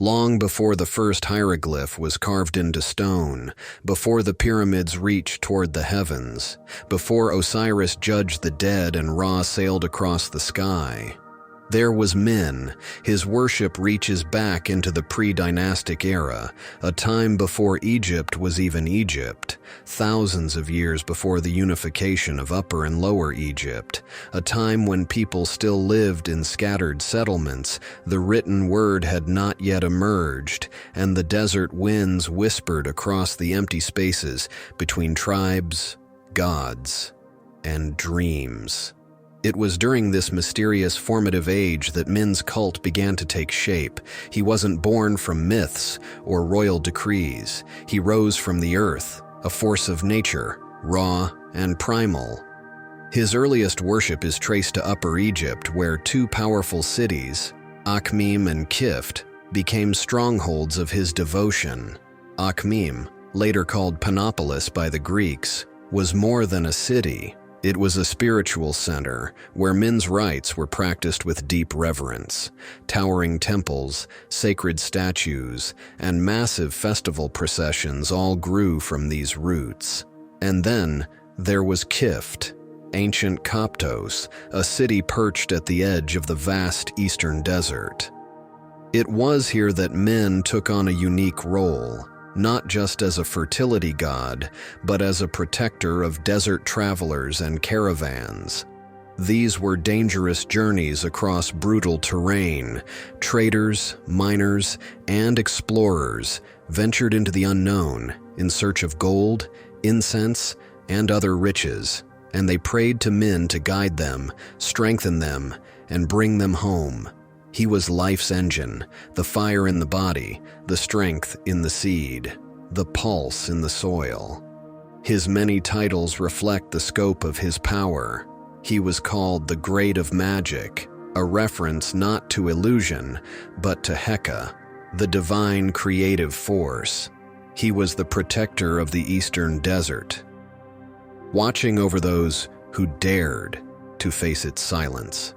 Long before the first hieroglyph was carved into stone, before the pyramids reached toward the heavens, before Osiris judged the dead and Ra sailed across the sky, there was Min. His worship reaches back into the pre-dynastic era, a time before Egypt was even Egypt, thousands of years before the unification of Upper and Lower Egypt, a time when people still lived in scattered settlements, the written word had not yet emerged, and the desert winds whispered across the empty spaces between tribes, gods, and dreams. It was during this mysterious formative age that Min's cult began to take shape. He wasn't born from myths or royal decrees. He rose from the earth, a force of nature, raw and primal. His earliest worship is traced to Upper Egypt, where two powerful cities, Akhmim and Kift, became strongholds of his devotion. Akhmim, later called Panopolis by the Greeks, was more than a city. It was a spiritual center where Min's rites were practiced with deep reverence. Towering temples, sacred statues, and massive festival processions all grew from these roots. And then there was Kift, ancient Coptos, a city perched at the edge of the vast eastern desert. It was here that Min took on a unique role, not just as a fertility god, but as a protector of desert travelers and caravans. These were dangerous journeys across brutal terrain. Traders, miners, and explorers ventured into the unknown in search of gold, incense, and other riches, and they prayed to Min to guide them, strengthen them, and bring them home. He was life's engine, the fire in the body, the strength in the seed, the pulse in the soil. His many titles reflect the scope of his power. He was called the Great of Magic, a reference not to illusion, but to Heka, the divine creative force. He was the protector of the eastern desert, watching over those who dared to face its silence.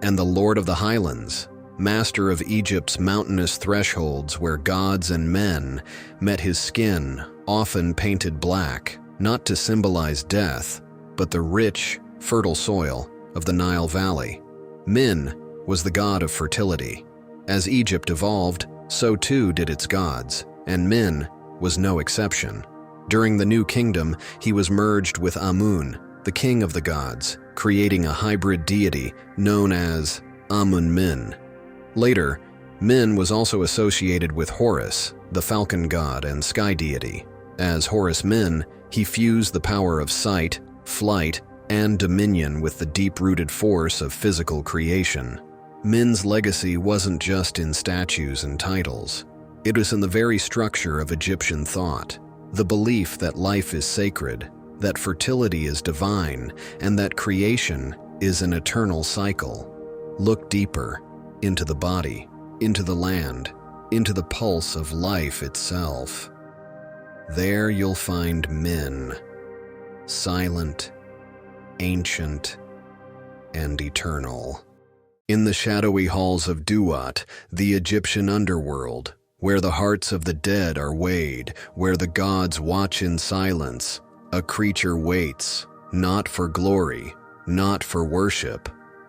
And the Lord of the Highlands, master of Egypt's mountainous thresholds where gods and men met, his skin often painted black, not to symbolize death, but the rich, fertile soil of the Nile Valley. Min was the god of fertility. As Egypt evolved, so too did its gods, and Min was no exception. During the New Kingdom, he was merged with Amun, the king of the gods, creating a hybrid deity known as Amun-Min. Later, Min was also associated with Horus, the falcon god and sky deity. As Horus-Min, he fused the power of sight, flight, and dominion with the deep-rooted force of physical creation. Min's legacy wasn't just in statues and titles. It was in the very structure of Egyptian thought, the belief that life is sacred, that fertility is divine, and that creation is an eternal cycle. Look deeper into the body, into the land, into the pulse of life itself. There you'll find Min, silent, ancient, and eternal. In the shadowy halls of Duat, the Egyptian underworld, where the hearts of the dead are weighed, where the gods watch in silence, a creature waits, not for glory, not for worship,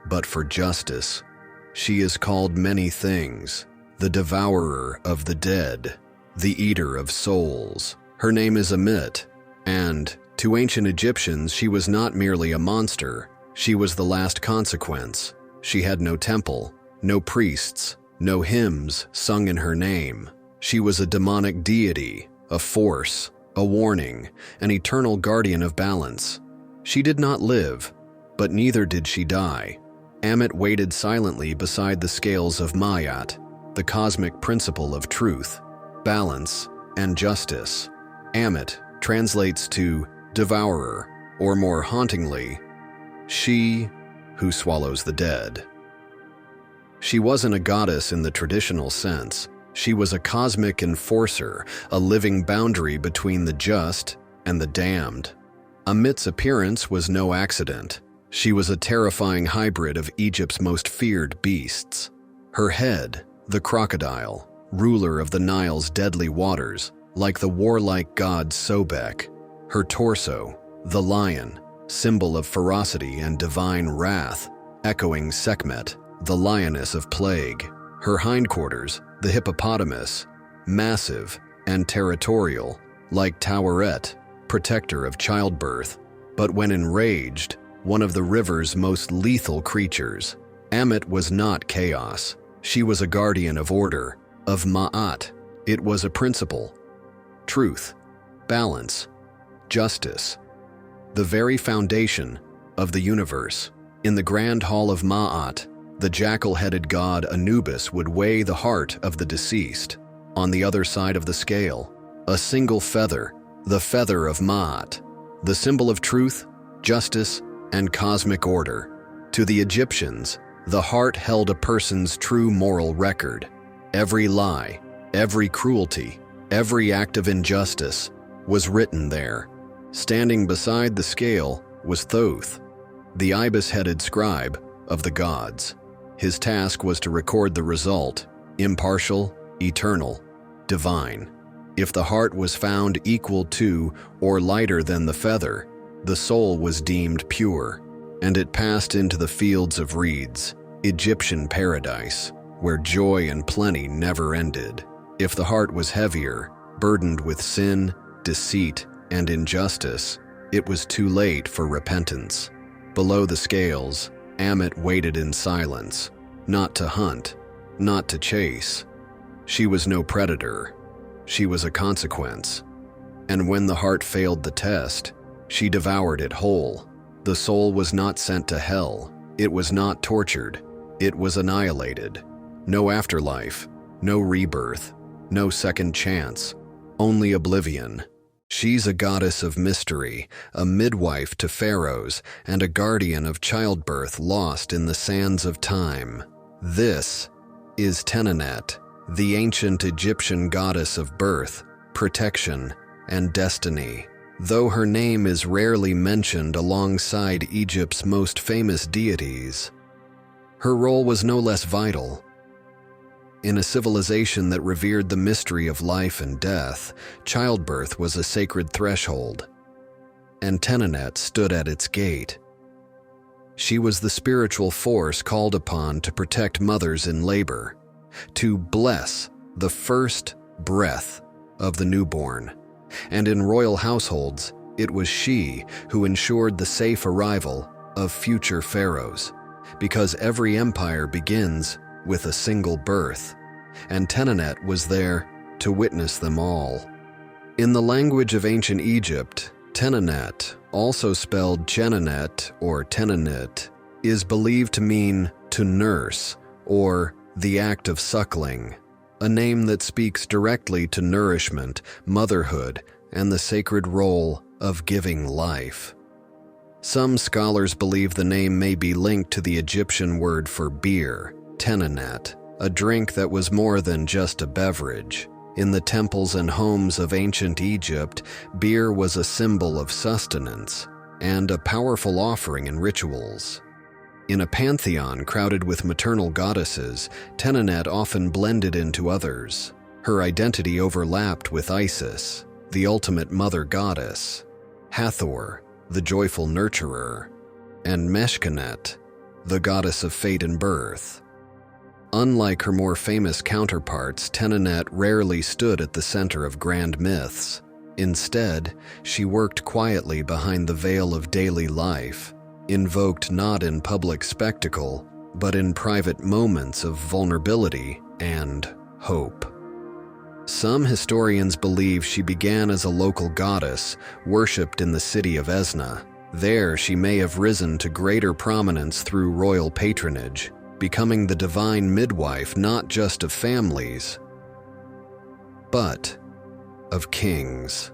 but for justice. She is called many things: the devourer of the dead, the eater of souls. Her name is Amit, and to ancient Egyptians she was not merely a monster, she was the last consequence. She had no temple, no priests, no hymns sung in her name. She was a demonic deity, a force, a warning, an eternal guardian of balance. She did not live, but neither did she die. Amit waited silently beside the scales of Mayat, the cosmic principle of truth, balance, and justice. Amit translates to devourer, or more hauntingly, she who swallows the dead. She wasn't a goddess in the traditional sense. She was a cosmic enforcer, a living boundary between the just and the damned. Amit's appearance was no accident. She was a terrifying hybrid of Egypt's most feared beasts. Her head, the crocodile, ruler of the Nile's deadly waters, like the warlike god Sobek. Her torso, the lion, symbol of ferocity and divine wrath, echoing Sekhmet, the lioness of plague. Her hindquarters, the hippopotamus, massive and territorial, like Taweret, protector of childbirth, but when enraged, one of the river's most lethal creatures. Ammit was not chaos. She was a guardian of order, of Ma'at. It was a principle. Truth, balance, justice. The very foundation of the universe. In the grand hall of Ma'at, the jackal-headed god Anubis would weigh the heart of the deceased. On the other side of the scale, a single feather, the feather of Ma'at, the symbol of truth, justice, and cosmic order. To the Egyptians, the heart held a person's true moral record. Every lie, every cruelty, every act of injustice was written there. Standing beside the scale was Thoth, the ibis-headed scribe of the gods. His task was to record the result, impartial, eternal, divine. If the heart was found equal to or lighter than the feather, the soul was deemed pure, and it passed into the fields of reeds, Egyptian paradise, where joy and plenty never ended. If the heart was heavier, burdened with sin, deceit, and injustice, it was too late for repentance. Below the scales, Ammit waited in silence, not to hunt, not to chase. She was no predator. She was a consequence. And when the heart failed the test, she devoured it whole. The soul was not sent to hell. It was not tortured. It was annihilated. No afterlife, no rebirth, no second chance, only oblivion. She's a goddess of mystery, a midwife to pharaohs, and a guardian of childbirth lost in the sands of time. This is Tenenet, the ancient Egyptian goddess of birth, protection, and destiny. Though her name is rarely mentioned alongside Egypt's most famous deities, her role was no less vital. In a civilization that revered the mystery of life and death, childbirth was a sacred threshold, and Tenenet stood at its gate. She was the spiritual force called upon to protect mothers in labor, to bless the first breath of the newborn. And in royal households, it was she who ensured the safe arrival of future pharaohs, because every empire begins with a single birth, and Tenenet was there to witness them all. In the language of ancient Egypt, Tenenet, also spelled Chenenet or Tenenit, is believed to mean to nurse or the act of suckling, a name that speaks directly to nourishment, motherhood, and the sacred role of giving life. Some scholars believe the name may be linked to the Egyptian word for beer, tenenet, a drink that was more than just a beverage. In the temples and homes of ancient Egypt, beer was a symbol of sustenance and a powerful offering in rituals. In a pantheon crowded with maternal goddesses, Tenenet often blended into others. Her identity overlapped with Isis, the ultimate mother goddess, Hathor, the joyful nurturer, and Meshkenet, the goddess of fate and birth. Unlike her more famous counterparts, Tenenet rarely stood at the center of grand myths. Instead, she worked quietly behind the veil of daily life, invoked not in public spectacle, but in private moments of vulnerability and hope. Some historians believe she began as a local goddess, worshipped in the city of Esna. There, she may have risen to greater prominence through royal patronage, becoming the divine midwife not just of families, but of kings.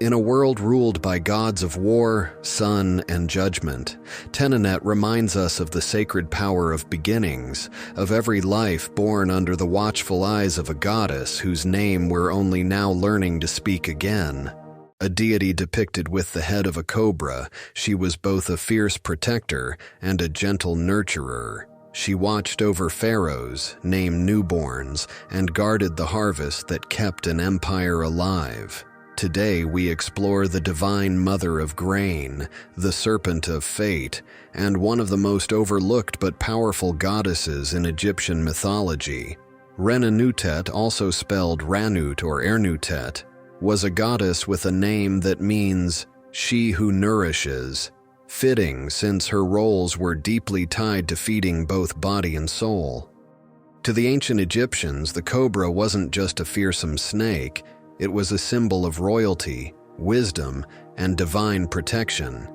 In a world ruled by gods of war, sun, and judgment, Tenenet reminds us of the sacred power of beginnings, of every life born under the watchful eyes of a goddess whose name we're only now learning to speak again. A deity depicted with the head of a cobra, she was both a fierce protector and a gentle nurturer. She watched over pharaohs, named newborns, and guarded the harvest that kept an empire alive. Today we explore the divine mother of grain, the serpent of fate, and one of the most overlooked but powerful goddesses in Egyptian mythology. Renanutet, also spelled Ranut or Ernutet, was a goddess with a name that means she who nourishes, fitting since her roles were deeply tied to feeding both body and soul. To the ancient Egyptians, the cobra wasn't just a fearsome snake, it was a symbol of royalty, wisdom, and divine protection.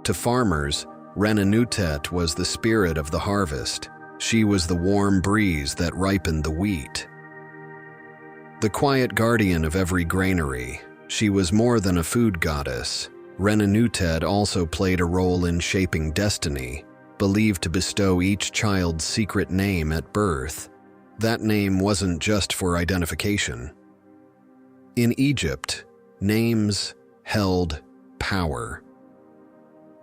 To farmers, Renanutet was the spirit of the harvest. She was the warm breeze that ripened the wheat. The quiet guardian of every granary, she was more than a food goddess. Renanutet also played a role in shaping destiny, believed to bestow each child's secret name at birth. That name wasn't just for identification. In Egypt, names held power.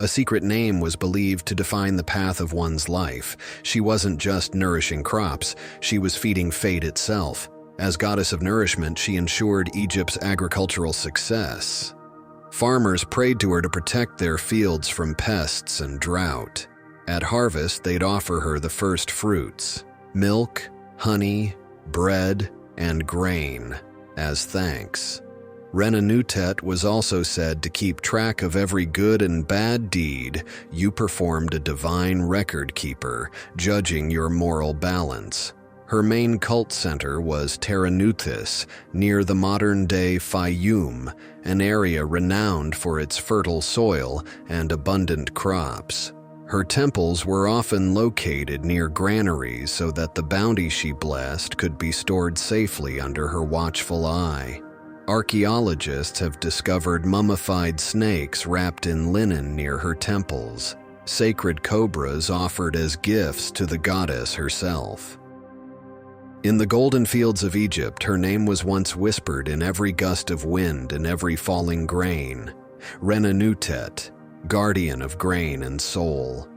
A secret name was believed to define the path of one's life. She wasn't just nourishing crops, she was feeding fate itself. As goddess of nourishment, she ensured Egypt's agricultural success. Farmers prayed to her to protect their fields from pests and drought. At harvest, they'd offer her the first fruits, milk, honey, bread, and grain, as thanks. Renanutet was also said to keep track of every good and bad deed. You performed a divine record keeper, judging your moral balance. Her main cult center was Terenuthis, near the modern-day Fayum, an area renowned for its fertile soil and abundant crops. Her temples were often located near granaries so that the bounty she blessed could be stored safely under her watchful eye. Archaeologists have discovered mummified snakes wrapped in linen near her temples, sacred cobras offered as gifts to the goddess herself. In the golden fields of Egypt, her name was once whispered in every gust of wind and every falling grain. Renanutet, guardian of grain and soul.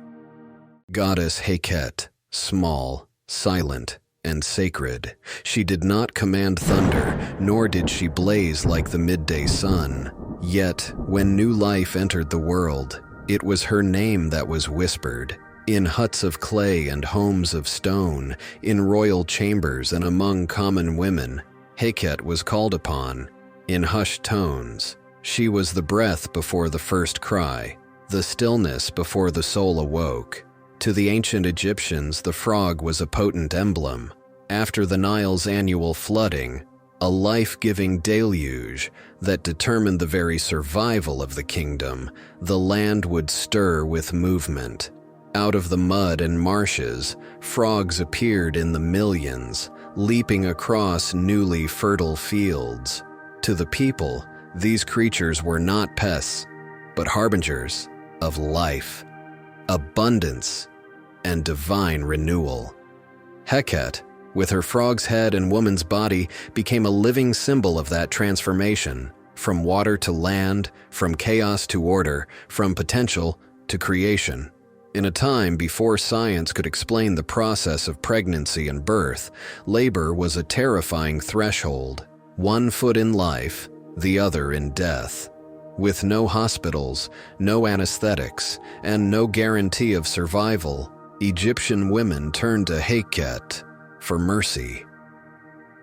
Goddess Heket, small, silent, and sacred. She did not command thunder, nor did she blaze like the midday sun. Yet, when new life entered the world, it was her name that was whispered. In huts of clay and homes of stone, in royal chambers and among common women, Heket was called upon. In hushed tones, she was the breath before the first cry, the stillness before the soul awoke. To the ancient Egyptians, the frog was a potent emblem. After the Nile's annual flooding, a life-giving deluge that determined the very survival of the kingdom, the land would stir with movement. Out of the mud and marshes, frogs appeared in the millions, leaping across newly fertile fields. To the people, these creatures were not pests, but harbingers of life, abundance, and divine renewal. Heket, with her frog's head and woman's body, became a living symbol of that transformation, from water to land, from chaos to order, from potential to creation. In a time before science could explain the process of pregnancy and birth, labor was a terrifying threshold, one foot in life, the other in death. With no hospitals, no anesthetics, and no guarantee of survival, Egyptian women turned to Heket for mercy.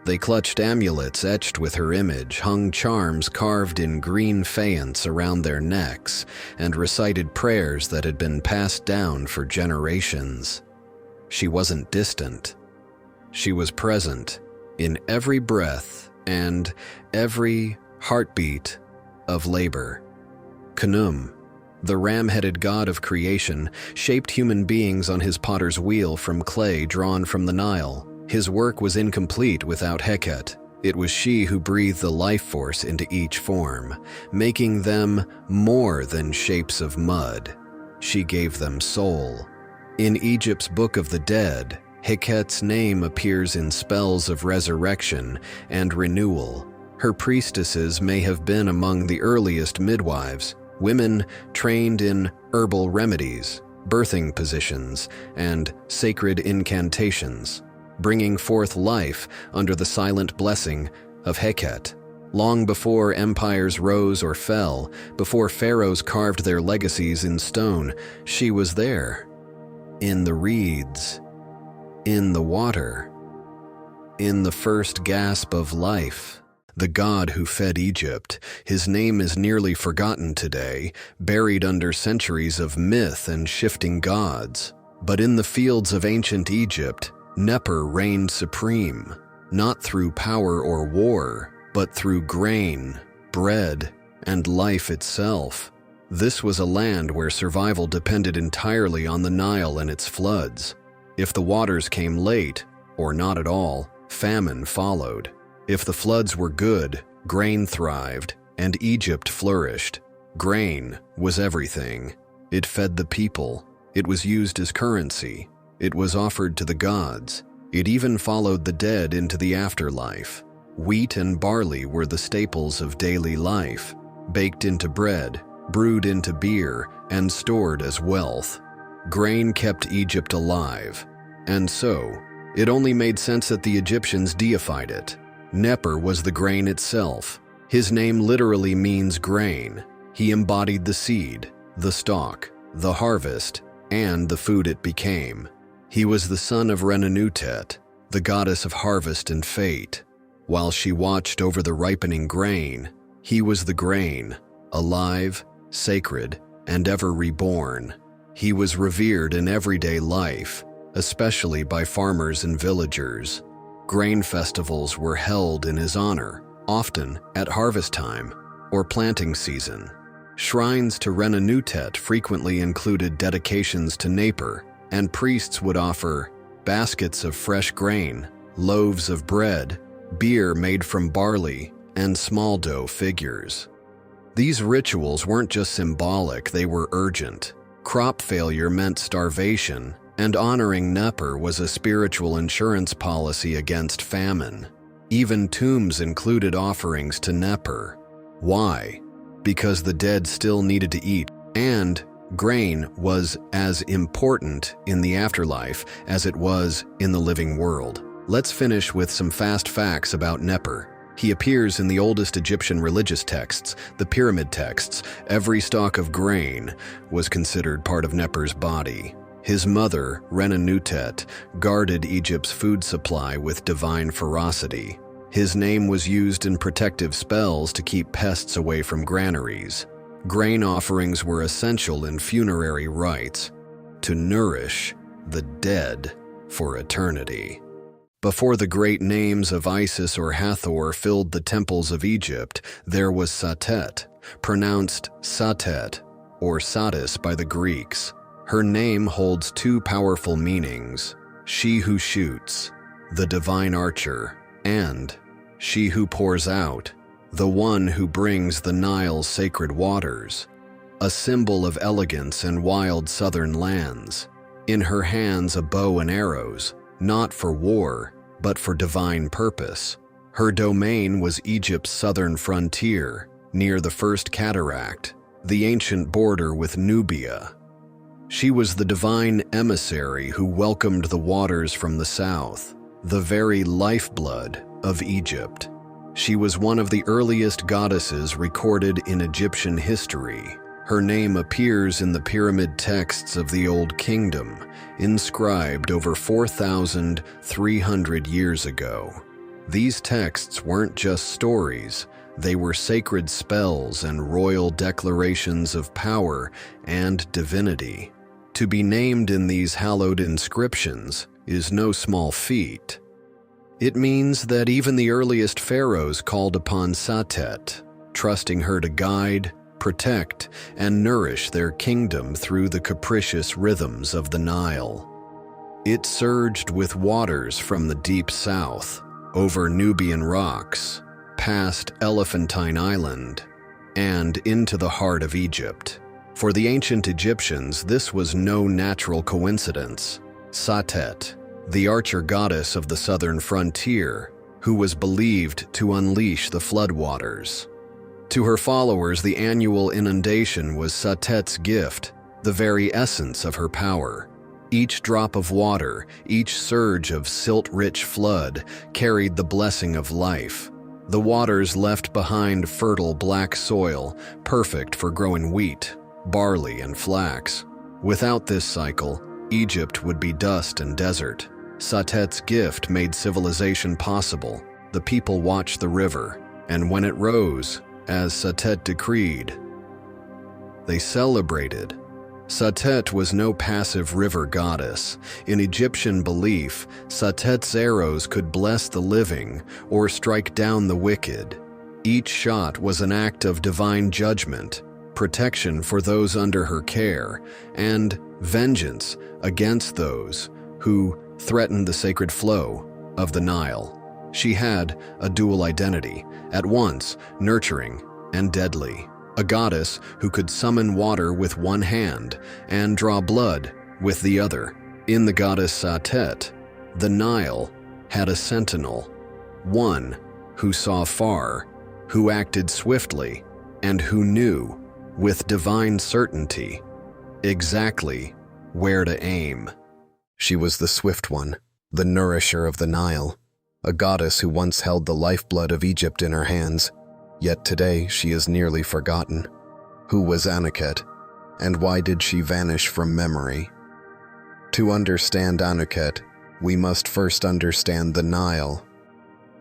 They clutched amulets etched with her image, hung charms carved in green faience around their necks, and recited prayers that had been passed down for generations. She wasn't distant. She was present in every breath and every heartbeat of labor. Khnum, the ram-headed god of creation, shaped human beings on his potter's wheel from clay drawn from the Nile. His work was incomplete without Heket. It was she who breathed the life force into each form, making them more than shapes of mud. She gave them soul. In Egypt's Book of the Dead, Heket's name appears in spells of resurrection and renewal. Her priestesses may have been among the earliest midwives, women trained in herbal remedies, birthing positions, and sacred incantations, bringing forth life under the silent blessing of Heket. Long before empires rose or fell, before pharaohs carved their legacies in stone, she was there. In the reeds, in the water, in the first gasp of life. The god who fed Egypt, his name is nearly forgotten today, buried under centuries of myth and shifting gods. But in the fields of ancient Egypt, Neper reigned supreme, not through power or war, but through grain, bread, and life itself. This was a land where survival depended entirely on the Nile and its floods. If the waters came late, or not at all, famine followed. If the floods were good, grain thrived, and Egypt flourished. Grain was everything. It fed the people. It was used as currency. It was offered to the gods. It even followed the dead into the afterlife. Wheat and barley were the staples of daily life, baked into bread, brewed into beer, and stored as wealth. Grain kept Egypt alive. And so, it only made sense that the Egyptians deified it. Neper was the grain itself. His name literally means grain. He embodied the seed, the stalk, the harvest, and the food it became. He was the son of Renenutet, the goddess of harvest and fate. While she watched over the ripening grain, he was the grain, alive, sacred, and ever reborn. He was revered in everyday life, especially by farmers and villagers. Grain festivals were held in his honor, often at harvest time or planting season. Shrines to Renenutet frequently included dedications to Neper, and priests would offer baskets of fresh grain, loaves of bread, beer made from barley, and small dough figures. These rituals weren't just symbolic, they were urgent. Crop failure meant starvation, and honoring Neper was a spiritual insurance policy against famine. Even tombs included offerings to Neper. Why? Because the dead still needed to eat, and grain was as important in the afterlife as it was in the living world. Let's finish with some fast facts about Neper. He appears in the oldest Egyptian religious texts, the pyramid texts. Every stalk of grain was considered part of Neper's body. His mother, Renenutet, guarded Egypt's food supply with divine ferocity. His name was used in protective spells to keep pests away from granaries. Grain offerings were essential in funerary rites, to nourish the dead for eternity. Before the great names of Isis or Hathor filled the temples of Egypt, there was Satet, pronounced Satet or Satis by the Greeks. Her name holds two powerful meanings: she who shoots, the divine archer, and she who pours out, the one who brings the Nile's sacred waters, a symbol of elegance and wild southern lands. In her hands a bow and arrows, not for war, but for divine purpose. Her domain was Egypt's southern frontier, near the First Cataract, the ancient border with Nubia. She was the divine emissary who welcomed the waters from the south, the very lifeblood of Egypt. She was one of the earliest goddesses recorded in Egyptian history. Her name appears in the pyramid texts of the Old Kingdom, inscribed over 4,300 years ago. These texts weren't just stories, they were sacred spells and royal declarations of power and divinity. To be named in these hallowed inscriptions is no small feat. It means that even the earliest pharaohs called upon Satet, trusting her to guide, protect, and nourish their kingdom through the capricious rhythms of the Nile. It surged with waters from the deep south, over Nubian rocks, past Elephantine Island, and into the heart of Egypt. For the ancient Egyptians, this was no natural coincidence. Satet, the archer goddess of the southern frontier, who was believed to unleash the floodwaters. To her followers, the annual inundation was Satet's gift, the very essence of her power. Each drop of water, each surge of silt-rich flood carried the blessing of life. The waters left behind fertile black soil, perfect for growing wheat, barley, and flax. Without this cycle, Egypt would be dust and desert. Satet's gift made civilization possible. The people watched the river, and when it rose, as Satet decreed, they celebrated. Satet was no passive river goddess. In Egyptian belief, Satet's arrows could bless the living or strike down the wicked. Each shot was an act of divine judgment, protection for those under her care, and vengeance against those who threatened the sacred flow of the Nile. She had a dual identity, at once nurturing and deadly. A goddess who could summon water with one hand and draw blood with the other. In the goddess Satet, the Nile had a sentinel, one who saw far, who acted swiftly, and who knew, with divine certainty, exactly where to aim. She was the swift one, the nourisher of the Nile, a goddess who once held the lifeblood of Egypt in her hands. Yet today she is nearly forgotten. Who was Anuket, and why did she vanish from memory? To understand Anuket, we must first understand the Nile.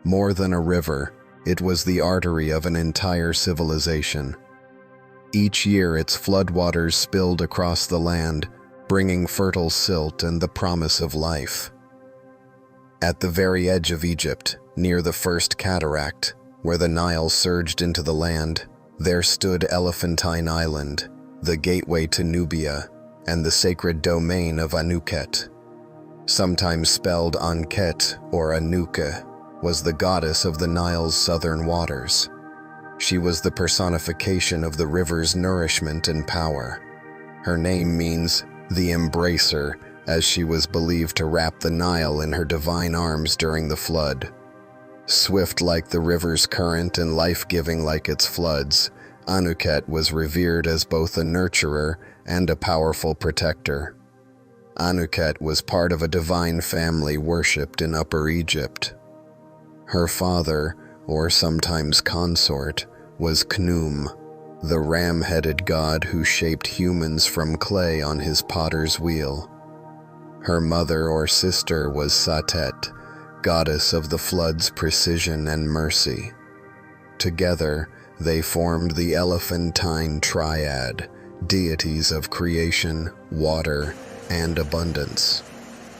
More than a river, it was the artery of an entire civilization. Each year its floodwaters spilled across the land, bringing fertile silt and the promise of life. At the very edge of Egypt, near the first cataract, where the Nile surged into the land, there stood Elephantine Island, the gateway to Nubia, and the sacred domain of Anuket. Sometimes spelled Anket or Anuka, was the goddess of the Nile's southern waters. She was the personification of the river's nourishment and power. Her name means the embracer, as she was believed to wrap the Nile in her divine arms during the flood. Swift like the river's current and life-giving like its floods, Anuket was revered as both a nurturer and a powerful protector. Anuket was part of a divine family worshipped in Upper Egypt. Her father, or sometimes consort, was Khnum, the ram-headed god who shaped humans from clay on his potter's wheel. Her mother or sister was Satet, goddess of the flood's precision and mercy. Together, they formed the Elephantine Triad, deities of creation, water, and abundance.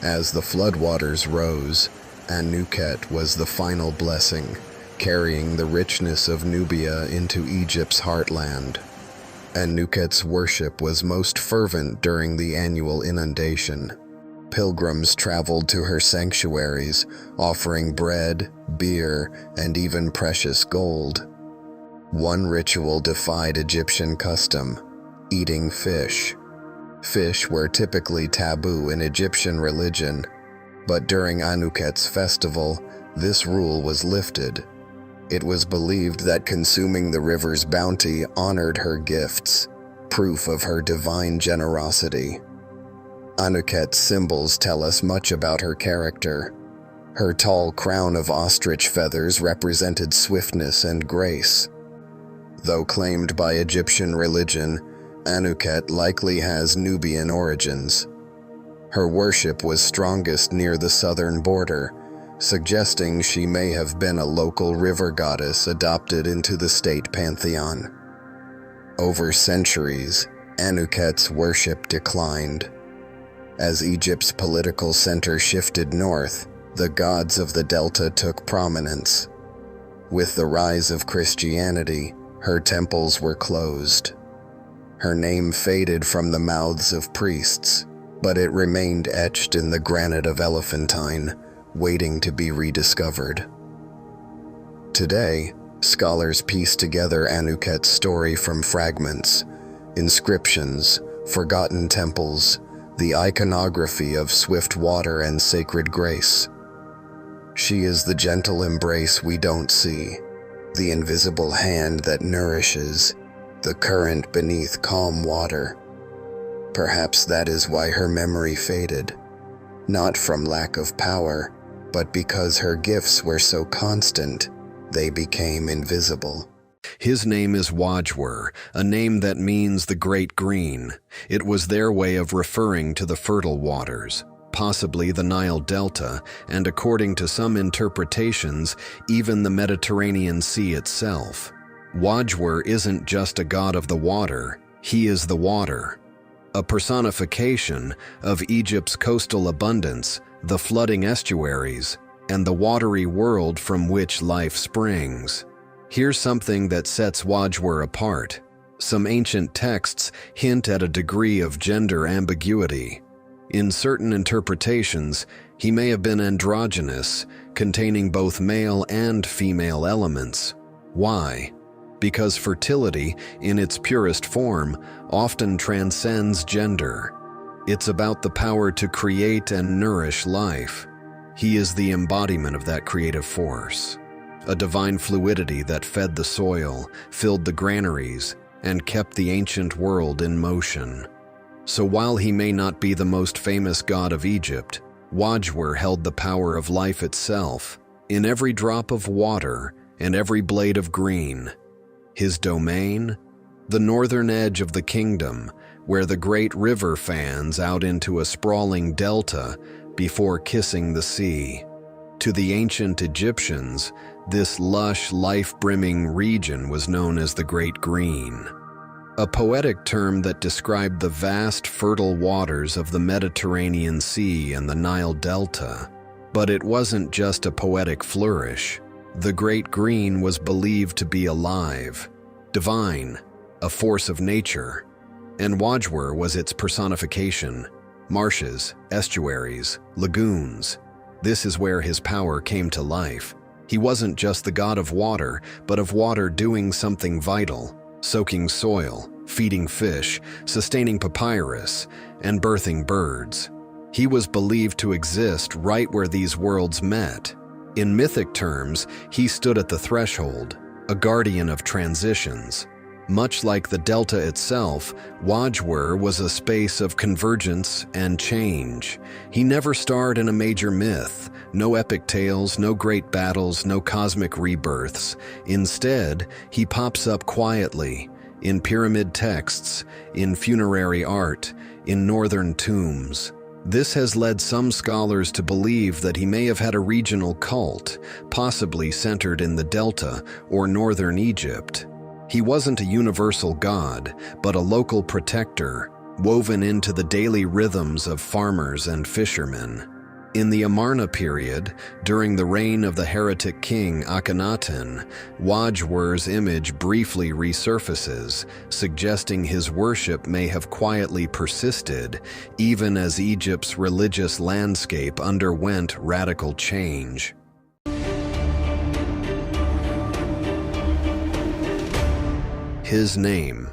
As the floodwaters rose, Anuket was the final blessing, carrying the richness of Nubia into Egypt's heartland. Anuket's worship was most fervent during the annual inundation. Pilgrims traveled to her sanctuaries, offering bread, beer, and even precious gold. One ritual defied Egyptian custom: eating fish. Fish were typically taboo in Egyptian religion, but during Anuket's festival, this rule was lifted. It was believed that consuming the river's bounty honored her gifts, proof of her divine generosity. Anuket's symbols tell us much about her character. Her tall crown of ostrich feathers represented swiftness and grace. Though claimed by Egyptian religion, Anuket likely has Nubian origins. Her worship was strongest near the southern border, suggesting she may have been a local river goddess adopted into the state pantheon. Over centuries, Anuket's worship declined. As Egypt's political center shifted north, the gods of the Delta took prominence. With the rise of Christianity, her temples were closed. Her name faded from the mouths of priests, but it remained etched in the granite of Elephantine, waiting to be rediscovered. Today, scholars piece together Anuket's story from fragments, inscriptions, forgotten temples, the iconography of swift water and sacred grace. She is the gentle embrace we don't see, the invisible hand that nourishes, the current beneath calm water. Perhaps that is why her memory faded, not from lack of power, but because her gifts were so constant, they became invisible. His name is Wajwer, a name that means the Great Green. It was their way of referring to the fertile waters, possibly the Nile Delta, and according to some interpretations, even the Mediterranean Sea itself. Wajwer isn't just a god of the water, he is the water, a personification of Egypt's coastal abundance, the flooding estuaries, and the watery world from which life springs. Here's something that sets Wajwer apart. Some ancient texts hint at a degree of gender ambiguity. In certain interpretations, he may have been androgynous, containing both male and female elements. Why? Because fertility, in its purest form, often transcends gender. It's about the power to create and nourish life. He is the embodiment of that creative force, a divine fluidity that fed the soil, filled the granaries, and kept the ancient world in motion. So while he may not be the most famous god of Egypt, Wajwer held the power of life itself, in every drop of water and every blade of green. His domain? The northern edge of the kingdom, where the great river fans out into a sprawling delta before kissing the sea. To the ancient Egyptians, this lush, life-brimming region was known as the Great Green, a poetic term that described the vast, fertile waters of the Mediterranean Sea and the Nile Delta. But it wasn't just a poetic flourish. The Great Green was believed to be alive, divine, a force of nature, and Wajwer was its personification. Marshes, estuaries, lagoons. This is where his power came to life. He wasn't just the god of water, but of water doing something vital, soaking soil, feeding fish, sustaining papyrus, and birthing birds. He was believed to exist right where these worlds met. In mythic terms, he stood at the threshold, a guardian of transitions. Much like the delta itself, Wajwer was a space of convergence and change. He never starred in a major myth, no epic tales, no great battles, no cosmic rebirths. Instead, he pops up quietly, in pyramid texts, in funerary art, in northern tombs. This has led some scholars to believe that he may have had a regional cult, possibly centered in the Delta or northern Egypt. He wasn't a universal god, but a local protector, woven into the daily rhythms of farmers and fishermen. In the Amarna period, during the reign of the heretic king Akhenaten, Wajwer's image briefly resurfaces, suggesting his worship may have quietly persisted, even as Egypt's religious landscape underwent radical change. His name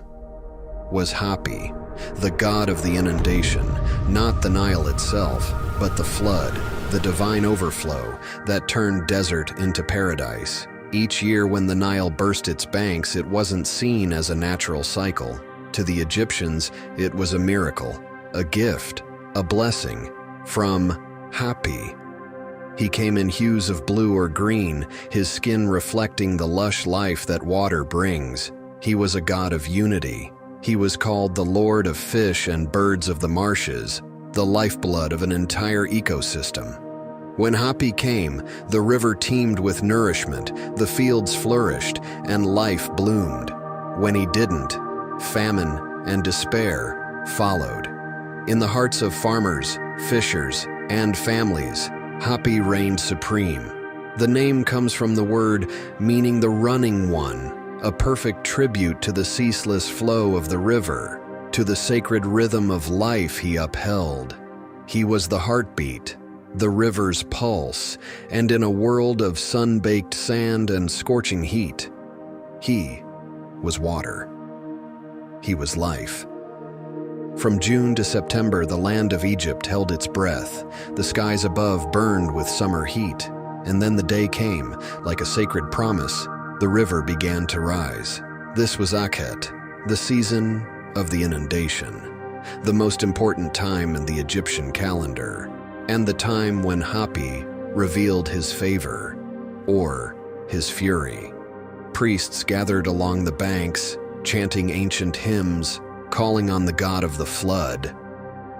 was Hapi, the god of the inundation, not the Nile itself, but the flood, the divine overflow that turned desert into paradise. Each year when the Nile burst its banks, it wasn't seen as a natural cycle. To the Egyptians, it was a miracle, a gift, a blessing from Hapi. He came in hues of blue or green, his skin reflecting the lush life that water brings. He was a god of unity. He was called the Lord of Fish and Birds of the Marshes, the lifeblood of an entire ecosystem. When Hapi came, the river teemed with nourishment, the fields flourished, and life bloomed. When he didn't, famine and despair followed. In the hearts of farmers, fishers, and families, Hapi reigned supreme. The name comes from the word meaning the running one, a perfect tribute to the ceaseless flow of the river, to the sacred rhythm of life he upheld. He was the heartbeat, the river's pulse, and in a world of sun-baked sand and scorching heat, he was water. He was life. From June to September, the land of Egypt held its breath. The skies above burned with summer heat, and then the day came, like a sacred promise. The river began to rise. This was Akhet, the season of the inundation. the most important time in the Egyptian calendar, and the time when Hapi revealed his favor, or his fury. Priests gathered along the banks, chanting ancient hymns, calling on the god of the flood.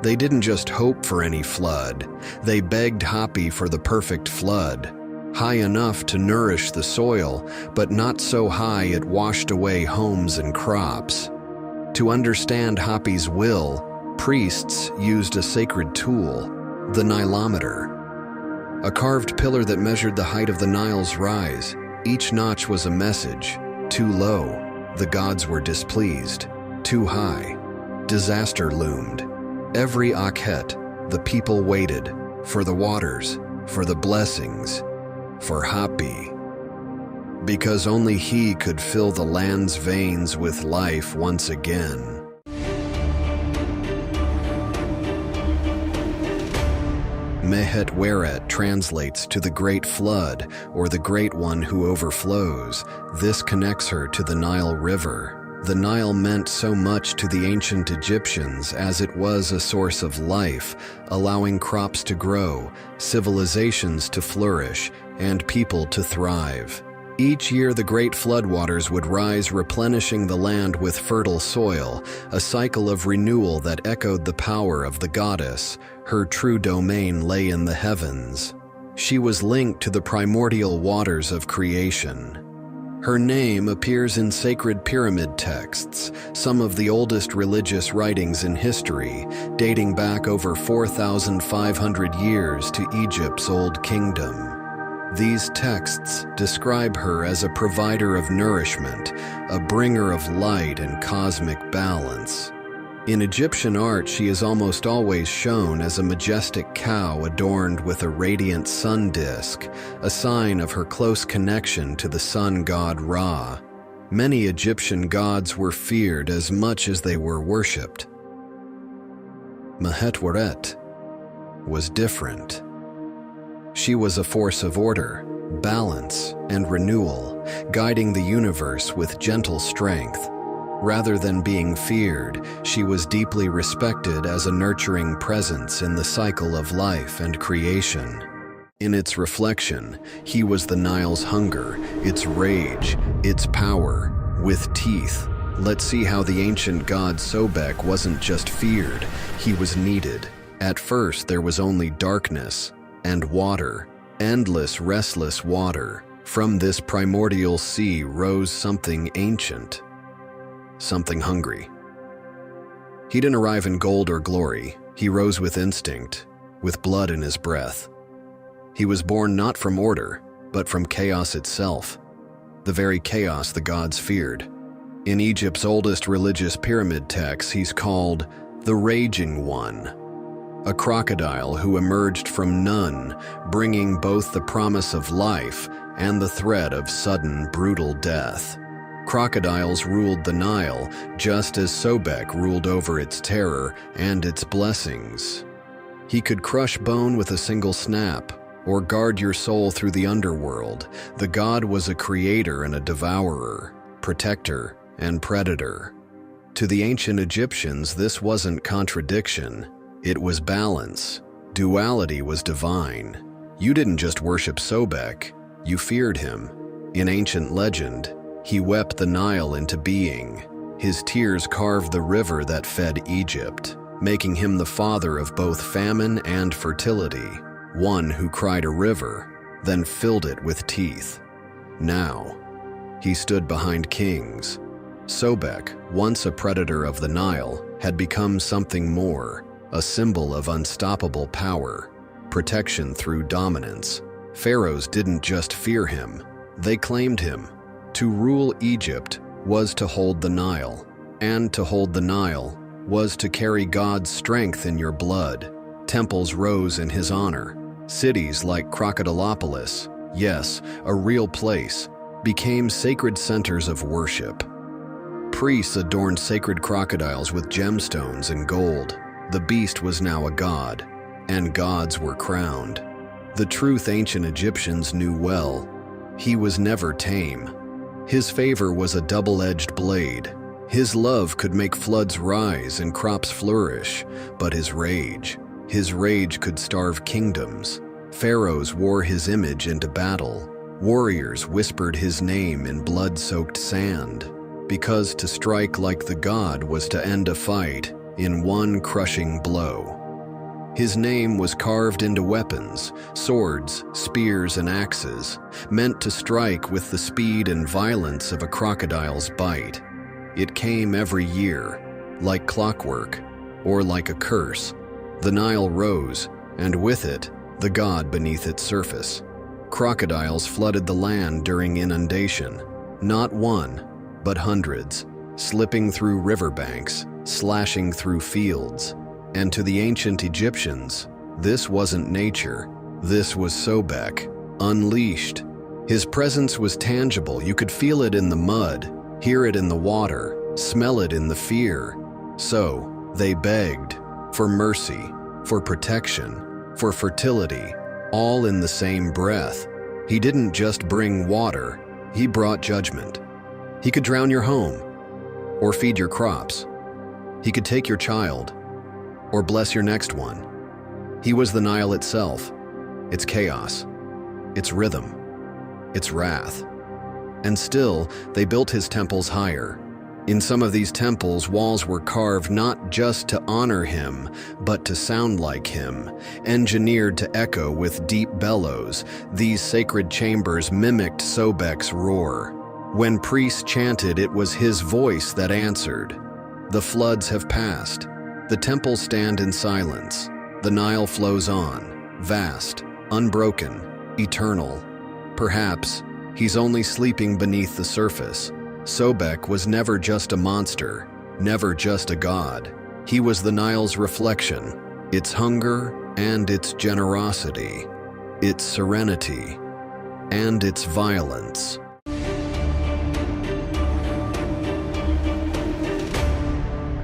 They didn't just hope for any flood, they begged Hapi for the perfect flood, high enough to nourish the soil, but not so high it washed away homes and crops. To understand Hapi's will, priests used a sacred tool, the Nilometer, a carved pillar that measured the height of the Nile's rise. Each notch was a message. Too low, the gods were displeased. Too high, disaster loomed. Every Akhet, the people waited for the waters, for the blessings, for Hapi, because only he could fill the land's veins with life once again. Mehet Weret translates to the Great Flood, or the Great One who overflows. This connects her to the Nile River. The Nile meant so much to the ancient Egyptians as it was a source of life, allowing crops to grow, civilizations to flourish, and people to thrive. Each year the great floodwaters would rise, replenishing the land with fertile soil, a cycle of renewal that echoed the power of the goddess. Her true domain lay in the heavens. She was linked to the primordial waters of creation. Her name appears in sacred pyramid texts, some of the oldest religious writings in history, dating back over 4,500 years to Egypt's Old Kingdom. These texts describe her as a provider of nourishment, a bringer of light and cosmic balance. In Egyptian art, she is almost always shown as a majestic cow adorned with a radiant sun disk, a sign of her close connection to the sun god Ra. Many Egyptian gods were feared as much as they were worshipped. Mehet Weret was different. She was a force of order, balance, and renewal, guiding the universe with gentle strength. Rather than being feared, she was deeply respected as a nurturing presence in the cycle of life and creation. In its reflection, he was the Nile's hunger, its rage, its power, with teeth. Let's see how the ancient god Sobek wasn't just feared, he was needed. At first, there was only darkness and water, endless, restless water. From this primordial sea rose something ancient, something hungry. He didn't arrive in gold or glory. He rose with instinct, with blood in his breath. He was born not from order, but from chaos itself, the very chaos the gods feared. In Egypt's oldest religious pyramid texts, he's called the Raging One, a crocodile who emerged from none, bringing both the promise of life and the threat of sudden, brutal death. Crocodiles ruled the Nile, just as Sobek ruled over its terror and its blessings. He could crush bone with a single snap, or guard your soul through the underworld. The god was a creator and a devourer, protector and predator. To the ancient Egyptians, this wasn't contradiction. It was balance. Duality was divine. You didn't just worship Sobek, you feared him. In ancient legend, he wept the Nile into being. His tears carved the river that fed Egypt, making him the father of both famine and fertility, one who cried a river, then filled it with teeth. Now, he stood behind kings. Sobek, once a predator of the Nile, had become something more, a symbol of unstoppable power, protection through dominance. Pharaohs didn't just fear him, they claimed him. To rule Egypt was to hold the Nile, and to hold the Nile was to carry God's strength in your blood. Temples rose in his honor. Cities like Crocodilopolis, yes, a real place, became sacred centers of worship. Priests adorned sacred crocodiles with gemstones and gold. The beast was now a god, and gods were crowned. The truth ancient Egyptians knew well: he was never tame. His favor was a double-edged blade. His love could make floods rise and crops flourish, but his rage could starve kingdoms. Pharaohs wore his image into battle. Warriors whispered his name in blood-soaked sand, because to strike like the god was to end a fight in one crushing blow. His name was carved into weapons, swords, spears, and axes, meant to strike with the speed and violence of a crocodile's bite. It came every year, like clockwork, or like a curse. The Nile rose, and with it, the god beneath its surface. Crocodiles flooded the land during inundation, not one, but hundreds, slipping through riverbanks, slashing through fields. And to the ancient Egyptians, this wasn't nature, this was Sobek, unleashed. His presence was tangible. You could feel it in the mud, hear it in the water, smell it in the fear. So they begged for mercy, for protection, for fertility, all in the same breath. He didn't just bring water, he brought judgment. He could drown your home, or feed your crops. He could take your child, or bless your next one. He was the Nile itself, its chaos, its rhythm, its wrath. And still, they built his temples higher. In some of these temples, walls were carved not just to honor him, but to sound like him, engineered to echo with deep bellows. These sacred chambers mimicked Sobek's roar. When priests chanted, it was his voice that answered. The floods have passed. The temples stand in silence. The Nile flows on, vast, unbroken, eternal. Perhaps he's only sleeping beneath the surface. Sobek was never just a monster, never just a god. He was the Nile's reflection, its hunger and its generosity, its serenity and its violence.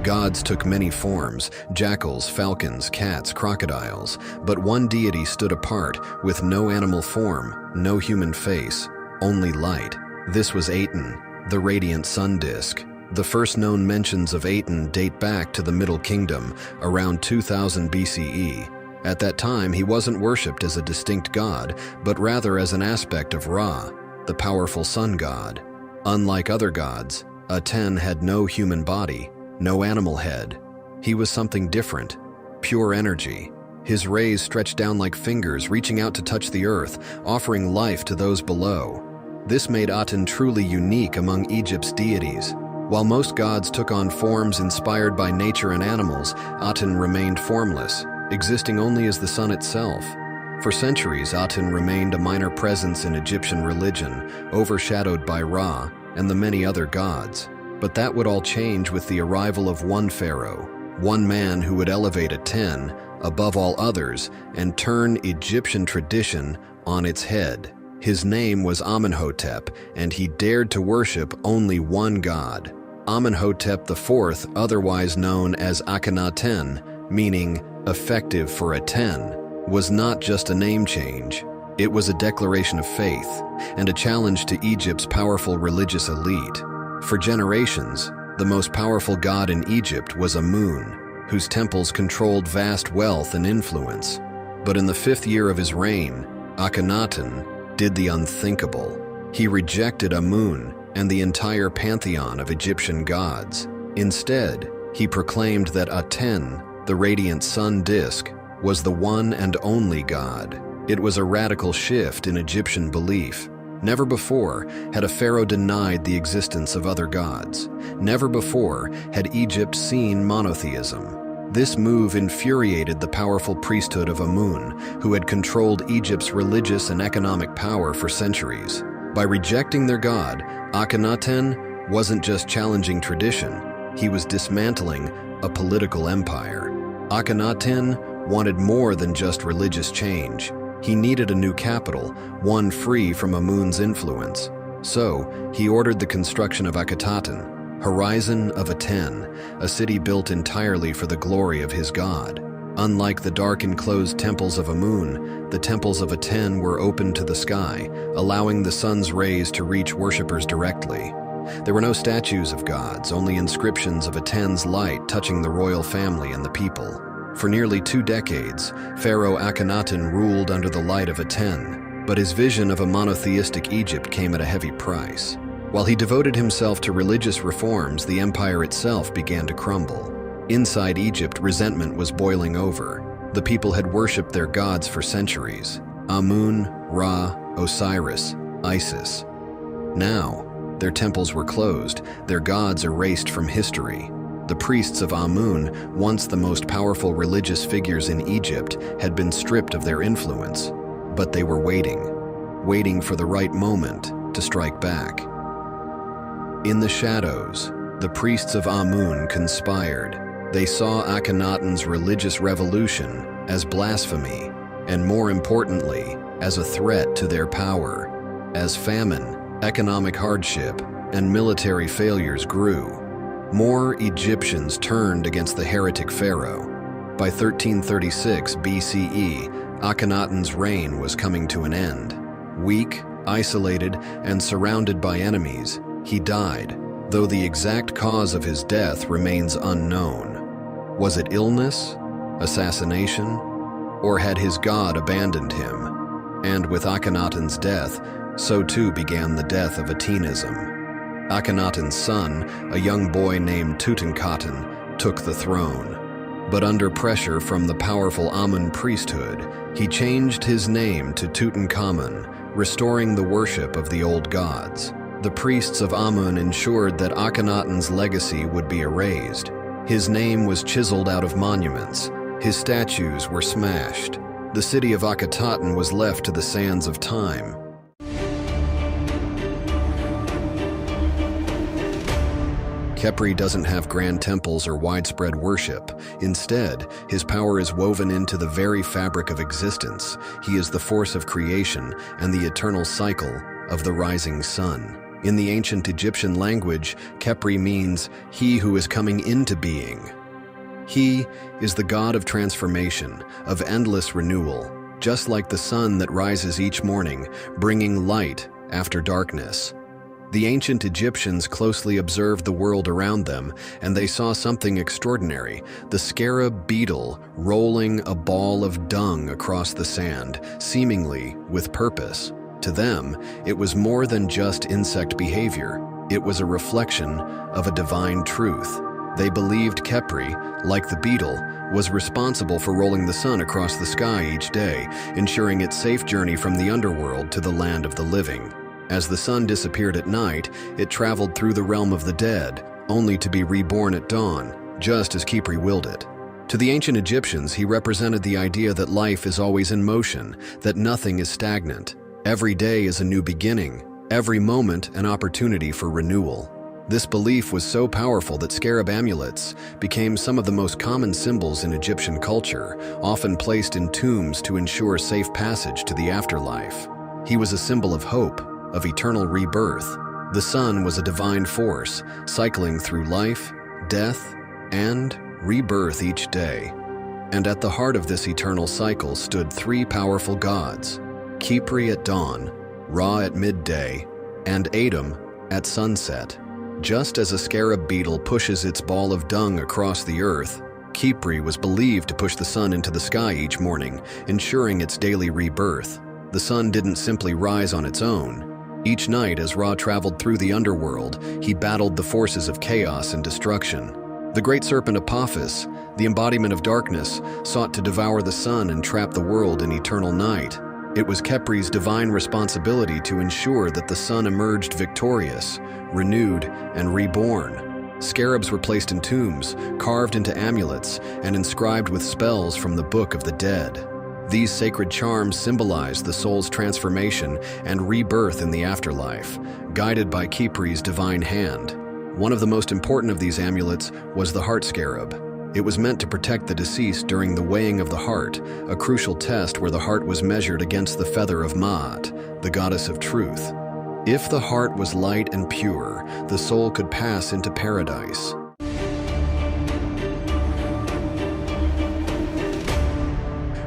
Gods took many forms: jackals, falcons, cats, crocodiles. But one deity stood apart, with no animal form, no human face, only light. This was Aten, the radiant sun disk. The first known mentions of Aten date back to the Middle Kingdom, around 2000 BCE. At that time, he wasn't worshipped as a distinct god, but rather as an aspect of Ra, the powerful sun god. Unlike other gods, Aten had no human body, no animal head. He was something different, pure energy. His rays stretched down like fingers, reaching out to touch the earth, offering life to those below. This made Aten truly unique among Egypt's deities. While most gods took on forms inspired by nature and animals, Aten remained formless, existing only as the sun itself. For centuries, Aten remained a minor presence in Egyptian religion, overshadowed by Ra and the many other gods. But that would all change with the arrival of one pharaoh, one man who would elevate Aten above all others and turn Egyptian tradition on its head. His name was Amenhotep, and he dared to worship only one god. Amenhotep IV, otherwise known as Akhenaten, meaning effective for Aten, was not just a name change. It was a declaration of faith and a challenge to Egypt's powerful religious elite. For generations, the most powerful god in Egypt was Amun, whose temples controlled vast wealth and influence. But in the 5th year of his reign, Akhenaten did the unthinkable. He rejected Amun and the entire pantheon of Egyptian gods. Instead, he proclaimed that Aten, the radiant sun disk, was the one and only god. It was a radical shift in Egyptian belief. Never before had a pharaoh denied the existence of other gods. Never before had Egypt seen monotheism. This move infuriated the powerful priesthood of Amun, who had controlled Egypt's religious and economic power for centuries. By rejecting their god, Akhenaten wasn't just challenging tradition, he was dismantling a political empire. Akhenaten wanted more than just religious change. He needed a new capital, one free from Amun's influence. So, he ordered the construction of Akhetaten, Horizon of Aten, a city built entirely for the glory of his god. Unlike the dark enclosed temples of Amun, the temples of Aten were open to the sky, allowing the sun's rays to reach worshippers directly. There were no statues of gods, only inscriptions of Aten's light touching the royal family and the people. For nearly 2 decades, Pharaoh Akhenaten ruled under the light of Aten, but his vision of a monotheistic Egypt came at a heavy price. While he devoted himself to religious reforms, the empire itself began to crumble. Inside Egypt, resentment was boiling over. The people had worshipped their gods for centuries: Amun, Ra, Osiris, Isis. Now, their temples were closed, their gods erased from history. The priests of Amun, once the most powerful religious figures in Egypt, had been stripped of their influence. But they were waiting for the right moment to strike back. In the shadows, the priests of Amun conspired. They saw Akhenaten's religious revolution as blasphemy, and more importantly, as a threat to their power. As famine, economic hardship, and military failures grew, more Egyptians turned against the heretic pharaoh. By 1336 BCE, Akhenaten's reign was coming to an end. Weak, isolated, and surrounded by enemies, he died, though the exact cause of his death remains unknown. Was it illness, assassination, or had his god abandoned him? And with Akhenaten's death, so too began the death of Atenism. Akhenaten's son, a young boy named Tutankhaten, took the throne. But under pressure from the powerful Amun priesthood, he changed his name to Tutankhamun, restoring the worship of the old gods. The priests of Amun ensured that Akhenaten's legacy would be erased. His name was chiseled out of monuments. His statues were smashed. The city of Akhetaten was left to the sands of time. Khepri doesn't have grand temples or widespread worship. Instead, his power is woven into the very fabric of existence. He is the force of creation and the eternal cycle of the rising sun. In the ancient Egyptian language, Khepri means he who is coming into being. He is the god of transformation, of endless renewal, just like the sun that rises each morning, bringing light after darkness. The ancient Egyptians closely observed the world around them, and they saw something extraordinary: the scarab beetle rolling a ball of dung across the sand, seemingly with purpose. To them, it was more than just insect behavior. It was a reflection of a divine truth. They believed Khepri, like the beetle, was responsible for rolling the sun across the sky each day, ensuring its safe journey from the underworld to the land of the living. As the sun disappeared at night, it traveled through the realm of the dead, only to be reborn at dawn, just as Khepri willed it. To the ancient Egyptians, he represented the idea that life is always in motion, that nothing is stagnant. Every day is a new beginning, every moment an opportunity for renewal. This belief was so powerful that scarab amulets became some of the most common symbols in Egyptian culture, often placed in tombs to ensure safe passage to the afterlife. He was a symbol of hope, of eternal rebirth. The sun was a divine force, cycling through life, death, and rebirth each day. And at the heart of this eternal cycle stood 3 powerful gods: Khepri at dawn, Ra at midday, and Atum at sunset. Just as a scarab beetle pushes its ball of dung across the earth, Khepri was believed to push the sun into the sky each morning, ensuring its daily rebirth. The sun didn't simply rise on its own. Each night, as Ra traveled through the underworld, he battled the forces of chaos and destruction. The great serpent Apophis, the embodiment of darkness, sought to devour the sun and trap the world in eternal night. It was Khepri's divine responsibility to ensure that the sun emerged victorious, renewed, and reborn. Scarabs were placed in tombs, carved into amulets, and inscribed with spells from the Book of the Dead. These sacred charms symbolized the soul's transformation and rebirth in the afterlife, guided by Khepri's divine hand. One of the most important of these amulets was the heart scarab. It was meant to protect the deceased during the weighing of the heart, a crucial test where the heart was measured against the feather of Ma'at, the goddess of truth. If the heart was light and pure, the soul could pass into paradise.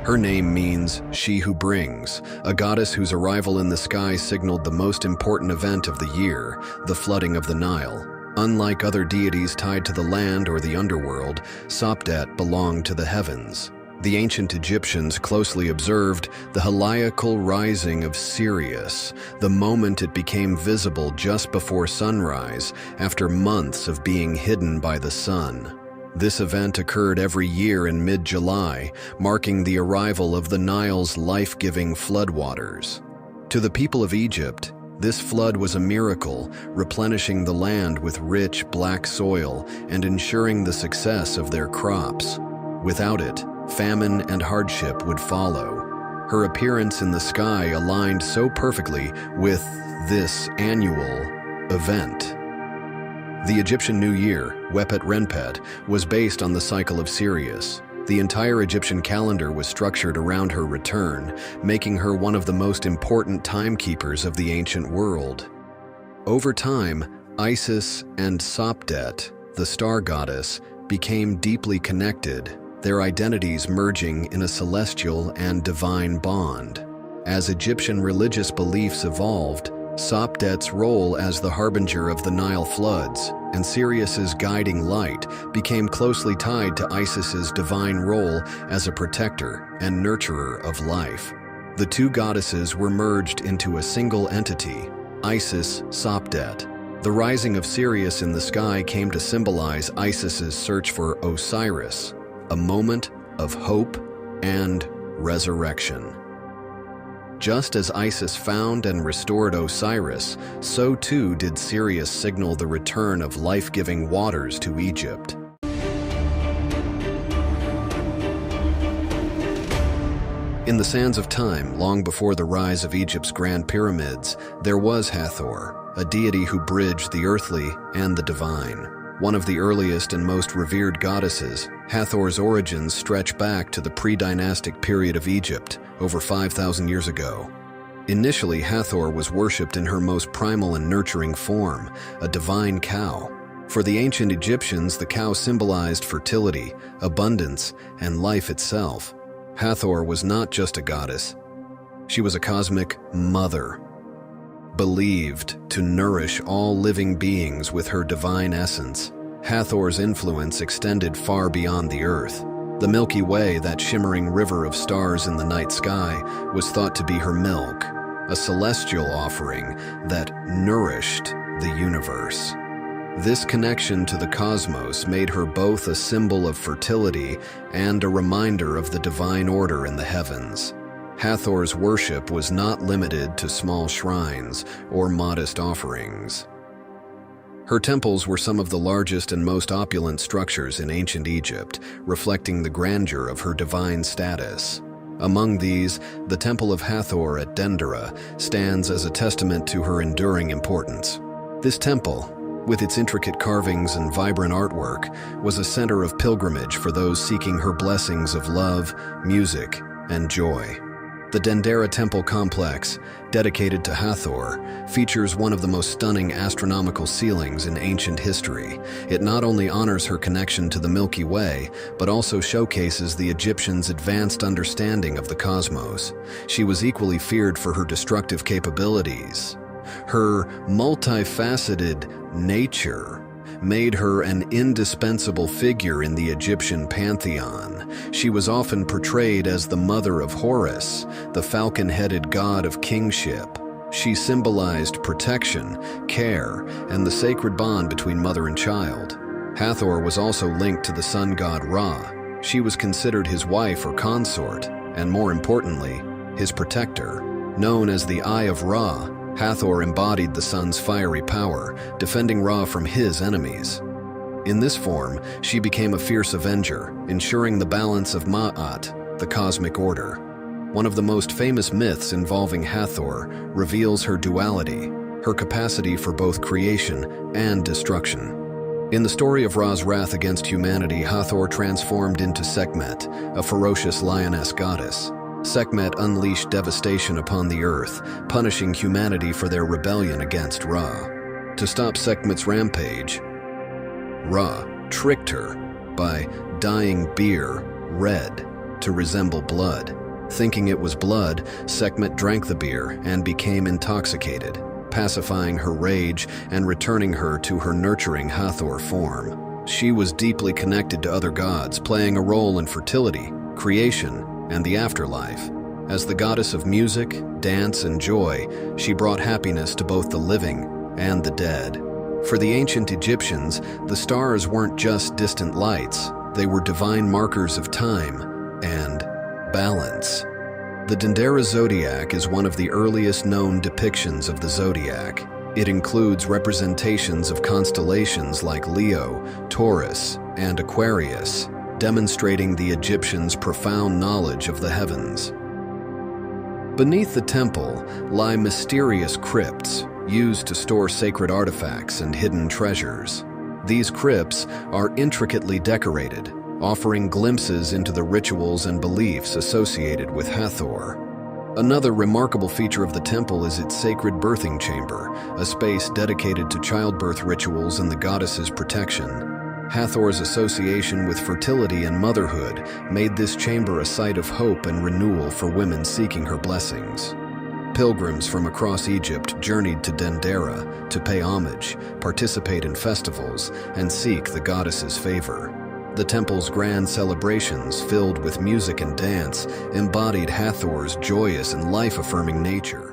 Her name means "she who brings," a goddess whose arrival in the sky signaled the most important event of the year, the flooding of the Nile. Unlike other deities tied to the land or the underworld, Sopdet belonged to the heavens. The ancient Egyptians closely observed the heliacal rising of Sirius, the moment it became visible just before sunrise, after months of being hidden by the sun. This event occurred every year in mid-July, marking the arrival of the Nile's life-giving floodwaters. To the people of Egypt, this flood was a miracle, replenishing the land with rich, black soil and ensuring the success of their crops. Without it, famine and hardship would follow. Her appearance in the sky aligned so perfectly with this annual event. The Egyptian New Year, Wepet Renpet, was based on the cycle of Sirius. The entire Egyptian calendar was structured around her return, making her one of the most important timekeepers of the ancient world. Over time, Isis and Sopdet, the star goddess, became deeply connected, their identities merging in a celestial and divine bond. As Egyptian religious beliefs evolved, Sopdet's role as the harbinger of the Nile floods and Sirius's guiding light became closely tied to Isis's divine role as a protector and nurturer of life. The two goddesses were merged into a single entity, Isis-Sopdet. The rising of Sirius in the sky came to symbolize Isis's search for Osiris, a moment of hope and resurrection. Just as Isis found and restored Osiris, so too did Sirius signal the return of life-giving waters to Egypt. In the sands of time, long before the rise of Egypt's Grand Pyramids, there was Hathor, a deity who bridged the earthly and the divine. One of the earliest and most revered goddesses, Hathor's origins stretch back to the pre-dynastic period of Egypt, over 5,000 years ago. Initially, Hathor was worshipped in her most primal and nurturing form, a divine cow. For the ancient Egyptians, the cow symbolized fertility, abundance, and life itself. Hathor was not just a goddess. She was a cosmic mother, believed to nourish all living beings with her divine essence. Hathor's influence extended far beyond the earth. The Milky Way, that shimmering river of stars in the night sky, was thought to be her milk, a celestial offering that nourished the universe. This connection to the cosmos made her both a symbol of fertility and a reminder of the divine order in the heavens. Hathor's worship was not limited to small shrines or modest offerings. Her temples were some of the largest and most opulent structures in ancient Egypt, reflecting the grandeur of her divine status. Among these, the Temple of Hathor at Dendera stands as a testament to her enduring importance. This temple, with its intricate carvings and vibrant artwork, was a center of pilgrimage for those seeking her blessings of love, music, and joy. The Dendera Temple complex, dedicated to Hathor, features one of the most stunning astronomical ceilings in ancient history. It not only honors her connection to the Milky Way, but also showcases the Egyptians' advanced understanding of the cosmos. She was equally feared for her destructive capabilities. Her multifaceted nature made her an indispensable figure in the Egyptian pantheon. She was often portrayed as the mother of Horus, the falcon-headed god of kingship. She symbolized protection, care, and the sacred bond between mother and child. Hathor was also linked to the sun god Ra. She was considered his wife or consort, and more importantly, his protector. Known as the Eye of Ra, Hathor embodied the sun's fiery power, defending Ra from his enemies. In this form, she became a fierce avenger, ensuring the balance of Ma'at, the cosmic order. One of the most famous myths involving Hathor reveals her duality, her capacity for both creation and destruction. In the story of Ra's wrath against humanity, Hathor transformed into Sekhmet, a ferocious lioness goddess. Sekhmet unleashed devastation upon the earth, punishing humanity for their rebellion against Ra. To stop Sekhmet's rampage, Ra tricked her by dyeing beer red to resemble blood. Thinking it was blood, Sekhmet drank the beer and became intoxicated, pacifying her rage and returning her to her nurturing Hathor form. She was deeply connected to other gods, playing a role in fertility, creation, and the afterlife. As the goddess of music, dance, and joy, she brought happiness to both the living and the dead. For the ancient Egyptians, the stars weren't just distant lights, they were divine markers of time and balance. The Dendera zodiac is one of the earliest known depictions of the zodiac. It includes representations of constellations like Leo, Taurus, and Aquarius, demonstrating the Egyptians' profound knowledge of the heavens. Beneath the temple lie mysterious crypts used to store sacred artifacts and hidden treasures. These crypts are intricately decorated, offering glimpses into the rituals and beliefs associated with Hathor. Another remarkable feature of the temple is its sacred birthing chamber, a space dedicated to childbirth rituals and the goddess's protection. Hathor's association with fertility and motherhood made this chamber a site of hope and renewal for women seeking her blessings. Pilgrims from across Egypt journeyed to Dendera to pay homage, participate in festivals, and seek the goddess's favor. The temple's grand celebrations, filled with music and dance, embodied Hathor's joyous and life-affirming nature.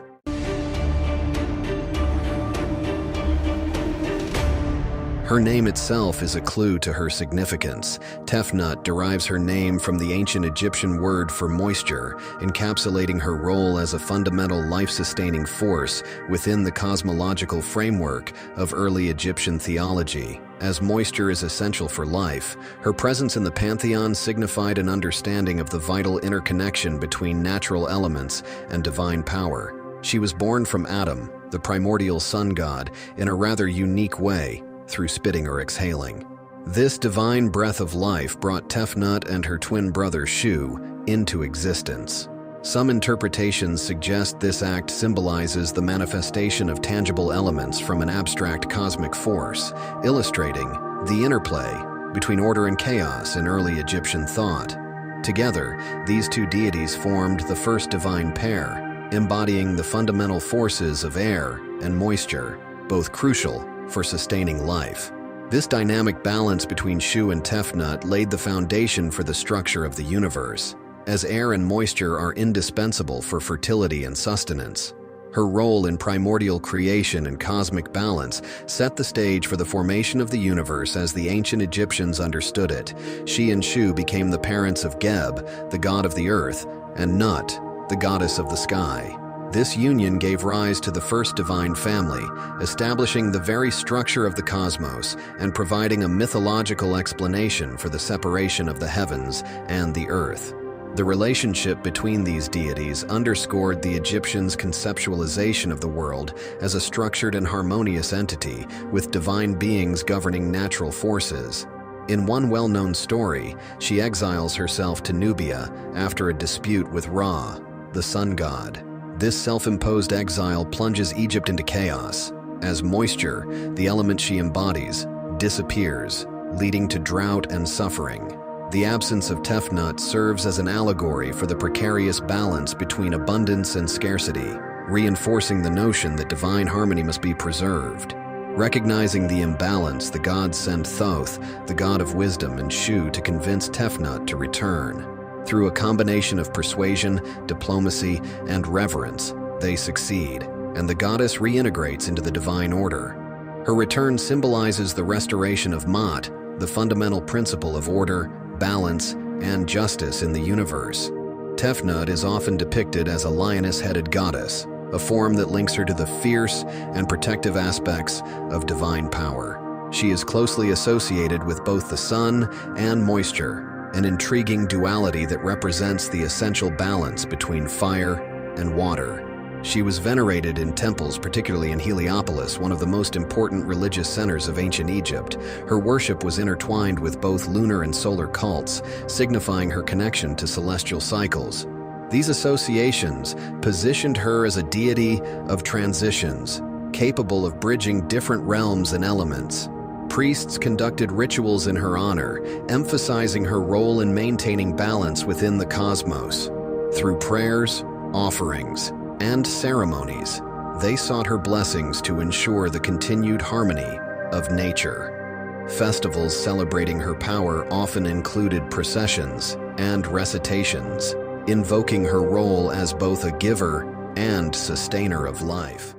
Her name itself is a clue to her significance. Tefnut derives her name from the ancient Egyptian word for moisture, encapsulating her role as a fundamental life-sustaining force within the cosmological framework of early Egyptian theology. As moisture is essential for life, her presence in the pantheon signified an understanding of the vital interconnection between natural elements and divine power. She was born from Adam, the primordial sun god, in a rather unique way, through spitting or exhaling. This divine breath of life brought Tefnut and her twin brother Shu into existence. Some interpretations suggest this act symbolizes the manifestation of tangible elements from an abstract cosmic force, illustrating the interplay between order and chaos in early Egyptian thought. Together, these two deities formed the first divine pair, embodying the fundamental forces of air and moisture, both crucial for sustaining life. This dynamic balance between Shu and Tefnut laid the foundation for the structure of the universe, as air and moisture are indispensable for fertility and sustenance. Her role in primordial creation and cosmic balance set the stage for the formation of the universe as the ancient Egyptians understood it. She and Shu became the parents of Geb, the god of the earth, and Nut, the goddess of the sky. This union gave rise to the first divine family, establishing the very structure of the cosmos and providing a mythological explanation for the separation of the heavens and the earth. The relationship between these deities underscored the Egyptians' conceptualization of the world as a structured and harmonious entity, with divine beings governing natural forces. In one well-known story, she exiles herself to Nubia after a dispute with Ra, the sun god. This self-imposed exile plunges Egypt into chaos, as moisture, the element she embodies, disappears, leading to drought and suffering. The absence of Tefnut serves as an allegory for the precarious balance between abundance and scarcity, reinforcing the notion that divine harmony must be preserved. Recognizing the imbalance, the gods sent Thoth, the god of wisdom, and Shu to convince Tefnut to return. Through a combination of persuasion, diplomacy, and reverence, they succeed, and the goddess reintegrates into the divine order. Her return symbolizes the restoration of Ma'at, the fundamental principle of order, balance, and justice in the universe. Tefnut is often depicted as a lioness-headed goddess, a form that links her to the fierce and protective aspects of divine power. She is closely associated with both the sun and moisture, an intriguing duality that represents the essential balance between fire and water. She was venerated in temples, particularly in Heliopolis, one of the most important religious centers of ancient Egypt. Her worship was intertwined with both lunar and solar cults, signifying her connection to celestial cycles. These associations positioned her as a deity of transitions, capable of bridging different realms and elements. Priests conducted rituals in her honor, emphasizing her role in maintaining balance within the cosmos. Through prayers, offerings, and ceremonies, they sought her blessings to ensure the continued harmony of nature. Festivals celebrating her power often included processions and recitations, invoking her role as both a giver and sustainer of life.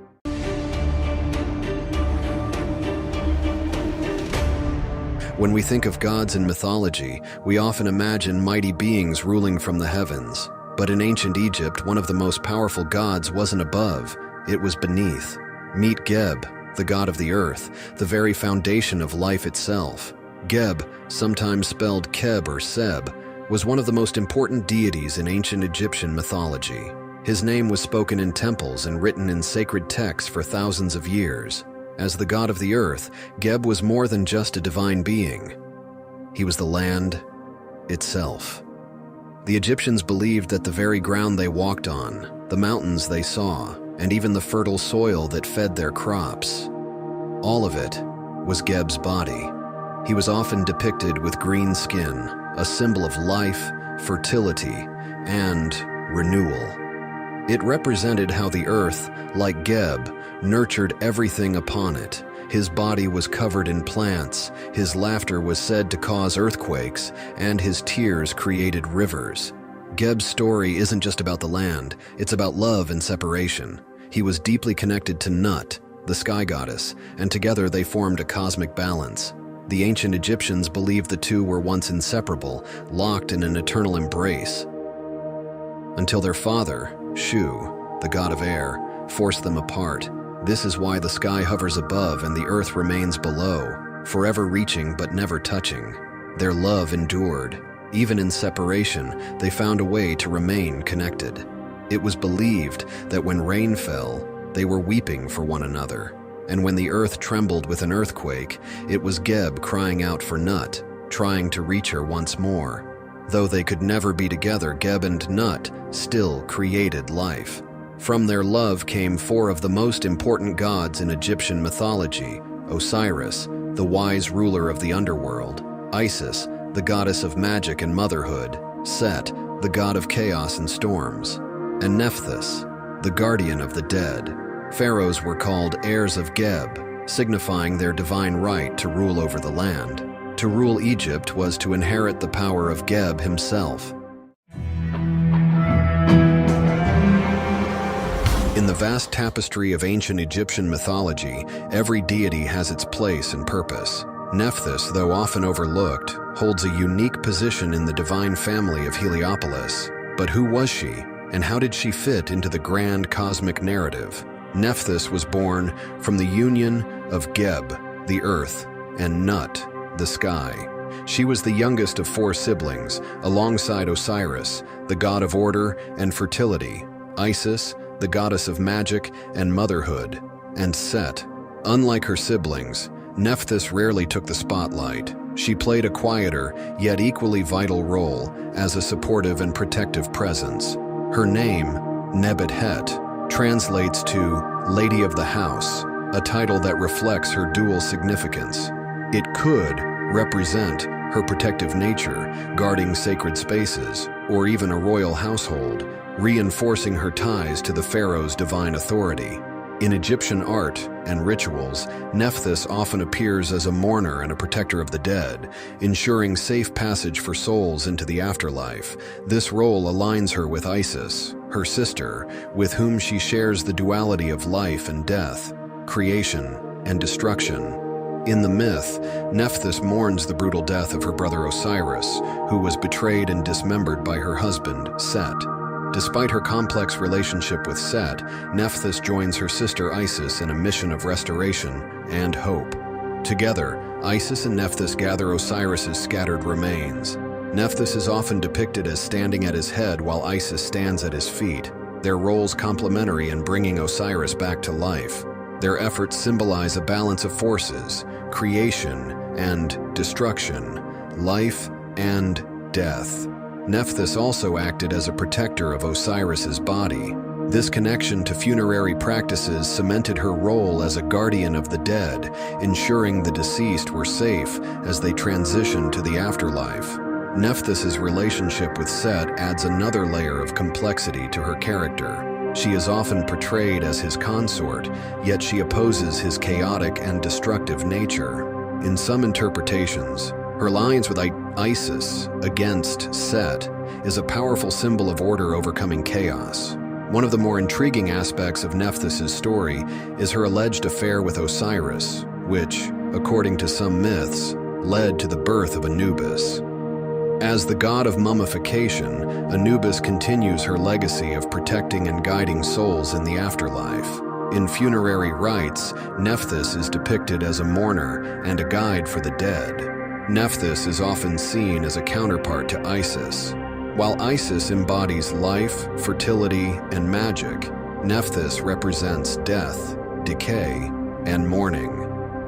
When we think of gods in mythology, we often imagine mighty beings ruling from the heavens. But in ancient Egypt, one of the most powerful gods wasn't above, it was beneath. Meet Geb, the god of the earth, the very foundation of life itself. Geb, sometimes spelled Keb or Seb, was one of the most important deities in ancient Egyptian mythology. His name was spoken in temples and written in sacred texts for thousands of years. As the god of the earth, Geb was more than just a divine being. He was the land itself. The Egyptians believed that the very ground they walked on, the mountains they saw, and even the fertile soil that fed their crops, all of it was Geb's body. He was often depicted with green skin, a symbol of life, fertility, and renewal. It represented how the earth, like Geb, nurtured everything upon it. His body was covered in plants, his laughter was said to cause earthquakes, and his tears created rivers. Geb's story isn't just about the land, it's about love and separation. He was deeply connected to Nut, the sky goddess, and together they formed a cosmic balance. The ancient Egyptians believed the two were once inseparable, locked in an eternal embrace, until their father, Shu, the god of air, forced them apart. This is why the sky hovers above and the earth remains below, forever reaching but never touching. Their love endured. Even in separation, they found a way to remain connected. It was believed that when rain fell, they were weeping for one another. And when the earth trembled with an earthquake, it was Geb crying out for Nut, trying to reach her once more. Though they could never be together, Geb and Nut still created life. From their love came four of the most important gods in Egyptian mythology: Osiris, the wise ruler of the underworld; Isis, the goddess of magic and motherhood; Set, the god of chaos and storms; and Nephthys, the guardian of the dead. Pharaohs were called heirs of Geb, signifying their divine right to rule over the land. To rule Egypt was to inherit the power of Geb himself. In the vast tapestry of ancient Egyptian mythology, every deity has its place and purpose. Nephthys, though often overlooked, holds a unique position in the divine family of Heliopolis. But who was she, and how did she fit into the grand cosmic narrative? Nephthys was born from the union of Geb, the earth, and Nut, the sky. She was the youngest of four siblings, alongside Osiris, the god of order and fertility; Isis, the goddess of magic and motherhood; and Set. Unlike her siblings, Nephthys rarely took the spotlight. She played a quieter, yet equally vital role as a supportive and protective presence. Her name, Nebuhet, translates to Lady of the House, a title that reflects her dual significance. It could represent her protective nature, guarding sacred spaces, or even a royal household, reinforcing her ties to the pharaoh's divine authority. In Egyptian art and rituals, Nephthys often appears as a mourner and a protector of the dead, ensuring safe passage for souls into the afterlife. This role aligns her with Isis, her sister, with whom she shares the duality of life and death, creation and destruction. In the myth, Nephthys mourns the brutal death of her brother Osiris, who was betrayed and dismembered by her husband, Set. Despite her complex relationship with Set, Nephthys joins her sister Isis in a mission of restoration and hope. Together, Isis and Nephthys gather Osiris's scattered remains. Nephthys is often depicted as standing at his head while Isis stands at his feet, their roles complementary in bringing Osiris back to life. Their efforts symbolize a balance of forces: creation and destruction, life and death. Nephthys also acted as a protector of Osiris's body. This connection to funerary practices cemented her role as a guardian of the dead, ensuring the deceased were safe as they transitioned to the afterlife. Nephthys' relationship with Set adds another layer of complexity to her character. She is often portrayed as his consort, yet she opposes his chaotic and destructive nature. In some interpretations, her alliance with Isis against Set is a powerful symbol of order overcoming chaos. One of the more intriguing aspects of Nephthys' story is her alleged affair with Osiris, which, according to some myths, led to the birth of Anubis. As the god of mummification, Anubis continues her legacy of protecting and guiding souls in the afterlife. In funerary rites, Nephthys is depicted as a mourner and a guide for the dead. Nephthys is often seen as a counterpart to Isis. While Isis embodies life, fertility, and magic, Nephthys represents death, decay, and mourning.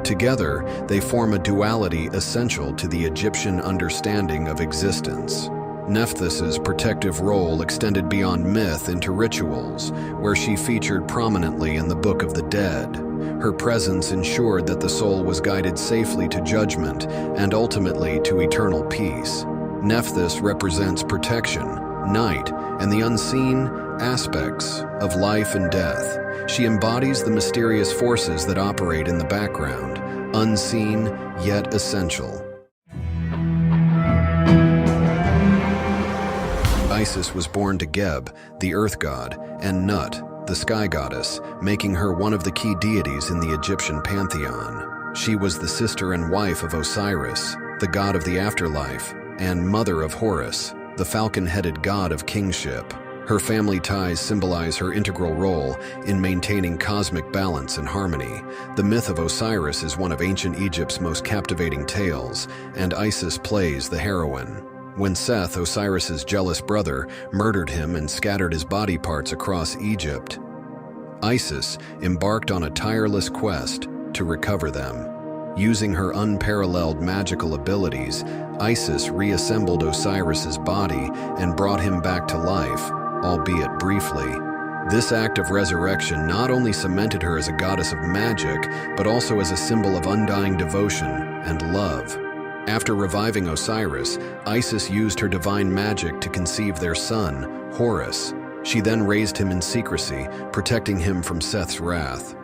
Together, they form a duality essential to the Egyptian understanding of existence. Nephthys' protective role extended beyond myth into rituals, where she featured prominently in the Book of the Dead. Her presence ensured that the soul was guided safely to judgment and ultimately to eternal peace. Nephthys represents protection, night, and the unseen aspects of life and death. She embodies the mysterious forces that operate in the background, unseen yet essential. Isis was born to Geb, the earth god, and Nut, the sky goddess, making her one of the key deities in the Egyptian pantheon. She was the sister and wife of Osiris, the god of the afterlife, and mother of Horus, the falcon-headed god of kingship. Her family ties symbolize her integral role in maintaining cosmic balance and harmony. The myth of Osiris is one of ancient Egypt's most captivating tales, and Isis plays the heroine. When Seth, Osiris's jealous brother, murdered him and scattered his body parts across Egypt, Isis embarked on a tireless quest to recover them. Using her unparalleled magical abilities, Isis reassembled Osiris's body and brought him back to life, albeit briefly. This act of resurrection not only cemented her as a goddess of magic, but also as a symbol of undying devotion and love. After reviving Osiris, Isis used her divine magic to conceive their son, Horus. She then raised him in secrecy, protecting him from Seth's wrath.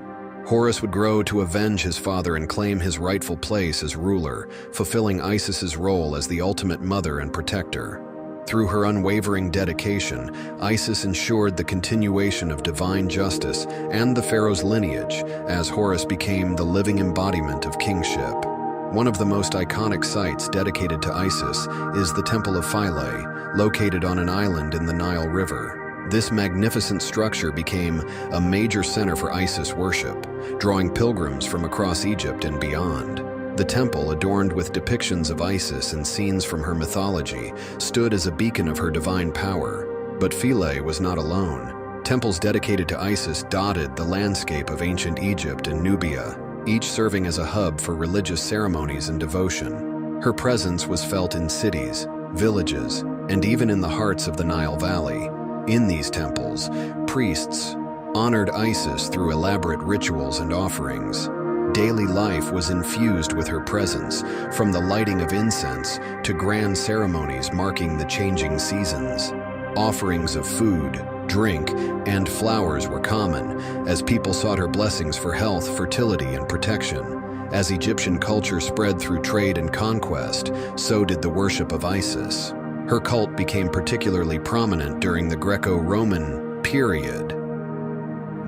Horus would grow to avenge his father and claim his rightful place as ruler, fulfilling Isis's role as the ultimate mother and protector. Through her unwavering dedication, Isis ensured the continuation of divine justice and the pharaoh's lineage, as Horus became the living embodiment of kingship. One of the most iconic sites dedicated to Isis is the Temple of Philae, located on an island in the Nile River. This magnificent structure became a major center for Isis worship, drawing pilgrims from across Egypt and beyond. The temple, adorned with depictions of Isis and scenes from her mythology, stood as a beacon of her divine power. But Philae was not alone. Temples dedicated to Isis dotted the landscape of ancient Egypt and Nubia, each serving as a hub for religious ceremonies and devotion. Her presence was felt in cities, villages, and even in the hearts of the Nile Valley. In these temples, priests honored Isis through elaborate rituals and offerings. Daily life was infused with her presence, from the lighting of incense to grand ceremonies marking the changing seasons. Offerings of food, drink, and flowers were common, as people sought her blessings for health, fertility, and protection. As Egyptian culture spread through trade and conquest, so did the worship of Isis. Her cult became particularly prominent during the Greco-Roman period,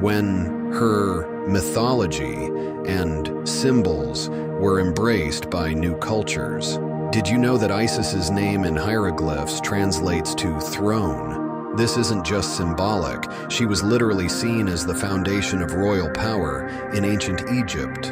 when her mythology and symbols were embraced by new cultures. Did you know that Isis's name in hieroglyphs translates to throne? This isn't just symbolic. She was literally seen as the foundation of royal power in ancient Egypt,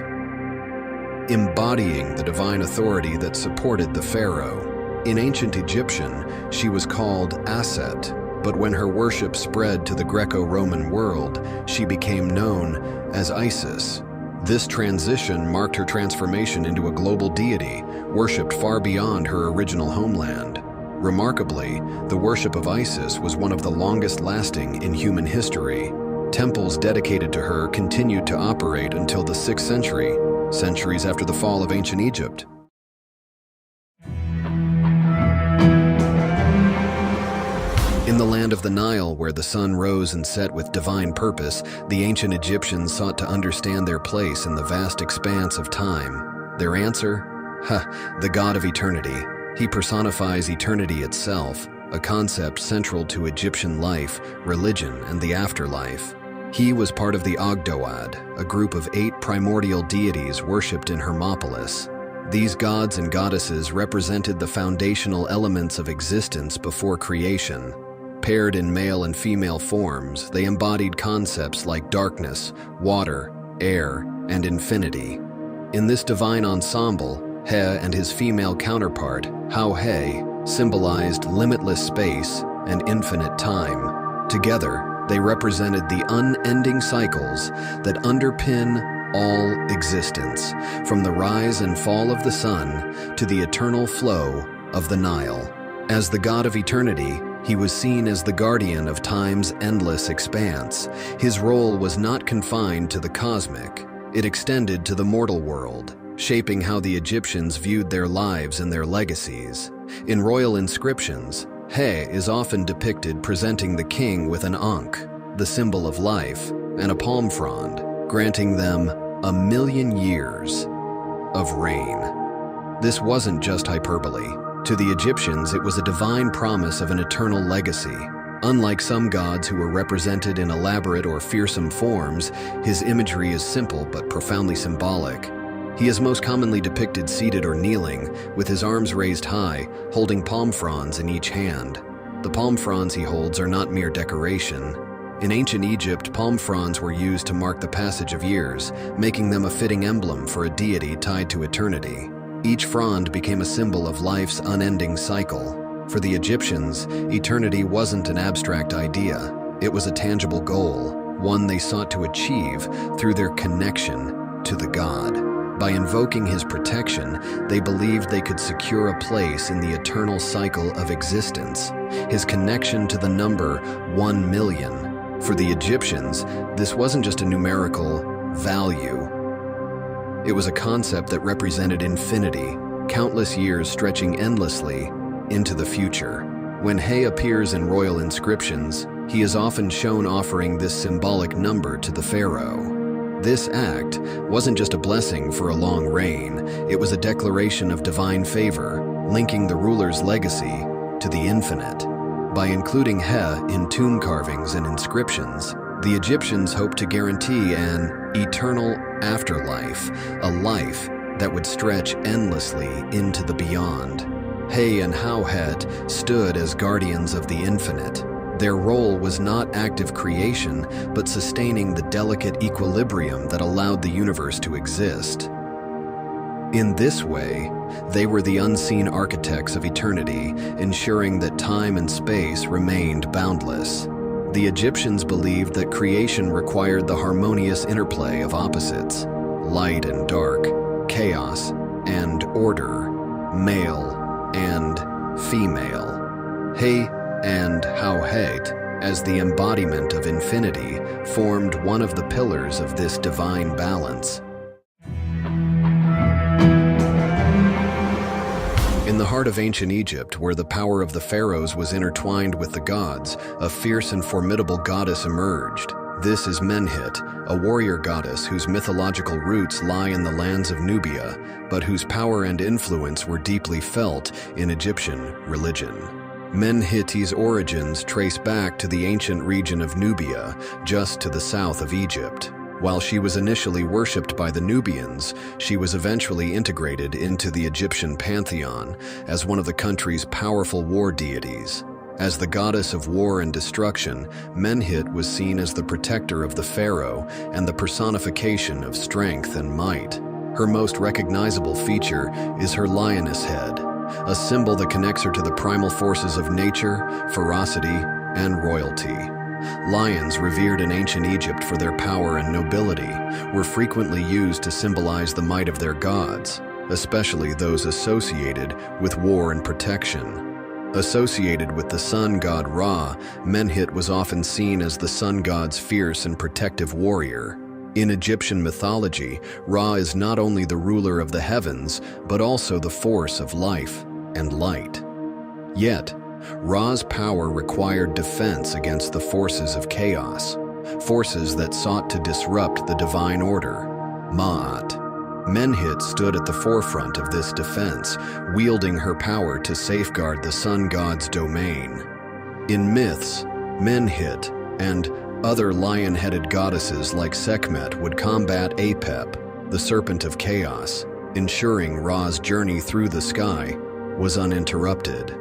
embodying the divine authority that supported the pharaoh. In ancient Egyptian, she was called Aset, but when her worship spread to the Greco-Roman world, she became known as Isis. This transition marked her transformation into a global deity, worshipped far beyond her original homeland. Remarkably, the worship of Isis was one of the longest-lasting in human history. Temples dedicated to her continued to operate until the 6th century, centuries after the fall of ancient Egypt. In the land of the Nile, where the sun rose and set with divine purpose, the ancient Egyptians sought to understand their place in the vast expanse of time. Their answer? The god of eternity. He personifies eternity itself, a concept central to Egyptian life, religion, and the afterlife. He was part of the Ogdoad, a group of 8 primordial deities worshipped in Hermopolis. These gods and goddesses represented the foundational elements of existence before creation. Paired in male and female forms, they embodied concepts like darkness, water, air, and infinity. In this divine ensemble, He and his female counterpart, Hau-He, symbolized limitless space and infinite time. Together, they represented the unending cycles that underpin all existence, from the rise and fall of the sun to the eternal flow of the Nile. As the god of eternity, he was seen as the guardian of time's endless expanse. His role was not confined to the cosmic. It extended to the mortal world, shaping how the Egyptians viewed their lives and their legacies. In royal inscriptions, He is often depicted presenting the king with an ankh, the symbol of life, and a palm frond, granting them 1,000,000 years of reign. This wasn't just hyperbole. To the Egyptians, it was a divine promise of an eternal legacy. Unlike some gods who were represented in elaborate or fearsome forms, his imagery is simple but profoundly symbolic. He is most commonly depicted seated or kneeling, with his arms raised high, holding palm fronds in each hand. The palm fronds he holds are not mere decoration. In ancient Egypt, palm fronds were used to mark the passage of years, making them a fitting emblem for a deity tied to eternity. Each frond became a symbol of life's unending cycle. For the Egyptians, eternity wasn't an abstract idea. It was a tangible goal, one they sought to achieve through their connection to the god. By invoking his protection, they believed they could secure a place in the eternal cycle of existence. His connection to the number 1,000,000. For the Egyptians, this wasn't just a numerical value. It was a concept that represented infinity, countless years stretching endlessly into the future. When He appears in royal inscriptions, he is often shown offering this symbolic number to the pharaoh. This act wasn't just a blessing for a long reign, it was a declaration of divine favor, linking the ruler's legacy to the infinite. By including He in tomb carvings and inscriptions, the Egyptians hoped to guarantee an eternal afterlife, a life that would stretch endlessly into the beyond. He and Hauhet stood as guardians of the infinite. Their role was not active creation, but sustaining the delicate equilibrium that allowed the universe to exist. In this way, they were the unseen architects of eternity, ensuring that time and space remained boundless. The Egyptians believed that creation required the harmonious interplay of opposites, light and dark, chaos and order, male and female. He and Hauhet, as the embodiment of infinity, formed one of the pillars of this divine balance. In the heart of ancient Egypt, where the power of the pharaohs was intertwined with the gods, a fierce and formidable goddess emerged. This is Menhit, a warrior goddess whose mythological roots lie in the lands of Nubia, but whose power and influence were deeply felt in Egyptian religion. Menhiti's origins trace back to the ancient region of Nubia, just to the south of Egypt. While she was initially worshipped by the Nubians, she was eventually integrated into the Egyptian pantheon as one of the country's powerful war deities. As the goddess of war and destruction, Menhit was seen as the protector of the pharaoh and the personification of strength and might. Her most recognizable feature is her lioness head, a symbol that connects her to the primal forces of nature, ferocity, and royalty. Lions, revered in ancient Egypt for their power and nobility, were frequently used to symbolize the might of their gods, especially those associated with war and protection. Associated with the sun god Ra, Menhit was often seen as the sun god's fierce and protective warrior. In Egyptian mythology, Ra is not only the ruler of the heavens, but also the force of life and light. Yet, Ra's power required defense against the forces of chaos, forces that sought to disrupt the divine order, Ma'at. Menhit stood at the forefront of this defense, wielding her power to safeguard the sun god's domain. In myths, Menhit and other lion-headed goddesses like Sekhmet would combat Apep, the serpent of chaos, ensuring Ra's journey through the sky was uninterrupted.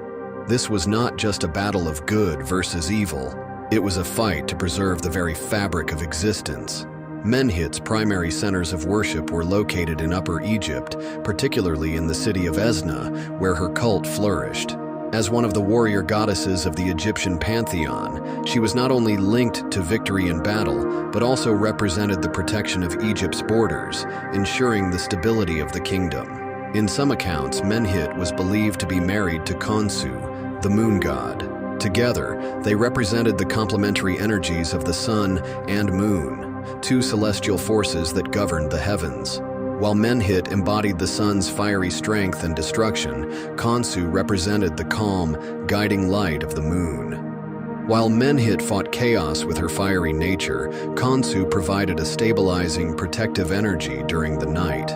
This was not just a battle of good versus evil, it was a fight to preserve the very fabric of existence. Menhit's primary centers of worship were located in Upper Egypt, particularly in the city of Esna, where her cult flourished. As one of the warrior goddesses of the Egyptian pantheon, she was not only linked to victory in battle, but also represented the protection of Egypt's borders, ensuring the stability of the kingdom. In some accounts, Menhit was believed to be married to Khonsu, the moon god. Together, they represented the complementary energies of the sun and moon, two celestial forces that governed the heavens. While Menhit embodied the sun's fiery strength and destruction, Khonsu represented the calm, guiding light of the moon. While Menhit fought chaos with her fiery nature, Khonsu provided a stabilizing, protective energy during the night.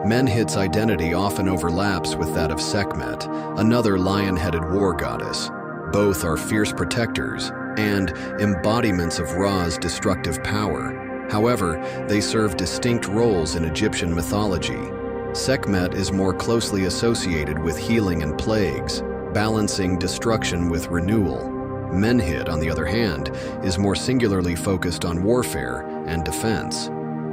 Menhit's identity often overlaps with that of Sekhmet, another lion-headed war goddess. Both are fierce protectors and embodiments of Ra's destructive power. However, they serve distinct roles in Egyptian mythology. Sekhmet is more closely associated with healing and plagues, balancing destruction with renewal. Menhit, on the other hand, is more singularly focused on warfare and defense.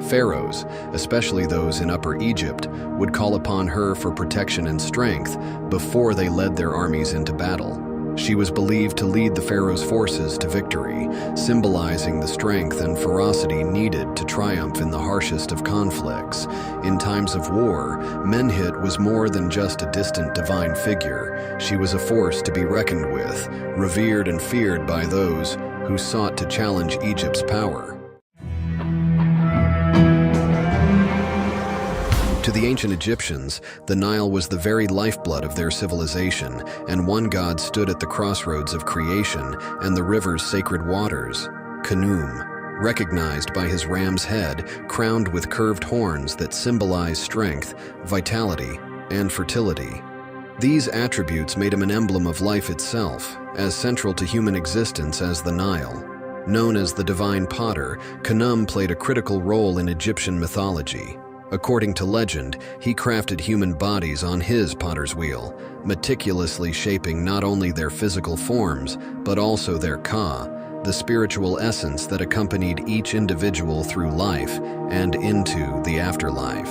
Pharaohs, especially those in Upper Egypt, would call upon her for protection and strength before they led their armies into battle. She was believed to lead the pharaoh's forces to victory, symbolizing the strength and ferocity needed to triumph in the harshest of conflicts. In times of war, Menhit was more than just a distant divine figure. She was a force to be reckoned with, revered and feared by those who sought to challenge Egypt's power. To the ancient Egyptians, the Nile was the very lifeblood of their civilization, and one god stood at the crossroads of creation and the river's sacred waters, Khnum, recognized by his ram's head, crowned with curved horns that symbolize strength, vitality, and fertility. These attributes made him an emblem of life itself, as central to human existence as the Nile. Known as the divine potter, Khnum played a critical role in Egyptian mythology. According to legend, he crafted human bodies on his potter's wheel, meticulously shaping not only their physical forms, but also their ka, the spiritual essence that accompanied each individual through life and into the afterlife.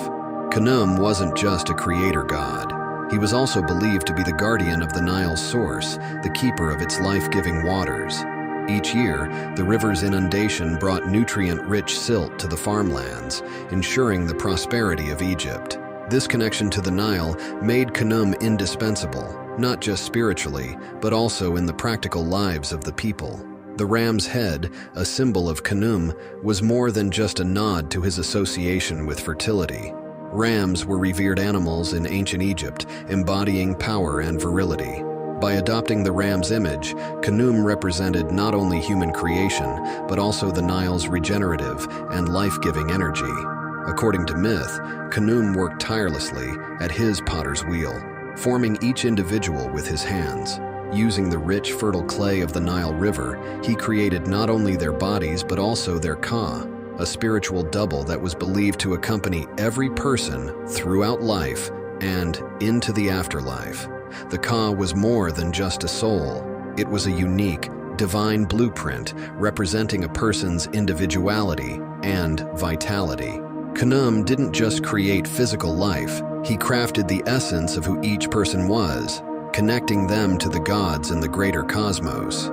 Khnum wasn't just a creator god. He was also believed to be the guardian of the Nile's source, the keeper of its life-giving waters. Each year, the river's inundation brought nutrient-rich silt to the farmlands, ensuring the prosperity of Egypt. This connection to the Nile made Khnum indispensable, not just spiritually, but also in the practical lives of the people. The ram's head, a symbol of Khnum, was more than just a nod to his association with fertility. Rams were revered animals in ancient Egypt, embodying power and virility. By adopting the ram's image, Khnum represented not only human creation, but also the Nile's regenerative and life-giving energy. According to myth, Khnum worked tirelessly at his potter's wheel, forming each individual with his hands. Using the rich, fertile clay of the Nile River, he created not only their bodies but also their ka, a spiritual double that was believed to accompany every person throughout life and into the afterlife. The ka was more than just a soul. It was a unique, divine blueprint representing a person's individuality and vitality. Khnum didn't just create physical life, he crafted the essence of who each person was, connecting them to the gods and the greater cosmos.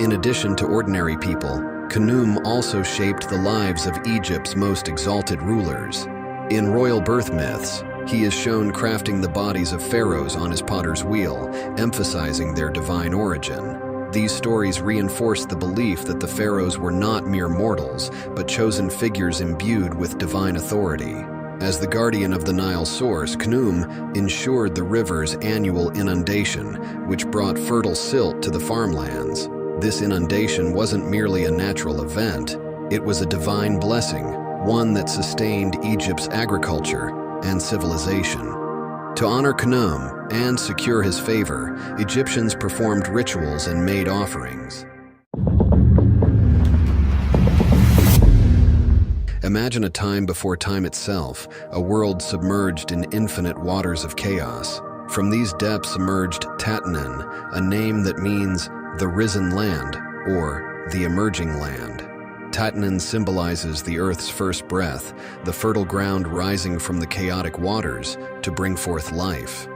In addition to ordinary people, Khnum also shaped the lives of Egypt's most exalted rulers. In royal birth myths, He is shown crafting the bodies of pharaohs on his potter's wheel, emphasizing their divine origin. These stories reinforce the belief that the pharaohs were not mere mortals, but chosen figures imbued with divine authority. As the guardian of the Nile source, Khnum ensured the river's annual inundation, which brought fertile silt to the farmlands. This inundation wasn't merely a natural event, it was a divine blessing, one that sustained Egypt's agriculture and civilization. To honor Khnum and secure his favor, Egyptians performed rituals and made offerings. Imagine a time before time itself, a world submerged in infinite waters of chaos. From these depths emerged Tatanen, a name that means the risen land or the emerging land. Tatanen symbolizes the earth's first breath, the fertile ground rising from the chaotic waters to bring forth life.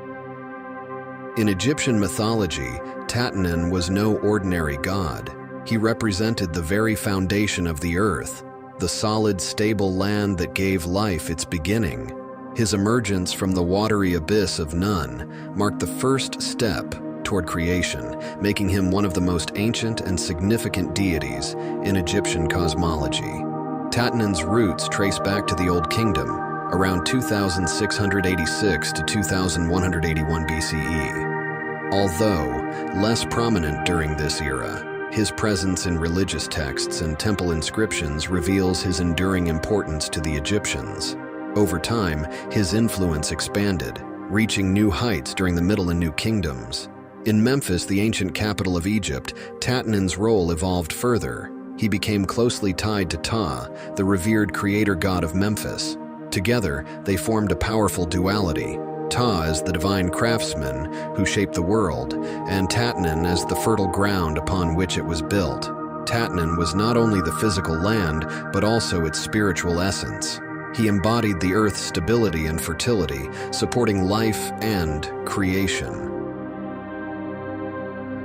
In Egyptian mythology, Tatanen was no ordinary god. He represented the very foundation of the earth, the solid, stable land that gave life its beginning. His emergence from the watery abyss of Nun marked the first step toward creation, making him one of the most ancient and significant deities in Egyptian cosmology. Tatanen's roots trace back to the Old Kingdom, around 2686 to 2181 BCE. Although less prominent during this era, his presence in religious texts and temple inscriptions reveals his enduring importance to the Egyptians. Over time, his influence expanded, reaching new heights during the Middle and New Kingdoms. In Memphis, the ancient capital of Egypt, Tatanen's role evolved further. He became closely tied to Ptah, the revered creator god of Memphis. Together, they formed a powerful duality, Ptah as the divine craftsman who shaped the world, and Tatanen as the fertile ground upon which it was built. Tatanen was not only the physical land, but also its spiritual essence. He embodied the earth's stability and fertility, supporting life and creation.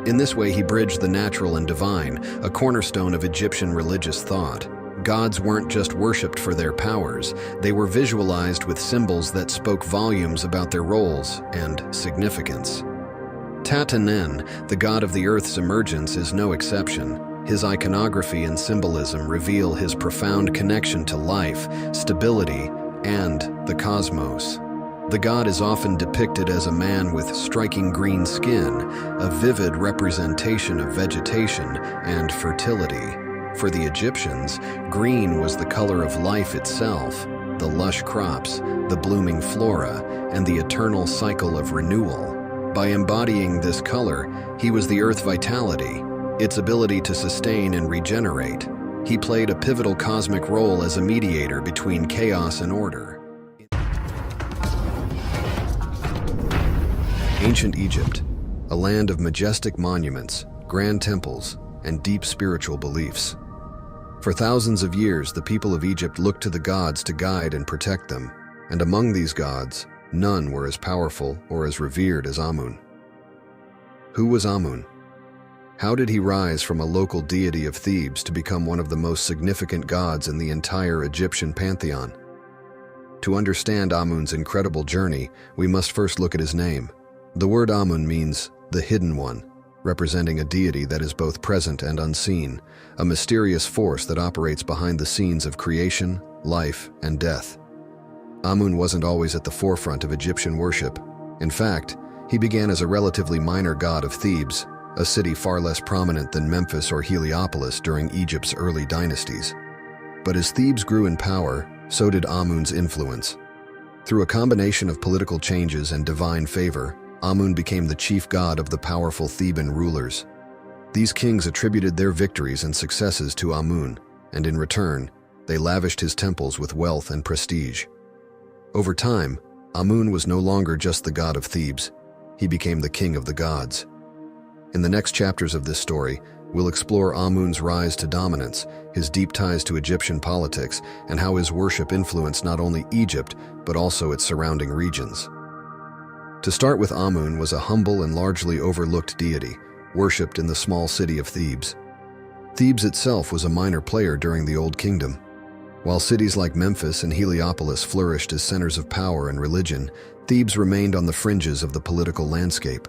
In this way, he bridged the natural and divine, a cornerstone of Egyptian religious thought. Gods weren't just worshipped for their powers, they were visualized with symbols that spoke volumes about their roles and significance. Tatanen, the god of the earth's emergence, is no exception. His iconography and symbolism reveal his profound connection to life, stability, and the cosmos. The god is often depicted as a man with striking green skin, a vivid representation of vegetation and fertility. For the Egyptians, green was the color of life itself, the lush crops, the blooming flora, and the eternal cycle of renewal. By embodying this color, he was the earth's vitality, its ability to sustain and regenerate. He played a pivotal cosmic role as a mediator between chaos and order. Ancient Egypt, a land of majestic monuments, grand temples, and deep spiritual beliefs. For thousands of years, the people of Egypt looked to the gods to guide and protect them, and among these gods, none were as powerful or as revered as Amun. Who was Amun? How did he rise from a local deity of Thebes to become one of the most significant gods in the entire Egyptian pantheon? To understand Amun's incredible journey, we must first look at his name. The word Amun means the hidden one, representing a deity that is both present and unseen, a mysterious force that operates behind the scenes of creation, life, and death. Amun wasn't always at the forefront of Egyptian worship. In fact, he began as a relatively minor god of Thebes, a city far less prominent than Memphis or Heliopolis during Egypt's early dynasties. But as Thebes grew in power, so did Amun's influence. Through a combination of political changes and divine favor, Amun became the chief god of the powerful Theban rulers. These kings attributed their victories and successes to Amun, and in return, they lavished his temples with wealth and prestige. Over time, Amun was no longer just the god of Thebes. He became the king of the gods. In the next chapters of this story, we'll explore Amun's rise to dominance, his deep ties to Egyptian politics, and how his worship influenced not only Egypt, but also its surrounding regions. To start with, Amun was a humble and largely overlooked deity, worshipped in the small city of Thebes. Thebes itself was a minor player during the Old Kingdom. While cities like Memphis and Heliopolis flourished as centers of power and religion, Thebes remained on the fringes of the political landscape.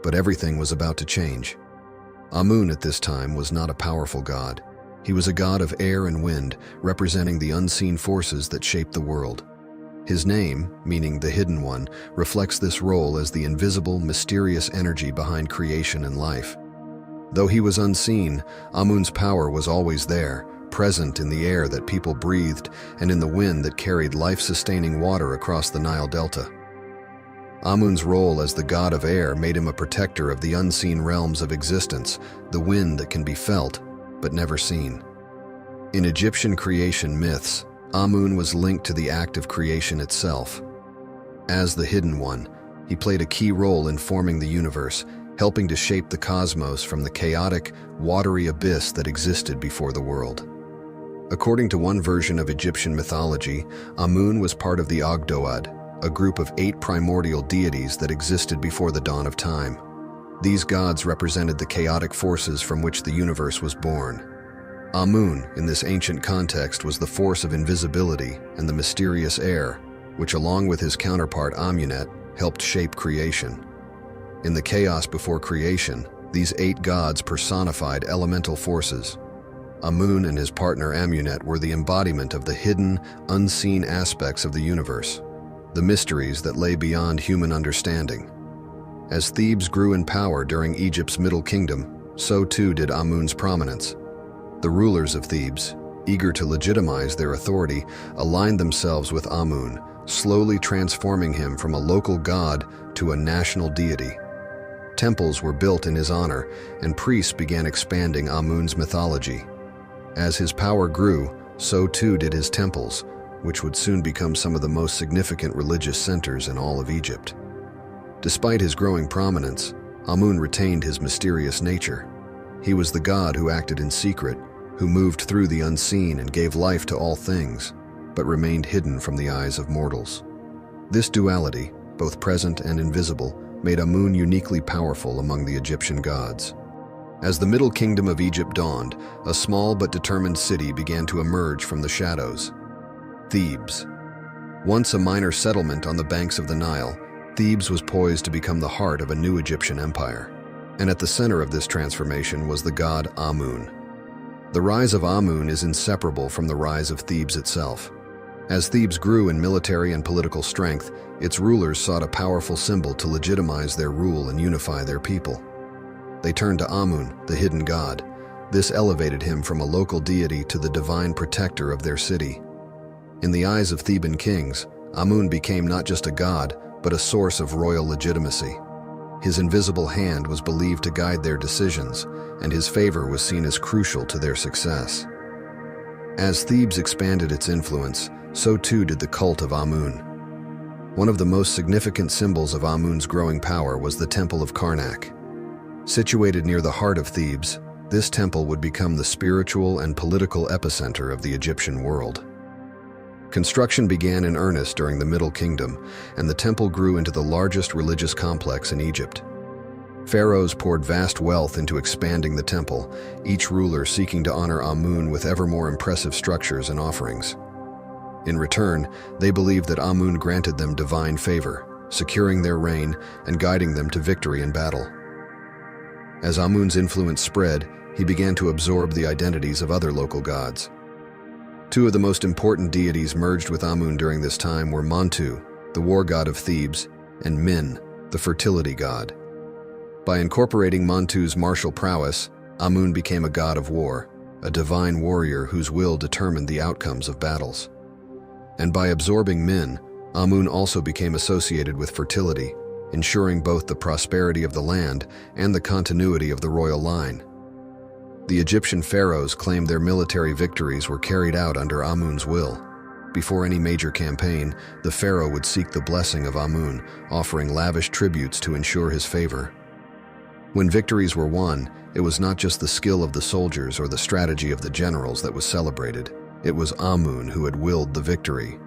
But everything was about to change. Amun at this time was not a powerful god. He was a god of air and wind, representing the unseen forces that shaped the world. His name, meaning the Hidden One, reflects this role as the invisible, mysterious energy behind creation and life. Though he was unseen, Amun's power was always there, present in the air that people breathed and in the wind that carried life-sustaining water across the Nile Delta. Amun's role as the god of air made him a protector of the unseen realms of existence, the wind that can be felt but never seen. In Egyptian creation myths, Amun was linked to the act of creation itself. As the Hidden One, he played a key role in forming the universe, helping to shape the cosmos from the chaotic, watery abyss that existed before the world. According to one version of Egyptian mythology, Amun was part of the Ogdoad, a group of 8 primordial deities that existed before the dawn of time. These gods represented the chaotic forces from which the universe was born. Amun, in this ancient context, was the force of invisibility and the mysterious air, which along with his counterpart Amunet, helped shape creation. In the chaos before creation, these 8 gods personified elemental forces. Amun and his partner Amunet were the embodiment of the hidden, unseen aspects of the universe, the mysteries that lay beyond human understanding. As Thebes grew in power during Egypt's Middle Kingdom, so too did Amun's prominence. The rulers of Thebes, eager to legitimize their authority, aligned themselves with Amun, slowly transforming him from a local god to a national deity. Temples were built in his honor, and priests began expanding Amun's mythology. As his power grew, so too did his temples, which would soon become some of the most significant religious centers in all of Egypt. Despite his growing prominence, Amun retained his mysterious nature. He was the god who acted in secret, who moved through the unseen and gave life to all things, but remained hidden from the eyes of mortals. This duality, both present and invisible, made Amun uniquely powerful among the Egyptian gods. As the Middle Kingdom of Egypt dawned, a small but determined city began to emerge from the shadows. Thebes. Once a minor settlement on the banks of the Nile, Thebes was poised to become the heart of a new Egyptian empire. And at the center of this transformation was the god Amun. The rise of Amun is inseparable from the rise of Thebes itself. As Thebes grew in military and political strength, its rulers sought a powerful symbol to legitimize their rule and unify their people. They turned to Amun, the hidden god. This elevated him from a local deity to the divine protector of their city. In the eyes of Theban kings, Amun became not just a god, but a source of royal legitimacy. His invisible hand was believed to guide their decisions, and his favor was seen as crucial to their success. As Thebes expanded its influence, so too did the cult of Amun. One of the most significant symbols of Amun's growing power was the Temple of Karnak. Situated near the heart of Thebes, this temple would become the spiritual and political epicenter of the Egyptian world. Construction began in earnest during the Middle Kingdom, and the temple grew into the largest religious complex in Egypt. Pharaohs poured vast wealth into expanding the temple, each ruler seeking to honor Amun with ever more impressive structures and offerings. In return, they believed that Amun granted them divine favor, securing their reign and guiding them to victory in battle. As Amun's influence spread, he began to absorb the identities of other local gods. 2 of the most important deities merged with Amun during this time were Montu, the war god of Thebes, and Min, the fertility god. By incorporating Montu's martial prowess, Amun became a god of war, a divine warrior whose will determined the outcomes of battles. And by absorbing Min, Amun also became associated with fertility, ensuring both the prosperity of the land and the continuity of the royal line. The Egyptian pharaohs claimed their military victories were carried out under Amun's will. Before any major campaign, the pharaoh would seek the blessing of Amun, offering lavish tributes to ensure his favor. When victories were won, it was not just the skill of the soldiers or the strategy of the generals that was celebrated. It was Amun who had willed the victory.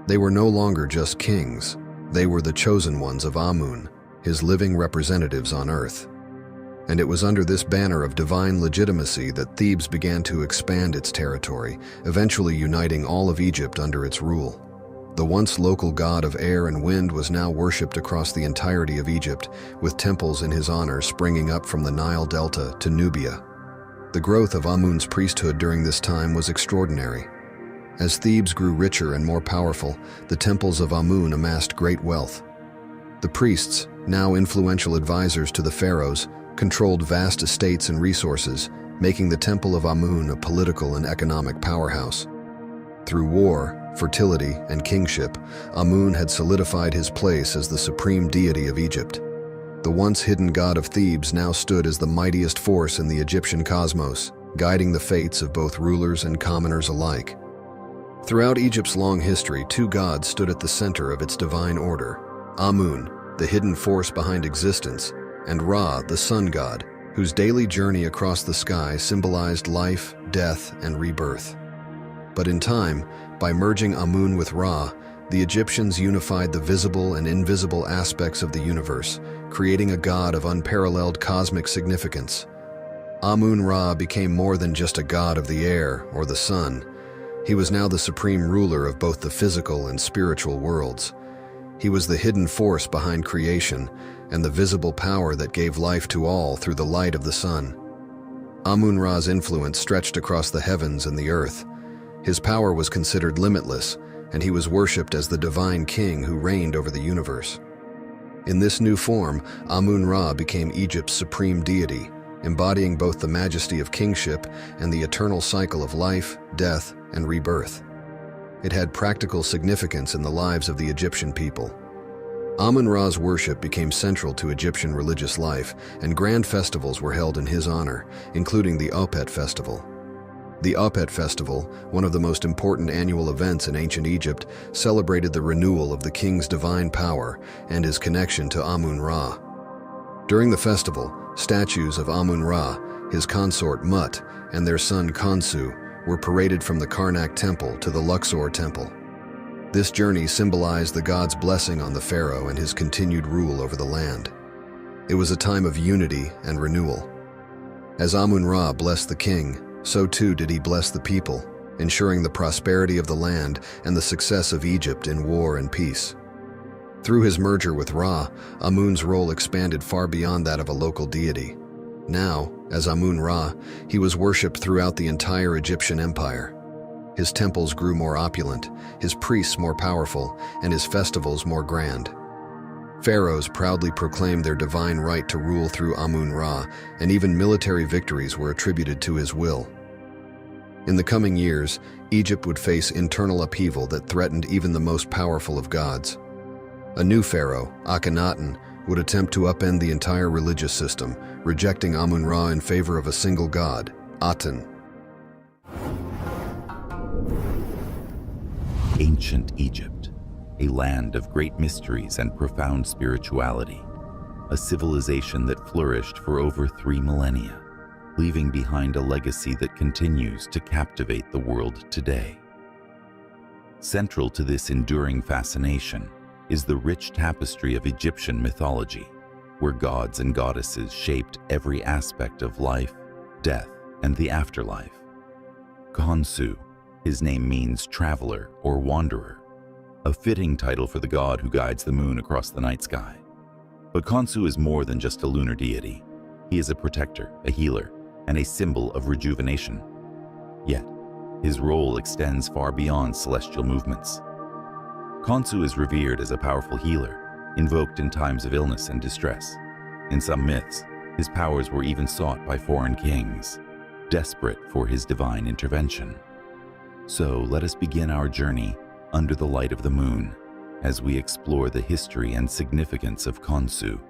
They were no longer just kings. They were the chosen ones of Amun, his living representatives on earth. And it was under this banner of divine legitimacy that Thebes began to expand its territory, eventually uniting all of Egypt under its rule. The once local god of air and wind was now worshipped across the entirety of Egypt, with temples in his honor springing up from the Nile Delta to Nubia. The growth of Amun's priesthood during this time was extraordinary. As Thebes grew richer and more powerful, the temples of Amun amassed great wealth. The priests, now influential advisors to the pharaohs, controlled vast estates and resources, making the Temple of Amun a political and economic powerhouse. Through war, fertility, and kingship, Amun had solidified his place as the supreme deity of Egypt. The once hidden god of Thebes now stood as the mightiest force in the Egyptian cosmos, guiding the fates of both rulers and commoners alike. Throughout Egypt's long history, two gods stood at the center of its divine order: Amun, the hidden force behind existence, and Ra, the sun god, whose daily journey across the sky symbolized life, death, and rebirth. But in time, by merging Amun with Ra, the Egyptians unified the visible and invisible aspects of the universe, creating a god of unparalleled cosmic significance. Amun-Ra became more than just a god of the air or the sun. He was now the supreme ruler of both the physical and spiritual worlds. He was the hidden force behind creation and the visible power that gave life to all through the light of the sun. Amun-Ra's influence stretched across the heavens and the earth. His power was considered limitless, and he was worshipped as the divine king who reigned over the universe. In this new form, Amun-Ra became Egypt's supreme deity, embodying both the majesty of kingship and the eternal cycle of life, death, and rebirth. It had practical significance in the lives of the Egyptian people. Amun-Ra's worship became central to Egyptian religious life, and grand festivals were held in his honor, including the Opet Festival. The Opet Festival, one of the most important annual events in ancient Egypt, celebrated the renewal of the king's divine power and his connection to Amun-Ra. During the festival, statues of Amun-Ra, his consort Mut, and their son Khonsu were paraded from the Karnak Temple to the Luxor Temple. This journey symbolized the god's blessing on the pharaoh and his continued rule over the land. It was a time of unity and renewal. As Amun-Ra blessed the king, so too did he bless the people, ensuring the prosperity of the land and the success of Egypt in war and peace. Through his merger with Ra, Amun's role expanded far beyond that of a local deity. Now, as Amun-Ra, he was worshipped throughout the entire Egyptian empire. His temples grew more opulent, his priests more powerful, and his festivals more grand. Pharaohs proudly proclaimed their divine right to rule through Amun-Ra, and even military victories were attributed to his will. In the coming years, Egypt would face internal upheaval that threatened even the most powerful of gods. A new pharaoh, Akhenaten, would attempt to upend the entire religious system, rejecting Amun-Ra in favor of a single god, Aten. Ancient Egypt, a land of great mysteries and profound spirituality, a civilization that flourished for over 3 millennia, leaving behind a legacy that continues to captivate the world today. Central to this enduring fascination is the rich tapestry of Egyptian mythology, where gods and goddesses shaped every aspect of life, death, and the afterlife. Khonsu, his name means traveler or wanderer, a fitting title for the god who guides the moon across the night sky. But Khonsu is more than just a lunar deity. He is a protector, a healer, and a symbol of rejuvenation. Yet, his role extends far beyond celestial movements. Khonsu is revered as a powerful healer, invoked in times of illness and distress. In some myths, his powers were even sought by foreign kings, desperate for his divine intervention. So let us begin our journey under the light of the moon as we explore the history and significance of Khonsu,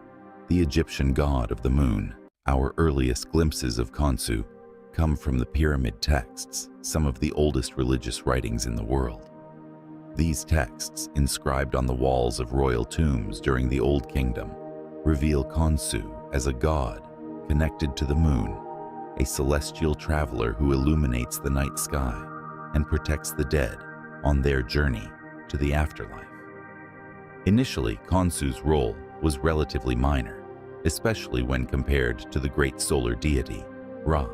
the Egyptian god of the moon. Our earliest glimpses of Khonsu come from the pyramid texts, some of the oldest religious writings in the world. These texts, inscribed on the walls of royal tombs during the Old Kingdom, reveal Khonsu as a god connected to the moon, a celestial traveler who illuminates the night sky and protects the dead on their journey to the afterlife. Initially, Khonsu's role was relatively minor. especially when compared to the great solar deity, Ra.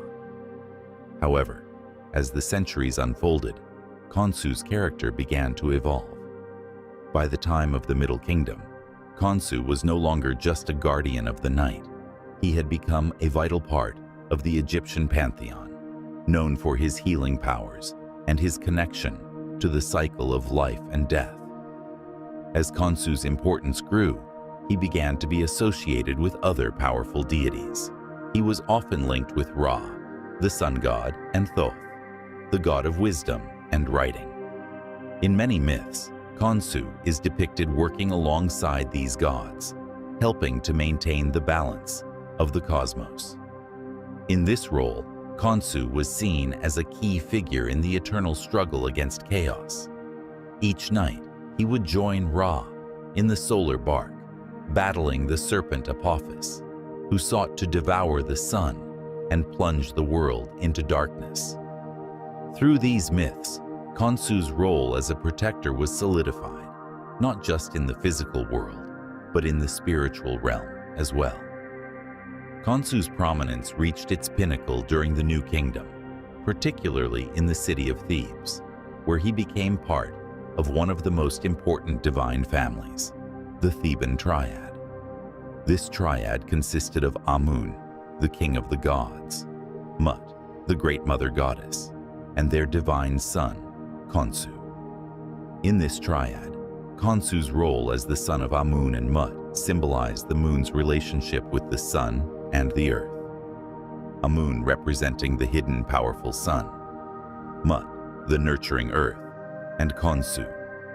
However, as the centuries unfolded, Khonsu's character began to evolve. By the time of the Middle Kingdom, Khonsu was no longer just a guardian of the night. He had become a vital part of the Egyptian pantheon, known for his healing powers and his connection to the cycle of life and death. As Khonsu's importance grew, he began to be associated with other powerful deities. He was often linked with Ra, the sun god, and Thoth, the god of wisdom and writing. In many myths, Khonsu is depicted working alongside these gods, helping to maintain the balance of the cosmos. In this role, Khonsu was seen as a key figure in the eternal struggle against chaos. Each night, he would join Ra in the solar bark, battling the serpent Apophis, who sought to devour the sun and plunge the world into darkness. Through these myths, Khonsu's role as a protector was solidified, not just in the physical world, but in the spiritual realm as well. Khonsu's prominence reached its pinnacle during the New Kingdom, particularly in the city of Thebes, where he became part of one of the most important divine families, the Theban triad. This triad consisted of Amun, the king of the gods, Mut, the great mother goddess, and their divine son, Khonsu. In this triad, Khonsu's role as the son of Amun and Mut symbolized the moon's relationship with the sun and the earth. Amun representing the hidden powerful sun, Mut, the nurturing earth, and Khonsu,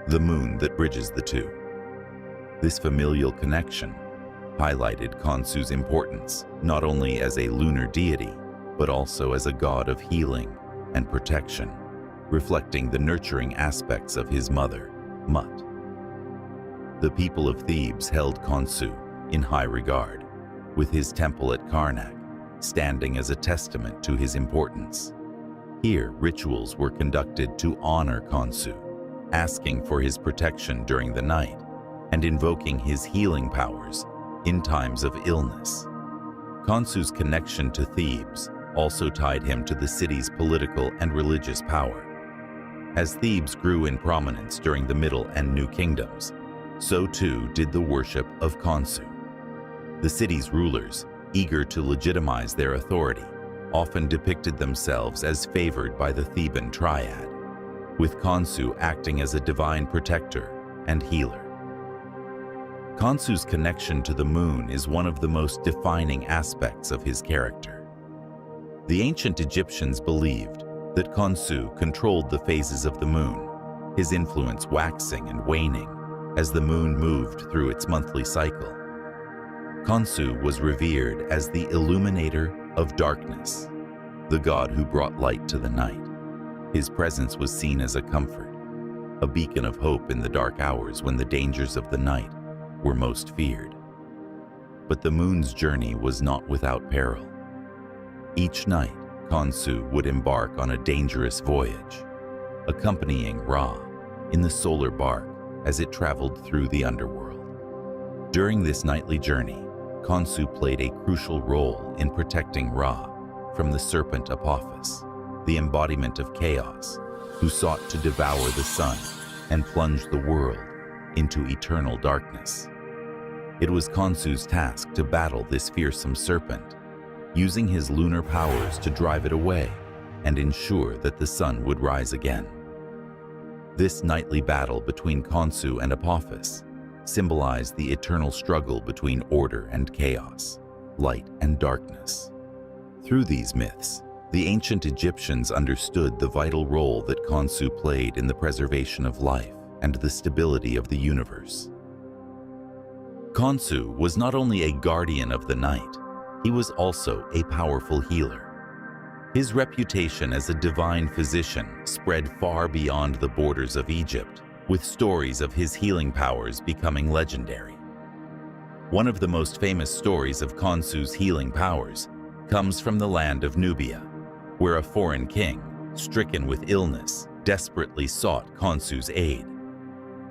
the moon that bridges the two. This familial connection highlighted Khonsu's importance not only as a lunar deity, but also as a god of healing and protection, reflecting the nurturing aspects of his mother, Mut. The people of Thebes held Khonsu in high regard, with his temple at Karnak standing as a testament to his importance. Here, rituals were conducted to honor Khonsu, asking for his protection during the night and invoking his healing powers in times of illness. Khonsu's connection to Thebes also tied him to the city's political and religious power. As Thebes grew in prominence during the Middle and New Kingdoms, so too did the worship of Khonsu. The city's rulers, eager to legitimize their authority, often depicted themselves as favored by the Theban triad, with Khonsu acting as a divine protector and healer. Khonsu's connection to the moon is one of the most defining aspects of his character. The ancient Egyptians believed that Khonsu controlled the phases of the moon, his influence waxing and waning as the moon moved through its monthly cycle. Khonsu was revered as the illuminator of darkness, the god who brought light to the night. His presence was seen as a comfort, a beacon of hope in the dark hours when the dangers of the night were most feared. But the moon's journey was not without peril. Each night, Khonsu would embark on a dangerous voyage, accompanying Ra in the solar bark as it traveled through the underworld. During this nightly journey, Khonsu played a crucial role in protecting Ra from the serpent Apophis, the embodiment of chaos, who sought to devour the sun and plunge the world into eternal darkness. It was Khonsu's task to battle this fearsome serpent, using his lunar powers to drive it away and ensure that the sun would rise again. This nightly battle between Khonsu and Apophis symbolized the eternal struggle between order and chaos, light and darkness. Through these myths, the ancient Egyptians understood the vital role that Khonsu played in the preservation of life and the stability of the universe. Khonsu was not only a guardian of the night, he was also a powerful healer. His reputation as a divine physician spread far beyond the borders of Egypt, with stories of his healing powers becoming legendary. One of the most famous stories of Khonsu's healing powers comes from the land of Nubia, where a foreign king, stricken with illness, desperately sought Khonsu's aid.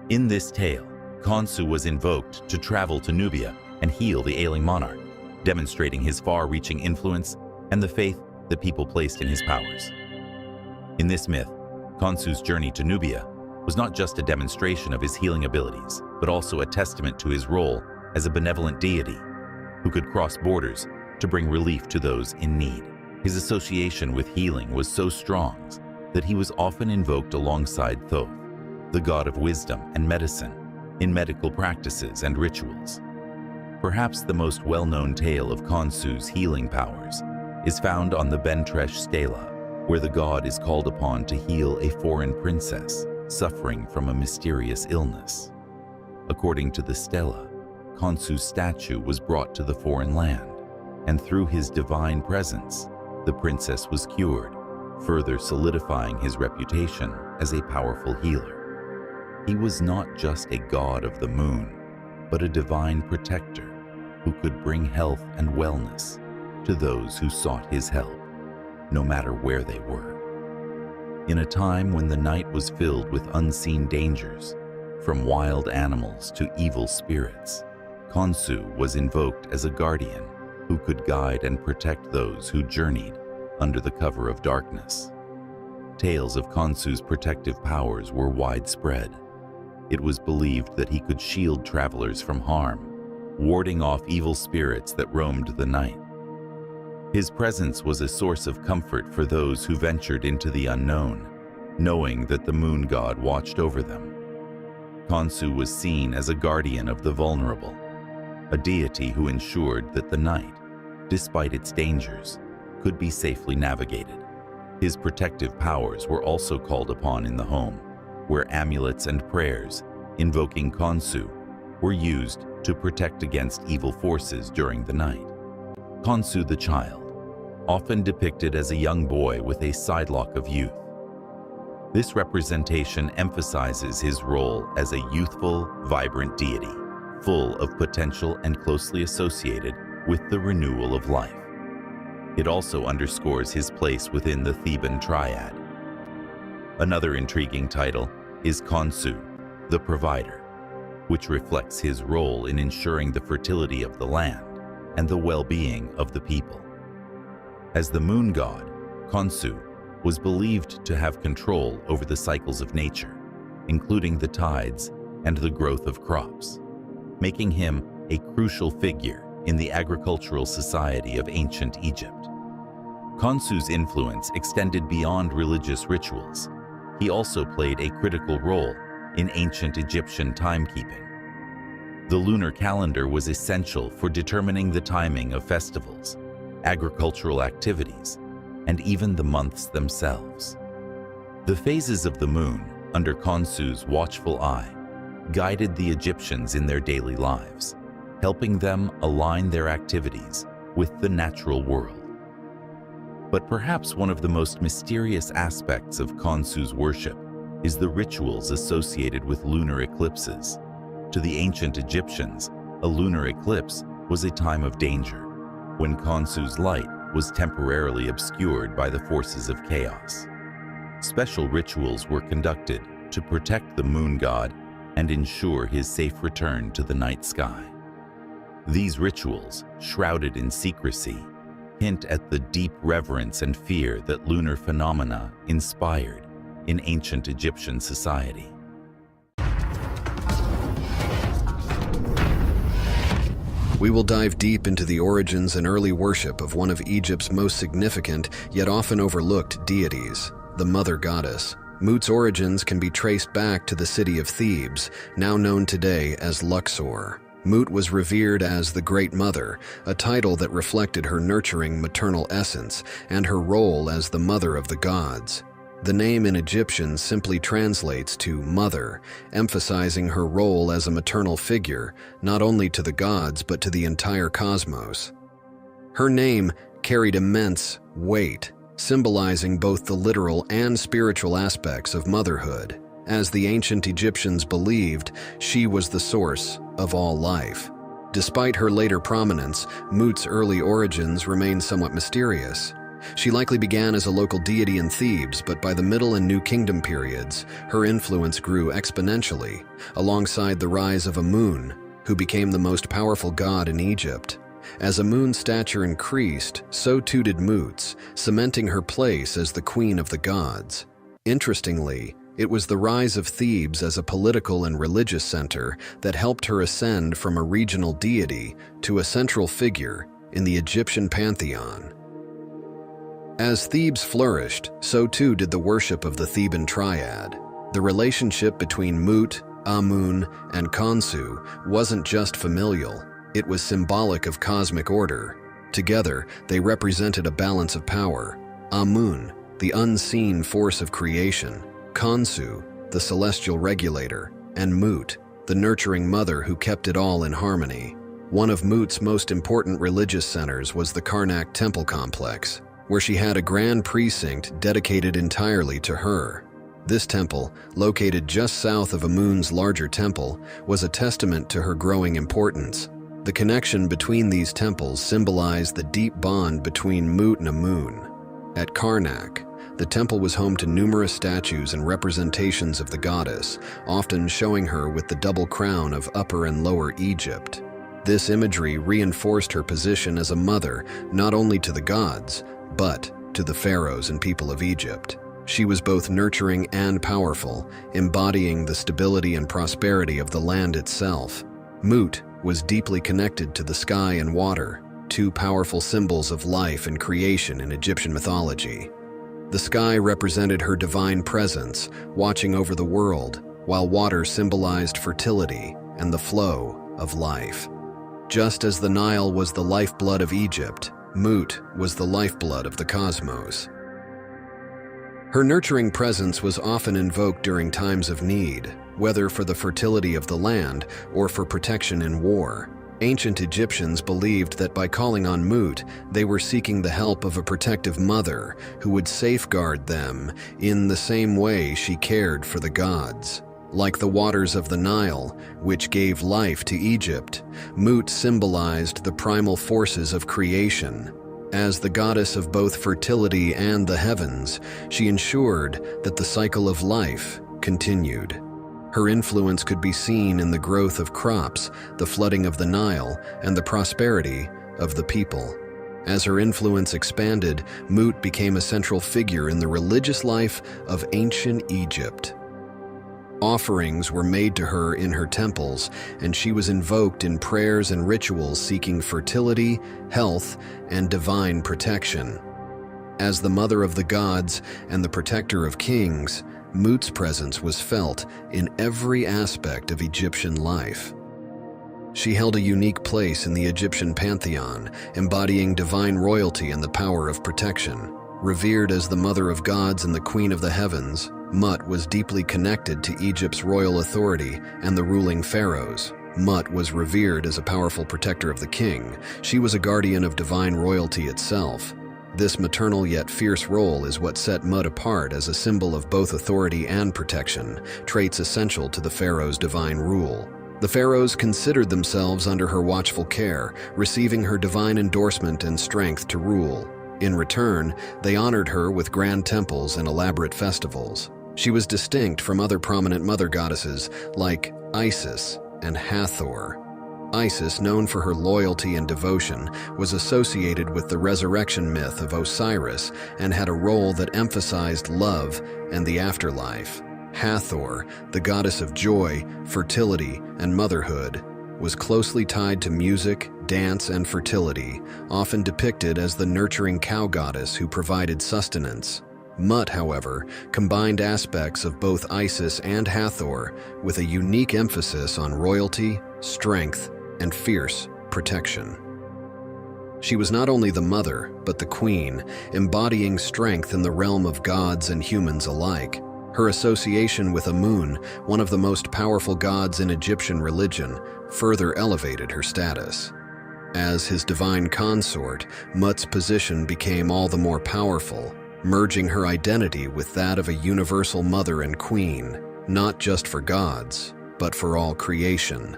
In this tale, Khonsu was invoked to travel to Nubia and heal the ailing monarch. demonstrating his far-reaching influence and the faith that people placed in his powers. In this myth, Khonsu's journey to Nubia was not just a demonstration of his healing abilities, but also a testament to his role as a benevolent deity who could cross borders to bring relief to those in need. His association with healing was so strong that he was often invoked alongside Thoth, the god of wisdom and medicine, in medical practices and rituals. Perhaps the most well-known tale of Khonsu's healing powers is found on the Bentresh stela, where the god is called upon to heal a foreign princess suffering from a mysterious illness. According to the stela, Khonsu's statue was brought to the foreign land, and through his divine presence, the princess was cured, further solidifying his reputation as a powerful healer. He was not just a god of the moon, but a divine protector who could bring health and wellness to those who sought his help, no matter where they were. In a time when the night was filled with unseen dangers, from wild animals to evil spirits, Khonsu was invoked as a guardian who could guide and protect those who journeyed under the cover of darkness. Tales of Khonsu's protective powers were widespread. It was believed that he could shield travelers from harm, warding off evil spirits that roamed the night. His presence was a source of comfort for those who ventured into the unknown, knowing that the moon god watched over them. Khonsu was seen as a guardian of the vulnerable, a deity who ensured that the night, despite its dangers, could be safely navigated. His protective powers were also called upon in the home, where amulets and prayers invoking Khonsu were used to protect against evil forces during the night. Khonsu the child, often depicted as a young boy with a sidelock of youth. This representation emphasizes his role as a youthful, vibrant deity, full of potential and closely associated with the renewal of life. It also underscores his place within the Theban triad. Another intriguing title is Khonsu, the provider, which reflects his role in ensuring the fertility of the land and the well-being of the people. As the moon god, Khonsu was believed to have control over the cycles of nature, including the tides and the growth of crops, making him a crucial figure in the agricultural society of ancient Egypt. Khonsu's influence extended beyond religious rituals. He also played a critical role in ancient Egyptian timekeeping. The lunar calendar was essential for determining the timing of festivals, agricultural activities, and even the months themselves. The phases of the moon, under Khonsu's watchful eye, guided the Egyptians in their daily lives, helping them align their activities with the natural world. But perhaps one of the most mysterious aspects of Khonsu's worship is the rituals associated with lunar eclipses. To the ancient Egyptians, a lunar eclipse was a time of danger, when Khonsu's light was temporarily obscured by the forces of chaos. Special rituals were conducted to protect the moon god and ensure his safe return to the night sky. These rituals, shrouded in secrecy, hint at the deep reverence and fear that lunar phenomena inspired in ancient Egyptian society. We will dive deep into the origins and early worship of one of Egypt's most significant, yet often overlooked deities, the Mother Goddess. Mut's origins can be traced back to the city of Thebes, now known today as Luxor. Mut was revered as the Great Mother, a title that reflected her nurturing maternal essence and her role as the mother of the gods. The name in Egyptian simply translates to mother, emphasizing her role as a maternal figure, not only to the gods but to the entire cosmos. Her name carried immense weight, symbolizing both the literal and spiritual aspects of motherhood. As the ancient Egyptians believed, she was the source of all life. Despite her later prominence, Mut's early origins remain somewhat mysterious. She likely began as a local deity in Thebes, but by the Middle and New Kingdom periods, her influence grew exponentially, alongside the rise of Amun, who became the most powerful god in Egypt. As Amun's stature increased, so too did Mut's, cementing her place as the queen of the gods. Interestingly, it was the rise of Thebes as a political and religious center that helped her ascend from a regional deity to a central figure in the Egyptian pantheon. As Thebes flourished, so too did the worship of the Theban triad. The relationship between Mut, Amun, and Khonsu wasn't just familial, it was symbolic of cosmic order. Together, they represented a balance of power. Amun, the unseen force of creation, Khonsu, the celestial regulator, and Mut, the nurturing mother who kept it all in harmony. One of Mut's most important religious centers was the Karnak temple complex, where she had a grand precinct dedicated entirely to her. This temple, located just south of Amun's larger temple, was a testament to her growing importance. The connection between these temples symbolized the deep bond between Mut and Amun. At Karnak, the temple was home to numerous statues and representations of the goddess, often showing her with the double crown of Upper and Lower Egypt. This imagery reinforced her position as a mother not only to the gods, but to the pharaohs and people of Egypt. She was both nurturing and powerful, embodying the stability and prosperity of the land itself. Mut was deeply connected to the sky and water, two powerful symbols of life and creation in Egyptian mythology. The sky represented her divine presence, watching over the world, while water symbolized fertility and the flow of life. Just as the Nile was the lifeblood of Egypt, Mut was the lifeblood of the cosmos. Her nurturing presence was often invoked during times of need, whether for the fertility of the land or for protection in war. Ancient Egyptians believed that by calling on Mut, they were seeking the help of a protective mother who would safeguard them in the same way she cared for the gods. Like the waters of the Nile, which gave life to Egypt, Mut symbolized the primal forces of creation. As the goddess of both fertility and the heavens, she ensured that the cycle of life continued. Her influence could be seen in the growth of crops, the flooding of the Nile, and the prosperity of the people. As her influence expanded, Mut became a central figure in the religious life of ancient Egypt. Offerings were made to her in her temples, and she was invoked in prayers and rituals seeking fertility, health, and divine protection. As the mother of the gods and the protector of kings, Mut's presence was felt in every aspect of Egyptian life. She held a unique place in the Egyptian pantheon, embodying divine royalty and the power of protection. Revered as the mother of gods and the queen of the heavens, Mut was deeply connected to Egypt's royal authority and the ruling pharaohs. Mut was revered as a powerful protector of the king. She was a guardian of divine royalty itself. This maternal yet fierce role is what set Mut apart as a symbol of both authority and protection, traits essential to the pharaoh's divine rule. The pharaohs considered themselves under her watchful care, receiving her divine endorsement and strength to rule. In return, they honored her with grand temples and elaborate festivals. She was distinct from other prominent mother goddesses like Isis and Hathor. Isis, known for her loyalty and devotion, was associated with the resurrection myth of Osiris and had a role that emphasized love and the afterlife. Hathor, the goddess of joy, fertility, and motherhood, was closely tied to music, dance, and fertility, often depicted as the nurturing cow goddess who provided sustenance. Mut, however, combined aspects of both Isis and Hathor with a unique emphasis on royalty, strength, and fierce protection. She was not only the mother, but the queen, embodying strength in the realm of gods and humans alike. Her association with Amun, one of the most powerful gods in Egyptian religion, further elevated her status. As his divine consort, Mut's position became all the more powerful, merging her identity with that of a universal mother and queen, not just for gods, but for all creation.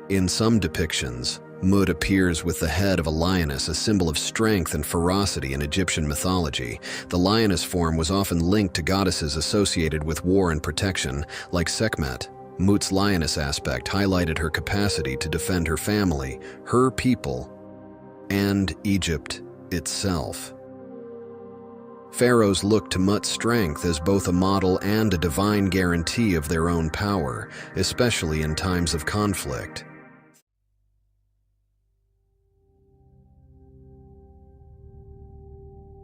In some depictions, Mut appears with the head of a lioness, a symbol of strength and ferocity in Egyptian mythology. The lioness form was often linked to goddesses associated with war and protection, like Sekhmet. Mut's lioness aspect highlighted her capacity to defend her family, her people, and Egypt itself. Pharaohs looked to Mut's strength as both a model and a divine guarantee of their own power, especially in times of conflict.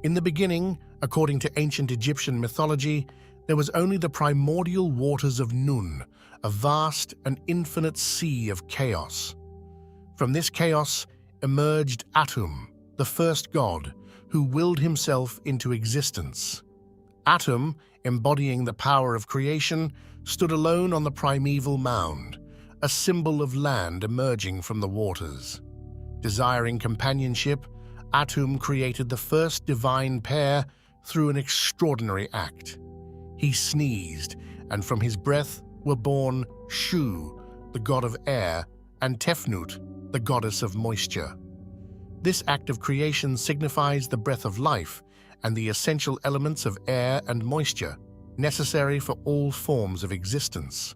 In the beginning, according to ancient Egyptian mythology, there was only the primordial waters of Nun, a vast and infinite sea of chaos. From this chaos emerged Atum, the first god, who willed himself into existence. Atum, embodying the power of creation, stood alone on the primeval mound, a symbol of land emerging from the waters. Desiring companionship, Atum created the first divine pair through an extraordinary act. He sneezed, and from his breath were born Shu, the god of air, and Tefnut, the goddess of moisture. This act of creation signifies the breath of life and the essential elements of air and moisture necessary for all forms of existence.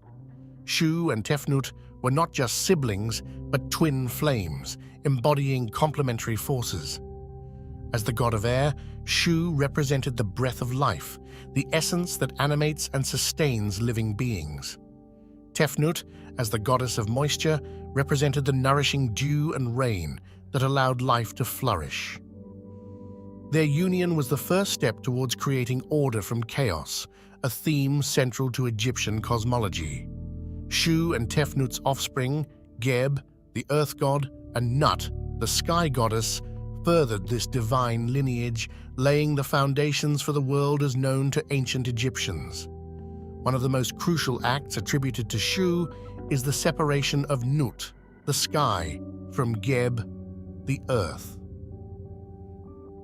Shu and Tefnut were not just siblings, but twin flames, embodying complementary forces. As the god of air, Shu represented the breath of life, the essence that animates and sustains living beings. Tefnut, as the goddess of moisture, represented the nourishing dew and rain that allowed life to flourish. Their union was the first step towards creating order from chaos, a theme central to Egyptian cosmology. Shu and Tefnut's offspring, Geb, the earth god, and Nut, the sky goddess, furthered this divine lineage, laying the foundations for the world as known to ancient Egyptians. One of the most crucial acts attributed to Shu is the separation of Nut, the sky, from Geb, the earth.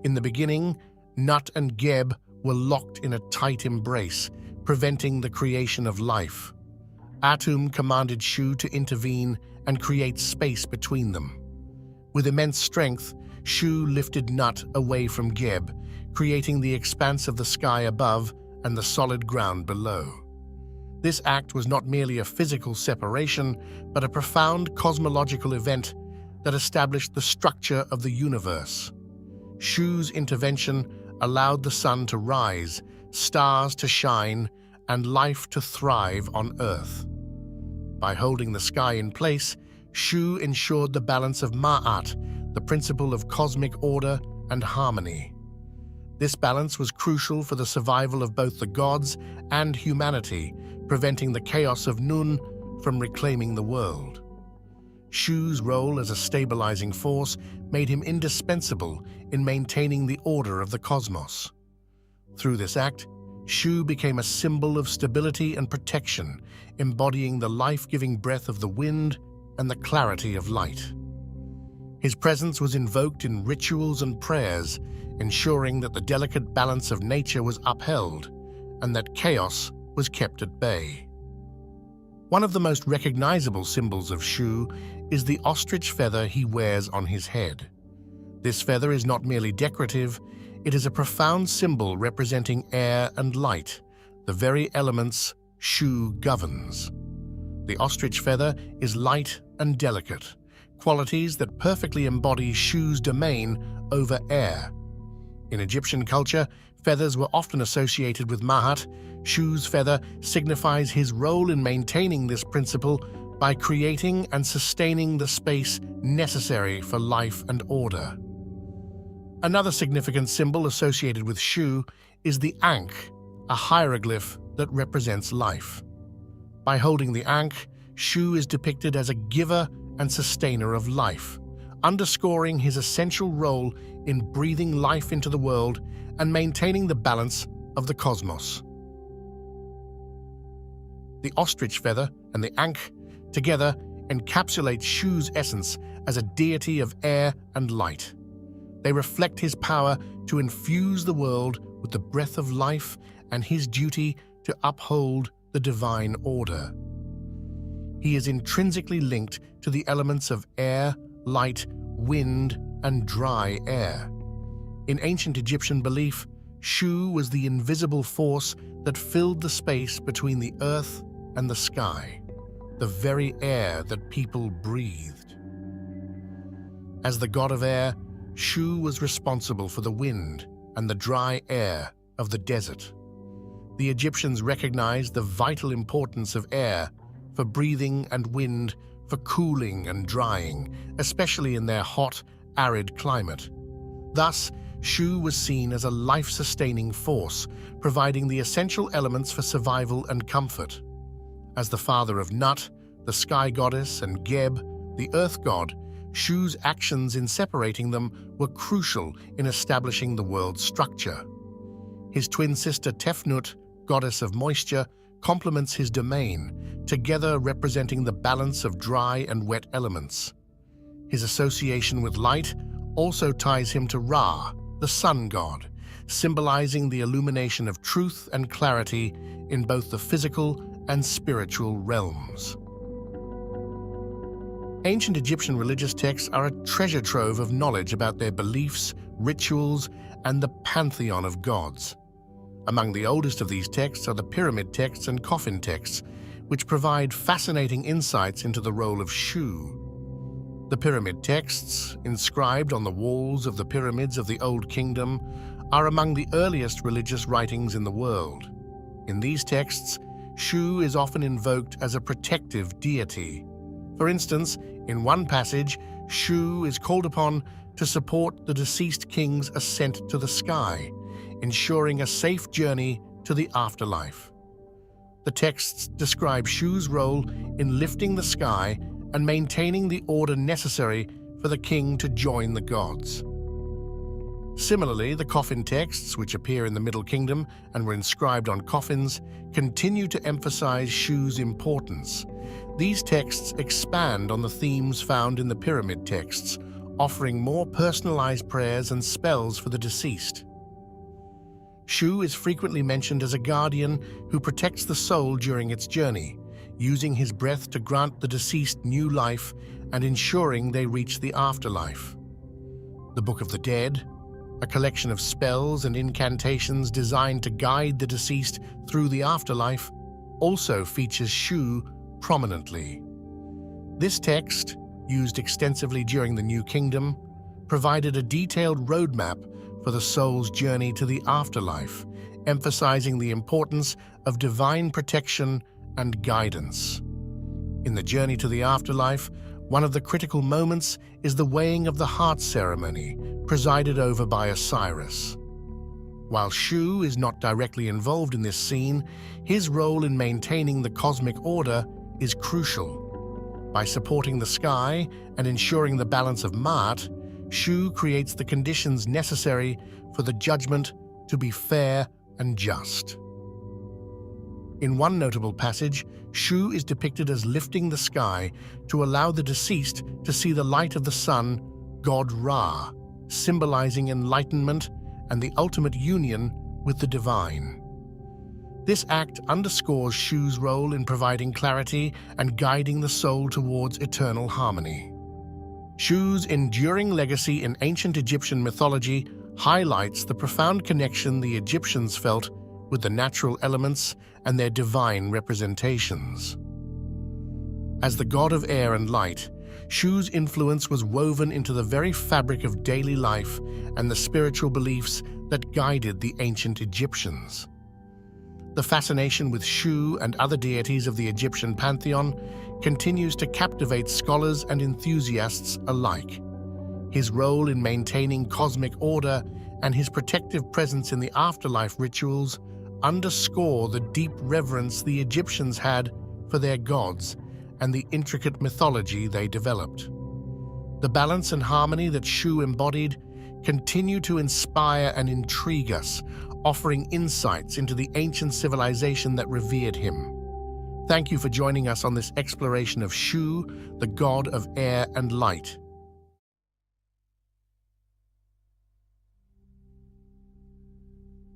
In the beginning, Nut and Geb were locked in a tight embrace, preventing the creation of life. Atum commanded Shu to intervene and create space between them. With immense strength, Shu lifted Nut away from Geb, creating the expanse of the sky above and the solid ground below. This act was not merely a physical separation, but a profound cosmological event that established the structure of the universe. Shu's intervention allowed the sun to rise, stars to shine, and life to thrive on Earth. By holding the sky in place, Shu ensured the balance of Ma'at, the principle of cosmic order and harmony. This balance was crucial for the survival of both the gods and humanity, preventing the chaos of Nun from reclaiming the world. Shu's role as a stabilizing force made him indispensable in maintaining the order of the cosmos. Through this act, Shu became a symbol of stability and protection, embodying the life-giving breath of the wind and the clarity of light. His presence was invoked in rituals and prayers, ensuring that the delicate balance of nature was upheld and that chaos was kept at bay. One of the most recognizable symbols of Shu is the ostrich feather he wears on his head. This feather is not merely decorative, it is a profound symbol representing air and light, the very elements Shu governs. The ostrich feather is light and delicate, qualities that perfectly embody Shu's domain over air. In Egyptian culture, feathers were often associated with Ma'at. Shu's feather signifies his role in maintaining this principle by creating and sustaining the space necessary for life and order. Another significant symbol associated with Shu is the Ankh, a hieroglyph that represents life. By holding the Ankh, Shu is depicted as a giver and sustainer of life, underscoring his essential role in breathing life into the world and maintaining the balance of the cosmos. The ostrich feather and the Ankh together encapsulate Shu's essence as a deity of air and light. They reflect his power to infuse the world with the breath of life and his duty to uphold the divine order. He is intrinsically linked to the elements of air, light, wind, and dry air. In ancient Egyptian belief, Shu was the invisible force that filled the space between the earth and the sky, the very air that people breathed. As the god of air, Shu was responsible for the wind and the dry air of the desert. The Egyptians recognized the vital importance of air for breathing and wind for cooling and drying, especially in their hot, arid climate. Thus, Shu was seen as a life-sustaining force, providing the essential elements for survival and comfort. As the father of Nut, the sky goddess, and Geb, the earth god, Shu's actions in separating them were crucial in establishing the world's structure. His twin sister Tefnut, goddess of moisture, complements his domain, together representing the balance of dry and wet elements. His association with light also ties him to Ra, the sun god, symbolizing the illumination of truth and clarity in both the physical and spiritual realms. Ancient Egyptian religious texts are a treasure trove of knowledge about their beliefs, rituals, and the pantheon of gods. Among the oldest of these texts are the pyramid texts and coffin texts, which provide fascinating insights into the role of Shu. The pyramid texts, inscribed on the walls of the pyramids of the Old Kingdom, are among the earliest religious writings in the world. In these texts, Shu is often invoked as a protective deity. For instance, in one passage, Shu is called upon to support the deceased king's ascent to the sky, ensuring a safe journey to the afterlife. The texts describe Shu's role in lifting the sky and maintaining the order necessary for the king to join the gods. Similarly, the coffin texts, which appear in the Middle Kingdom and were inscribed on coffins, continue to emphasize Shu's importance. These texts expand on the themes found in the pyramid texts, offering more personalized prayers and spells for the deceased. Shu is frequently mentioned as a guardian who protects the soul during its journey, using his breath to grant the deceased new life and ensuring they reach the afterlife. The Book of the Dead, a collection of spells and incantations designed to guide the deceased through the afterlife, also features Shu prominently. This text, used extensively during the New Kingdom, provided a detailed roadmap for the soul's journey to the afterlife, emphasizing the importance of divine protection and guidance. In the journey to the afterlife, one of the critical moments is the weighing of the heart ceremony, presided over by Osiris. While Shu is not directly involved in this scene, his role in maintaining the cosmic order is crucial. By supporting the sky and ensuring the balance of Ma'at, Shu creates the conditions necessary for the judgment to be fair and just. In one notable passage, Shu is depicted as lifting the sky to allow the deceased to see the light of the sun, god Ra, symbolizing enlightenment and the ultimate union with the divine. This act underscores Shu's role in providing clarity and guiding the soul towards eternal harmony. Shu's enduring legacy in ancient Egyptian mythology highlights the profound connection the Egyptians felt with the natural elements and their divine representations. As the god of air and light, Shu's influence was woven into the very fabric of daily life and the spiritual beliefs that guided the ancient Egyptians. The fascination with Shu and other deities of the Egyptian pantheon continues to captivate scholars and enthusiasts alike. His role in maintaining cosmic order and his protective presence in the afterlife rituals underscore the deep reverence the Egyptians had for their gods and the intricate mythology they developed. The balance and harmony that Shu embodied continue to inspire and intrigue us, offering insights into the ancient civilization that revered him. Thank you for joining us on this exploration of Shu, the god of air and light.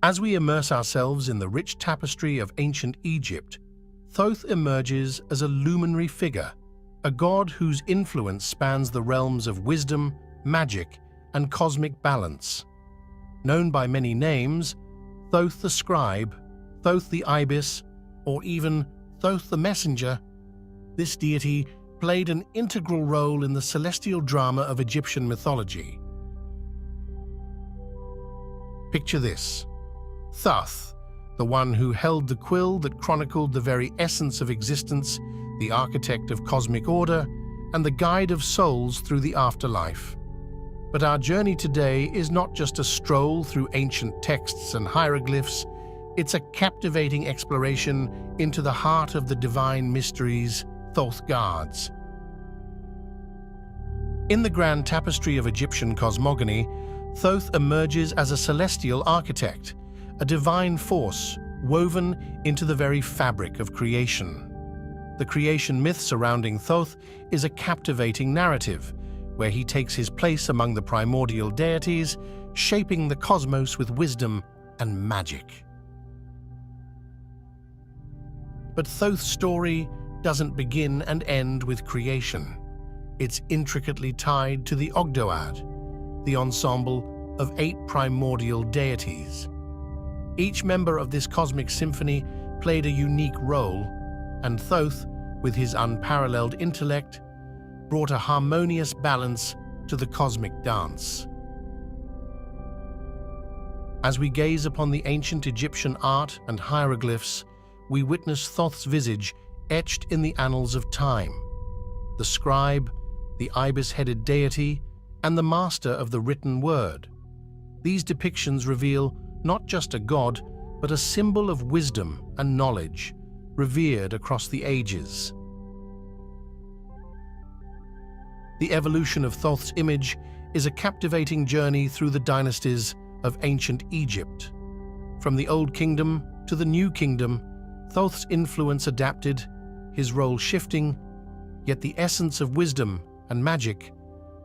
As we immerse ourselves in the rich tapestry of ancient Egypt, Thoth emerges as a luminary figure, a god whose influence spans the realms of wisdom, magic, and cosmic balance. Known by many names, Thoth the Scribe, Thoth the Ibis, or even Thoth the Messenger, this deity played an integral role in the celestial drama of Egyptian mythology. Picture this: Thoth, the one who held the quill that chronicled the very essence of existence, the architect of cosmic order, and the guide of souls through the afterlife. But our journey today is not just a stroll through ancient texts and hieroglyphs, it's a captivating exploration into the heart of the divine mysteries Thoth guards. In the grand tapestry of Egyptian cosmogony, Thoth emerges as a celestial architect, a divine force woven into the very fabric of creation. The creation myth surrounding Thoth is a captivating narrative, where he takes his place among the primordial deities, shaping the cosmos with wisdom and magic. But Thoth's story doesn't begin and end with creation. It's intricately tied to the Ogdoad, the ensemble of 8 primordial deities. Each member of this cosmic symphony played a unique role, and Thoth, with his unparalleled intellect, brought a harmonious balance to the cosmic dance. As we gaze upon the ancient Egyptian art and hieroglyphs, we witness Thoth's visage etched in the annals of time. The scribe, the ibis-headed deity, and the master of the written word. These depictions reveal not just a god, but a symbol of wisdom and knowledge, revered across the ages. The evolution of Thoth's image is a captivating journey through the dynasties of ancient Egypt. From the Old Kingdom to the New Kingdom, Thoth's influence adapted, his role shifting, yet the essence of wisdom and magic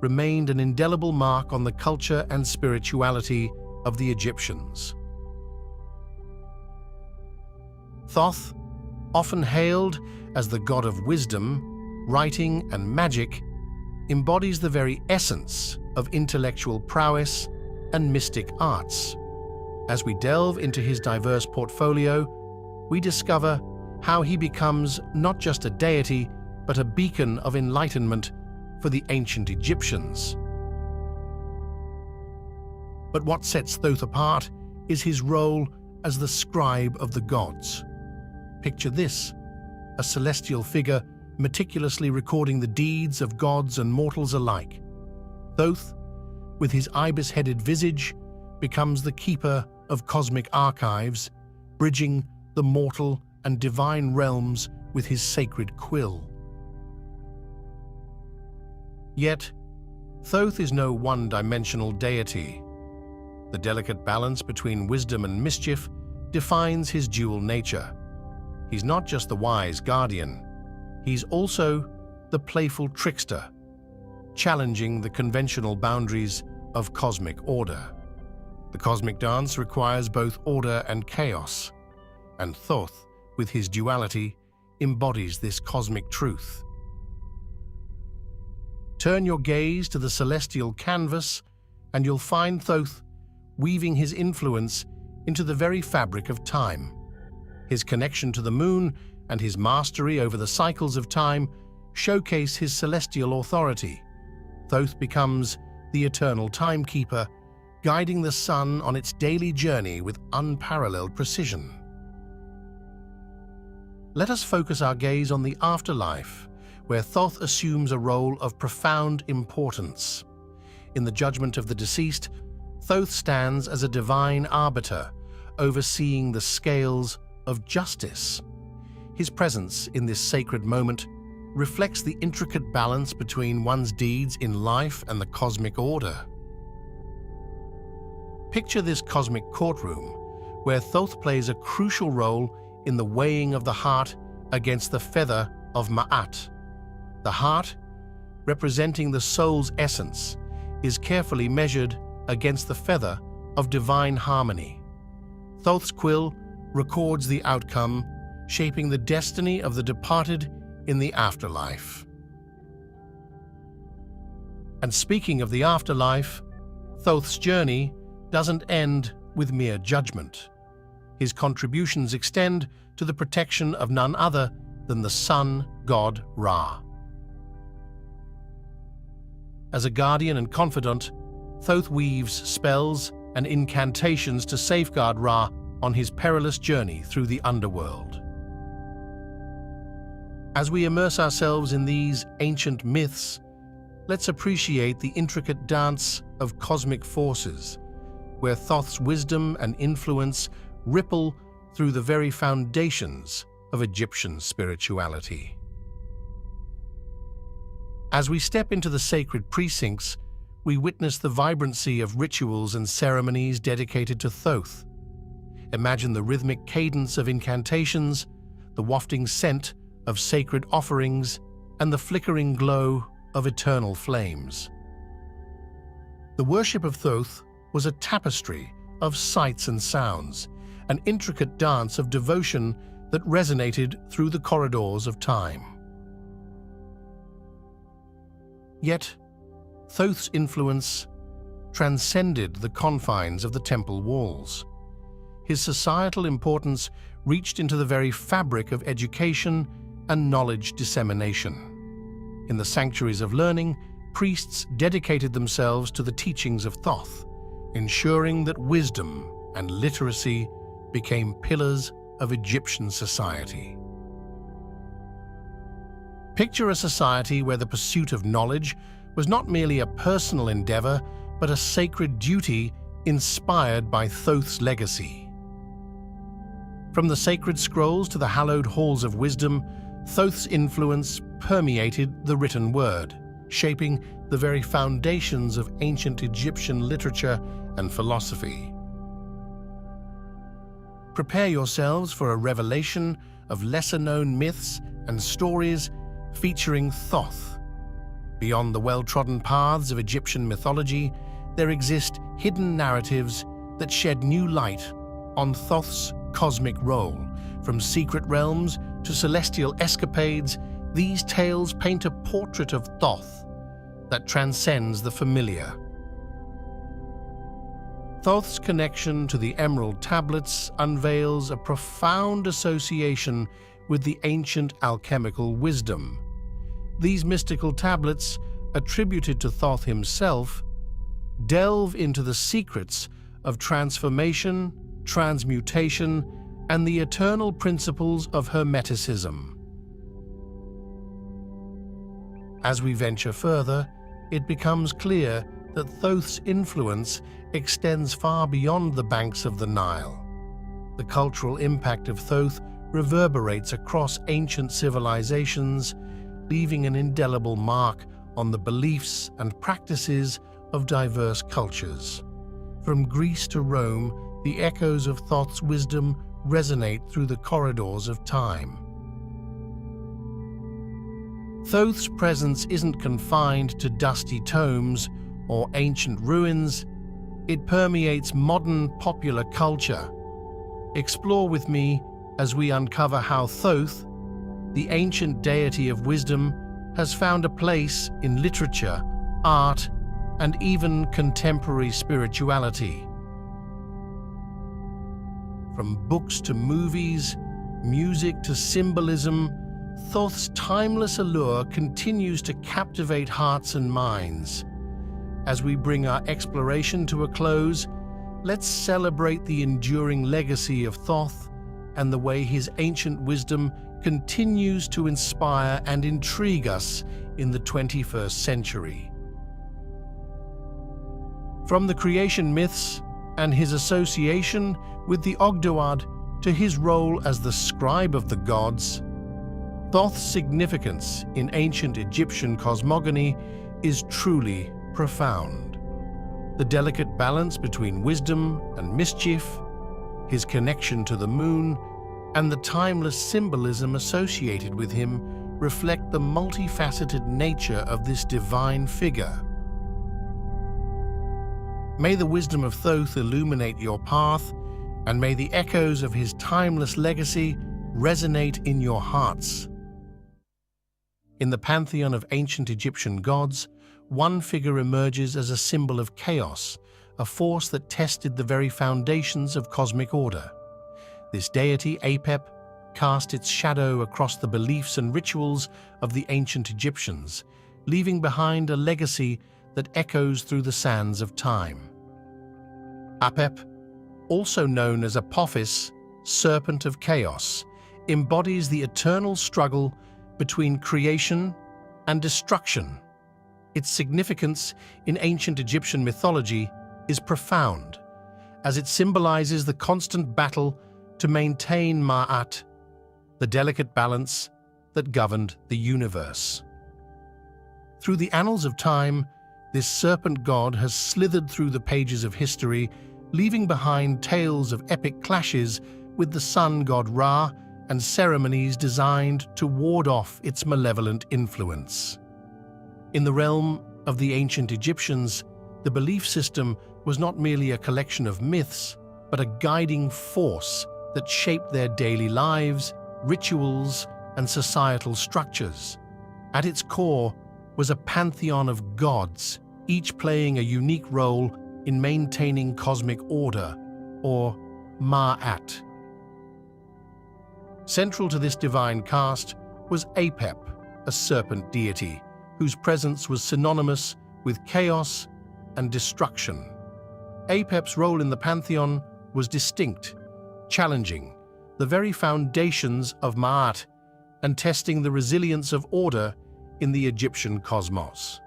remained an indelible mark on the culture and spirituality of the Egyptians. Thoth, often hailed as the god of wisdom, writing, and magic, embodies the very essence of intellectual prowess and mystic arts. As we delve into his diverse portfolio, we discover how he becomes not just a deity, but a beacon of enlightenment for the ancient Egyptians. But what sets Thoth apart is his role as the scribe of the gods. Picture this: a celestial figure meticulously recording the deeds of gods and mortals alike. Thoth, with his ibis-headed visage, becomes the keeper of cosmic archives, bridging the mortal and divine realms with his sacred quill. Yet, Thoth is no one-dimensional deity. The delicate balance between wisdom and mischief defines his dual nature. He's not just the wise guardian, he's also the playful trickster, challenging the conventional boundaries of cosmic order. The cosmic dance requires both order and chaos, and Thoth, with his duality, embodies this cosmic truth. Turn your gaze to the celestial canvas, and you'll find Thoth weaving his influence into the very fabric of time. His connection to the moon and his mastery over the cycles of time showcase his celestial authority. Thoth becomes the eternal timekeeper, guiding the sun on its daily journey with unparalleled precision. Let us focus our gaze on the afterlife, where Thoth assumes a role of profound importance. In the judgment of the deceased, Thoth stands as a divine arbiter, overseeing the scales of justice. His presence in this sacred moment reflects the intricate balance between one's deeds in life and the cosmic order. Picture this cosmic courtroom, where Thoth plays a crucial role in the weighing of the heart against the feather of Ma'at. The heart, representing the soul's essence, is carefully measured against the feather of divine harmony. Thoth's quill records the outcome, shaping the destiny of the departed in the afterlife. And speaking of the afterlife, Thoth's journey doesn't end with mere judgment. His contributions extend to the protection of none other than the sun god Ra. As a guardian and confidant, Thoth weaves spells and incantations to safeguard Ra on his perilous journey through the underworld. As we immerse ourselves in these ancient myths, let's appreciate the intricate dance of cosmic forces, where Thoth's wisdom and influence ripple through the very foundations of Egyptian spirituality. As we step into the sacred precincts, we witness the vibrancy of rituals and ceremonies dedicated to Thoth. Imagine the rhythmic cadence of incantations, the wafting scent of sacred offerings, and the flickering glow of eternal flames. The worship of Thoth was a tapestry of sights and sounds, an intricate dance of devotion that resonated through the corridors of time. Yet, Thoth's influence transcended the confines of the temple walls. His societal importance reached into the very fabric of education and knowledge dissemination. In the sanctuaries of learning, priests dedicated themselves to the teachings of Thoth, ensuring that wisdom and literacy became pillars of Egyptian society. Picture a society where the pursuit of knowledge was not merely a personal endeavor, but a sacred duty inspired by Thoth's legacy. From the sacred scrolls to the hallowed halls of wisdom, Thoth's influence permeated the written word, shaping the very foundations of ancient Egyptian literature and philosophy. Prepare yourselves for a revelation of lesser-known myths and stories featuring Thoth. Beyond the well-trodden paths of Egyptian mythology, there exist hidden narratives that shed new light on Thoth's cosmic role. From secret realms to celestial escapades, these tales paint a portrait of Thoth that transcends the familiar. Thoth's connection to the Emerald Tablets unveils a profound association with the ancient alchemical wisdom. These mystical tablets, attributed to Thoth himself, delve into the secrets of transformation, transmutation, and the eternal principles of Hermeticism. As we venture further, it becomes clear that Thoth's influence extends far beyond the banks of the Nile. The cultural impact of Thoth reverberates across ancient civilizations, leaving an indelible mark on the beliefs and practices of diverse cultures. From Greece to Rome, the echoes of Thoth's wisdom resonate through the corridors of time. Thoth's presence isn't confined to dusty tomes or ancient ruins. It permeates modern popular culture. Explore with me as we uncover how Thoth, the ancient deity of wisdom, has found a place in literature, art, and even contemporary spirituality. From books to movies, music to symbolism, Thoth's timeless allure continues to captivate hearts and minds. As we bring our exploration to a close, let's celebrate the enduring legacy of Thoth and the way his ancient wisdom continues to inspire and intrigue us in the 21st century. From the creation myths and his association with the Ogdoad to his role as the scribe of the gods, Thoth's significance in ancient Egyptian cosmogony is truly profound. The delicate balance between wisdom and mischief, his connection to the moon, and the timeless symbolism associated with him reflect the multifaceted nature of this divine figure. May the wisdom of Thoth illuminate your path, and may the echoes of his timeless legacy resonate in your hearts. In the pantheon of ancient Egyptian gods, one figure emerges as a symbol of chaos, a force that tested the very foundations of cosmic order. This deity, Apep, cast its shadow across the beliefs and rituals of the ancient Egyptians, leaving behind a legacy that echoes through the sands of time. Apep, also known as Apophis, serpent of chaos, embodies the eternal struggle between creation and destruction. Its significance in ancient Egyptian mythology is profound, as it symbolizes the constant battle to maintain Ma'at, the delicate balance that governed the universe. Through the annals of time, this serpent god has slithered through the pages of history, leaving behind tales of epic clashes with the sun god Ra and ceremonies designed to ward off its malevolent influence. In the realm of the ancient Egyptians, the belief system was not merely a collection of myths, but a guiding force that shaped their daily lives, rituals, and societal structures. At its core was a pantheon of gods, each playing a unique role in maintaining cosmic order, or Ma'at. Central to this divine caste was Apep, a serpent deity, whose presence was synonymous with chaos and destruction. Apep's role in the pantheon was distinct, challenging the very foundations of Ma'at and testing the resilience of order in the Egyptian cosmos.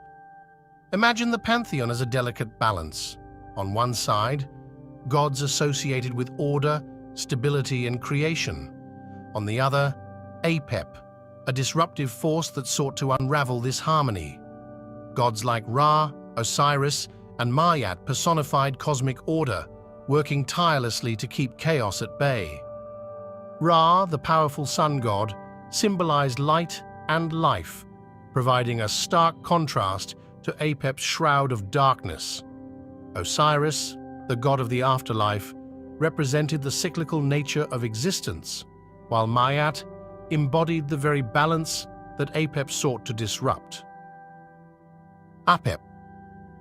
Imagine the pantheon as a delicate balance. On one side, gods associated with order, stability, and creation. On the other, Apep, a disruptive force that sought to unravel this harmony. Gods like Ra, Osiris, and Ma'at personified cosmic order, working tirelessly to keep chaos at bay. Ra, the powerful sun god, symbolized light and life, providing a stark contrast to Apep's shroud of darkness. Osiris, the god of the afterlife, represented the cyclical nature of existence, while Ma'at embodied the very balance that Apep sought to disrupt. Apep,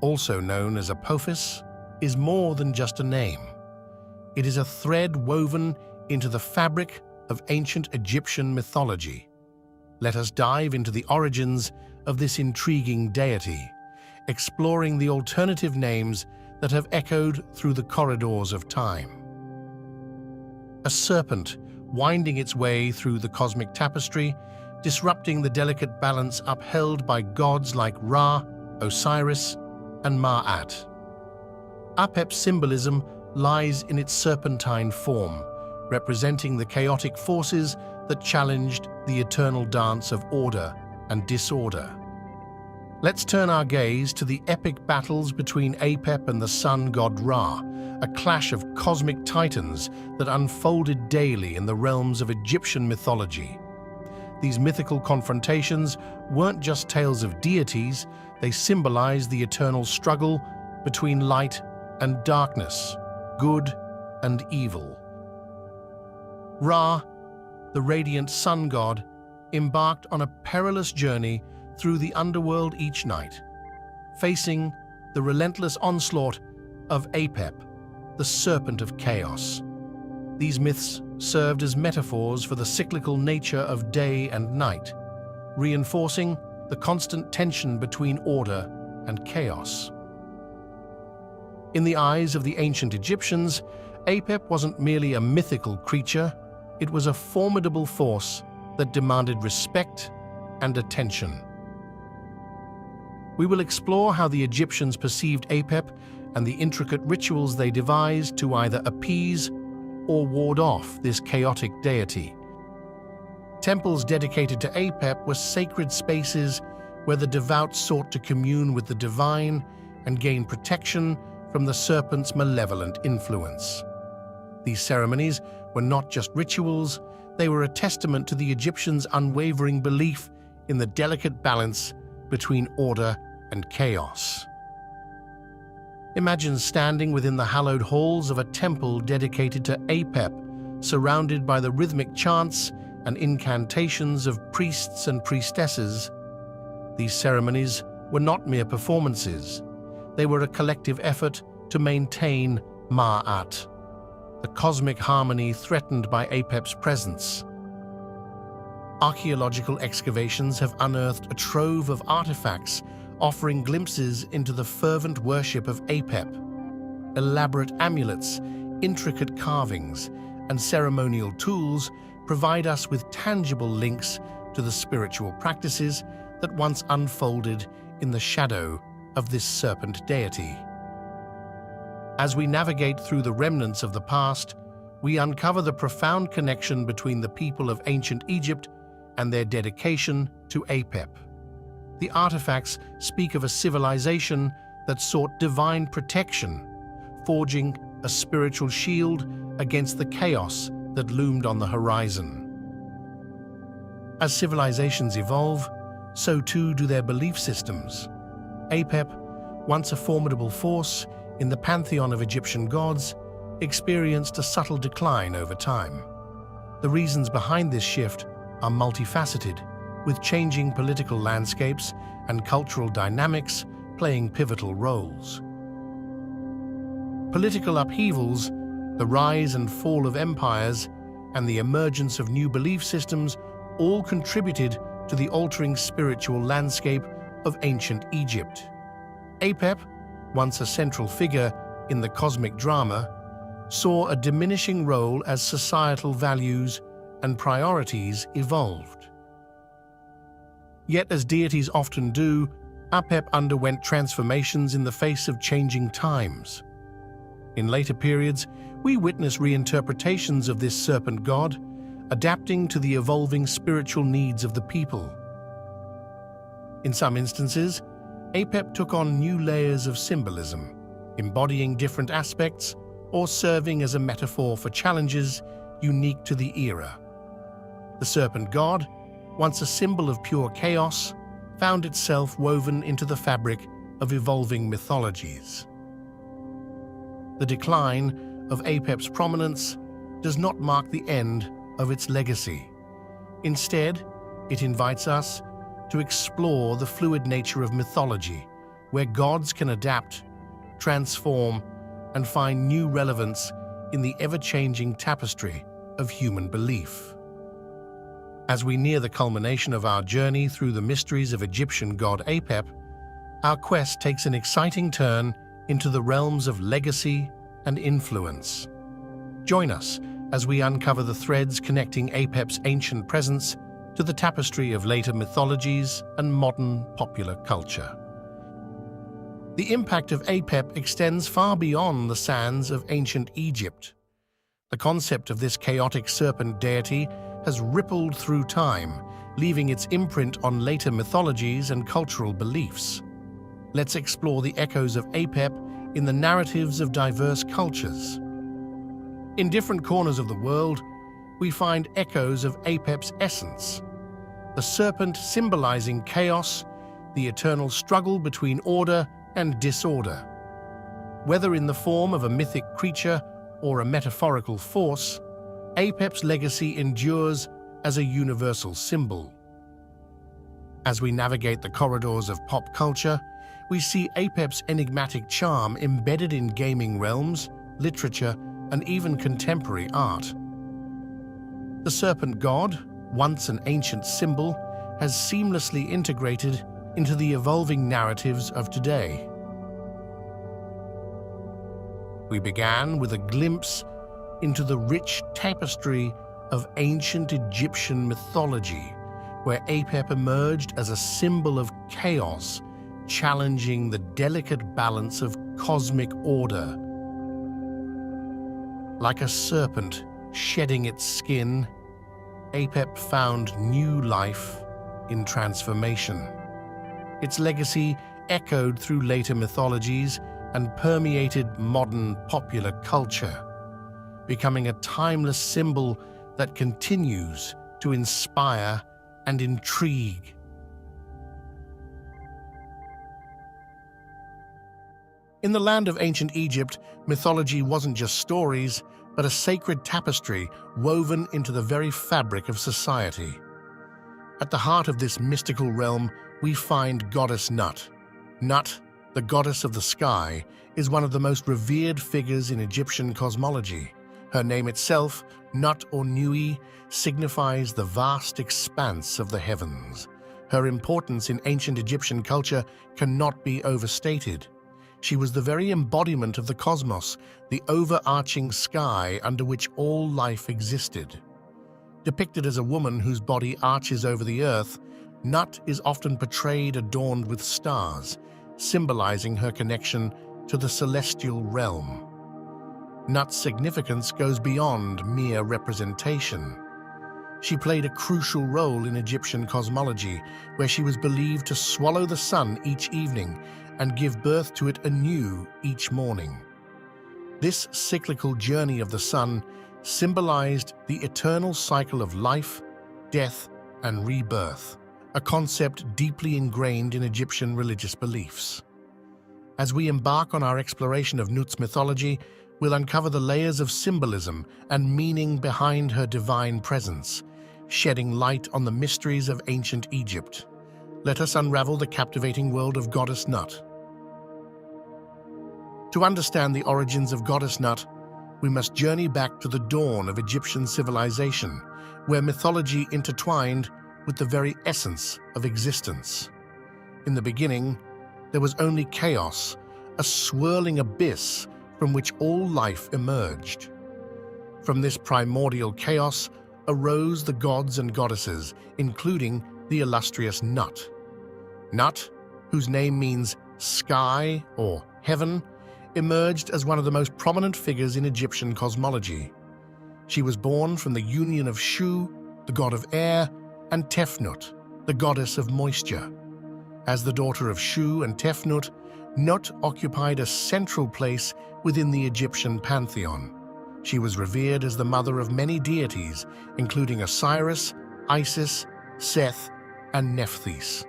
also known as Apophis, is more than just a name. It is a thread woven into the fabric of ancient Egyptian mythology. Let us dive into the origins of this intriguing deity, exploring the alternative names that have echoed through the corridors of time. A serpent winding its way through the cosmic tapestry, disrupting the delicate balance upheld by gods like Ra, Osiris, and Ma'at. Apep's symbolism lies in its serpentine form, representing the chaotic forces that challenged the eternal dance of order and disorder. Let's turn our gaze to the epic battles between Apep and the sun god Ra, a clash of cosmic titans that unfolded daily in the realms of Egyptian mythology. These mythical confrontations weren't just tales of deities, they symbolized the eternal struggle between light and darkness, good and evil. Ra, the radiant sun god, embarked on a perilous journey through the underworld each night, facing the relentless onslaught of Apep, the serpent of chaos. These myths served as metaphors for the cyclical nature of day and night, reinforcing the constant tension between order and chaos. In the eyes of the ancient Egyptians, Apep wasn't merely a mythical creature, it was a formidable force that demanded respect and attention. We will explore how the Egyptians perceived Apep and the intricate rituals they devised to either appease or ward off this chaotic deity. Temples dedicated to Apep were sacred spaces where the devout sought to commune with the divine and gain protection from the serpent's malevolent influence. These ceremonies were not just rituals, they were a testament to the Egyptians' unwavering belief in the delicate balance between order and chaos. Imagine standing within the hallowed halls of a temple dedicated to Apep, surrounded by the rhythmic chants and incantations of priests and priestesses. These ceremonies were not mere performances. They were a collective effort to maintain Ma'at, the cosmic harmony threatened by Apep's presence. Archaeological excavations have unearthed a trove of artifacts offering glimpses into the fervent worship of Apep. elaborate amulets, intricate carvings, and ceremonial tools provide us with tangible links to the spiritual practices that once unfolded in the shadow of this serpent deity. As we navigate through the remnants of the past, we uncover the profound connection between the people of ancient Egypt and their dedication to Apep. The artifacts speak of a civilization that sought divine protection, forging a spiritual shield against the chaos that loomed on the horizon. As civilizations evolve, so too do their belief systems. Apep, once a formidable force in the pantheon of Egyptian gods, experienced a subtle decline over time. The reasons behind this shift are multifaceted, with changing political landscapes and cultural dynamics playing pivotal roles. Political upheavals, the rise and fall of empires, and the emergence of new belief systems all contributed to the altering spiritual landscape of ancient Egypt. Apep, once a central figure in the cosmic drama, saw a diminishing role as societal values and priorities evolved. Yet, as deities often do, Apep underwent transformations in the face of changing times. In later periods, we witness reinterpretations of this serpent god, adapting to the evolving spiritual needs of the people. In some instances, Apep took on new layers of symbolism, embodying different aspects or serving as a metaphor for challenges unique to the era. The serpent god, once a symbol of pure chaos, found itself woven into the fabric of evolving mythologies. The decline of Apep's prominence does not mark the end of its legacy. Instead, it invites us to explore the fluid nature of mythology, where gods can adapt, transform, and find new relevance in the ever-changing tapestry of human belief. As we near the culmination of our journey through the mysteries of Egyptian god Apep, our quest takes an exciting turn into the realms of legacy and influence. Join us as we uncover the threads connecting Apep's ancient presence to the tapestry of later mythologies and modern popular culture. The impact of Apep extends far beyond the sands of ancient Egypt. The concept of this chaotic serpent deity has rippled through time, leaving its imprint on later mythologies and cultural beliefs. Let's explore the echoes of Apep in the narratives of diverse cultures. In different corners of the world, we find echoes of Apep's essence. The serpent symbolizing chaos, the eternal struggle between order and disorder. Whether in the form of a mythic creature or a metaphorical force, Apep's legacy endures as a universal symbol. As we navigate the corridors of pop culture, we see Apep's enigmatic charm embedded in gaming realms, literature, and even contemporary art. The serpent god, once an ancient symbol, has seamlessly integrated into the evolving narratives of today. We began with a glimpse into the rich tapestry of ancient Egyptian mythology, where Apep emerged as a symbol of chaos, challenging the delicate balance of cosmic order. Like a serpent shedding its skin, Apep found new life in transformation. Its legacy echoed through later mythologies and permeated modern popular culture, becoming a timeless symbol that continues to inspire and intrigue. In the land of ancient Egypt, mythology wasn't just stories, but a sacred tapestry woven into the very fabric of society. At the heart of this mystical realm, we find goddess Nut. Nut, the goddess of the sky, is one of the most revered figures in Egyptian cosmology. Her name itself, Nut or Nui, signifies the vast expanse of the heavens. Her importance in ancient Egyptian culture cannot be overstated. She was the very embodiment of the cosmos, the overarching sky under which all life existed. Depicted as a woman whose body arches over the earth, Nut is often portrayed adorned with stars, symbolizing her connection to the celestial realm. Nut's significance goes beyond mere representation. She played a crucial role in Egyptian cosmology, where she was believed to swallow the sun each evening and give birth to it anew each morning. This cyclical journey of the sun symbolized the eternal cycle of life, death, and rebirth, a concept deeply ingrained in Egyptian religious beliefs. As we embark on our exploration of Nut's mythology, we'll uncover the layers of symbolism and meaning behind her divine presence, shedding light on the mysteries of ancient Egypt. Let us unravel the captivating world of Goddess Nut. To understand the origins of Goddess Nut, we must journey back to the dawn of Egyptian civilization, where mythology intertwined with the very essence of existence. In the beginning, there was only chaos, a swirling abyss from which all life emerged. From this primordial chaos arose the gods and goddesses, including the illustrious Nut. Nut, whose name means sky or heaven, emerged as one of the most prominent figures in Egyptian cosmology. She was born from the union of Shu, the god of air, and Tefnut, the goddess of moisture. As the daughter of Shu and Tefnut, Nut occupied a central place within the Egyptian pantheon. She was revered as the mother of many deities, including Osiris, Isis, Seth, and Nephthys.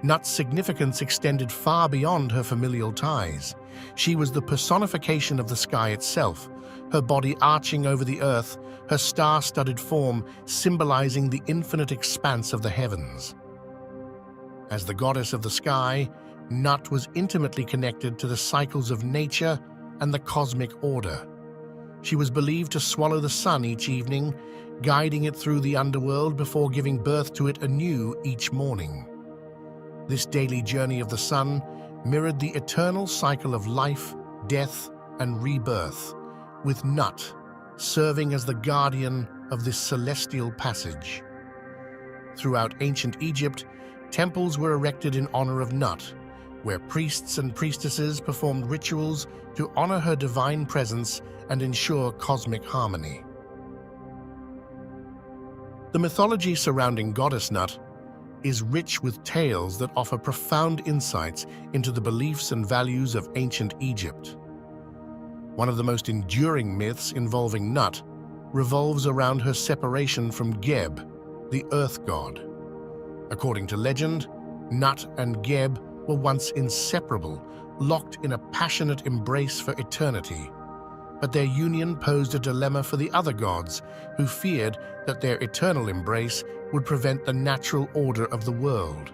Nut's significance extended far beyond her familial ties. She was the personification of the sky itself, her body arching over the earth, her star-studded form symbolizing the infinite expanse of the heavens. As the goddess of the sky, Nut was intimately connected to the cycles of nature and the cosmic order. She was believed to swallow the sun each evening, guiding it through the underworld before giving birth to it anew each morning. This daily journey of the sun mirrored the eternal cycle of life, death, and rebirth, with Nut serving as the guardian of this celestial passage. Throughout ancient Egypt, temples were erected in honor of Nut, where priests and priestesses performed rituals to honor her divine presence and ensure cosmic harmony. The mythology surrounding Goddess Nut is rich with tales that offer profound insights into the beliefs and values of ancient Egypt. One of the most enduring myths involving Nut revolves around her separation from Geb, the earth god. According to legend, Nut and Geb were once inseparable, locked in a passionate embrace for eternity. But their union posed a dilemma for the other gods, who feared that their eternal embrace would prevent the natural order of the world.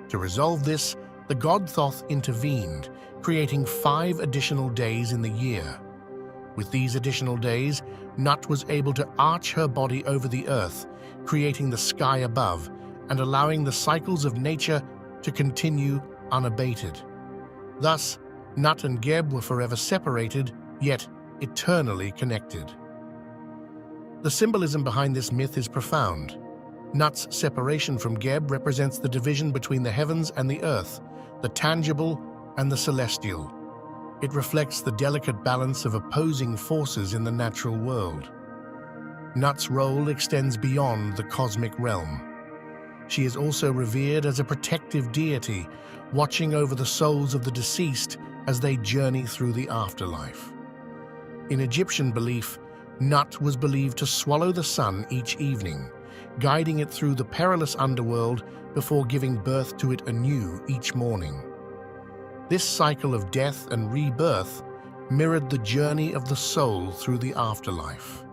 To resolve this, the god Thoth intervened, creating 5 additional days in the year. With these additional days, Nut was able to arch her body over the earth, creating the sky above and allowing the cycles of nature to continue unabated. Thus, Nut and Geb were forever separated, yet eternally connected. The symbolism behind this myth is profound. Nut's separation from Geb represents the division between the heavens and the earth, the tangible and the celestial. It reflects the delicate balance of opposing forces in the natural world. Nut's role extends beyond the cosmic realm. She is also revered as a protective deity, watching over the souls of the deceased as they journey through the afterlife. In Egyptian belief, Nut was believed to swallow the sun each evening, guiding it through the perilous underworld before giving birth to it anew each morning. This cycle of death and rebirth mirrored the journey of the soul through the afterlife.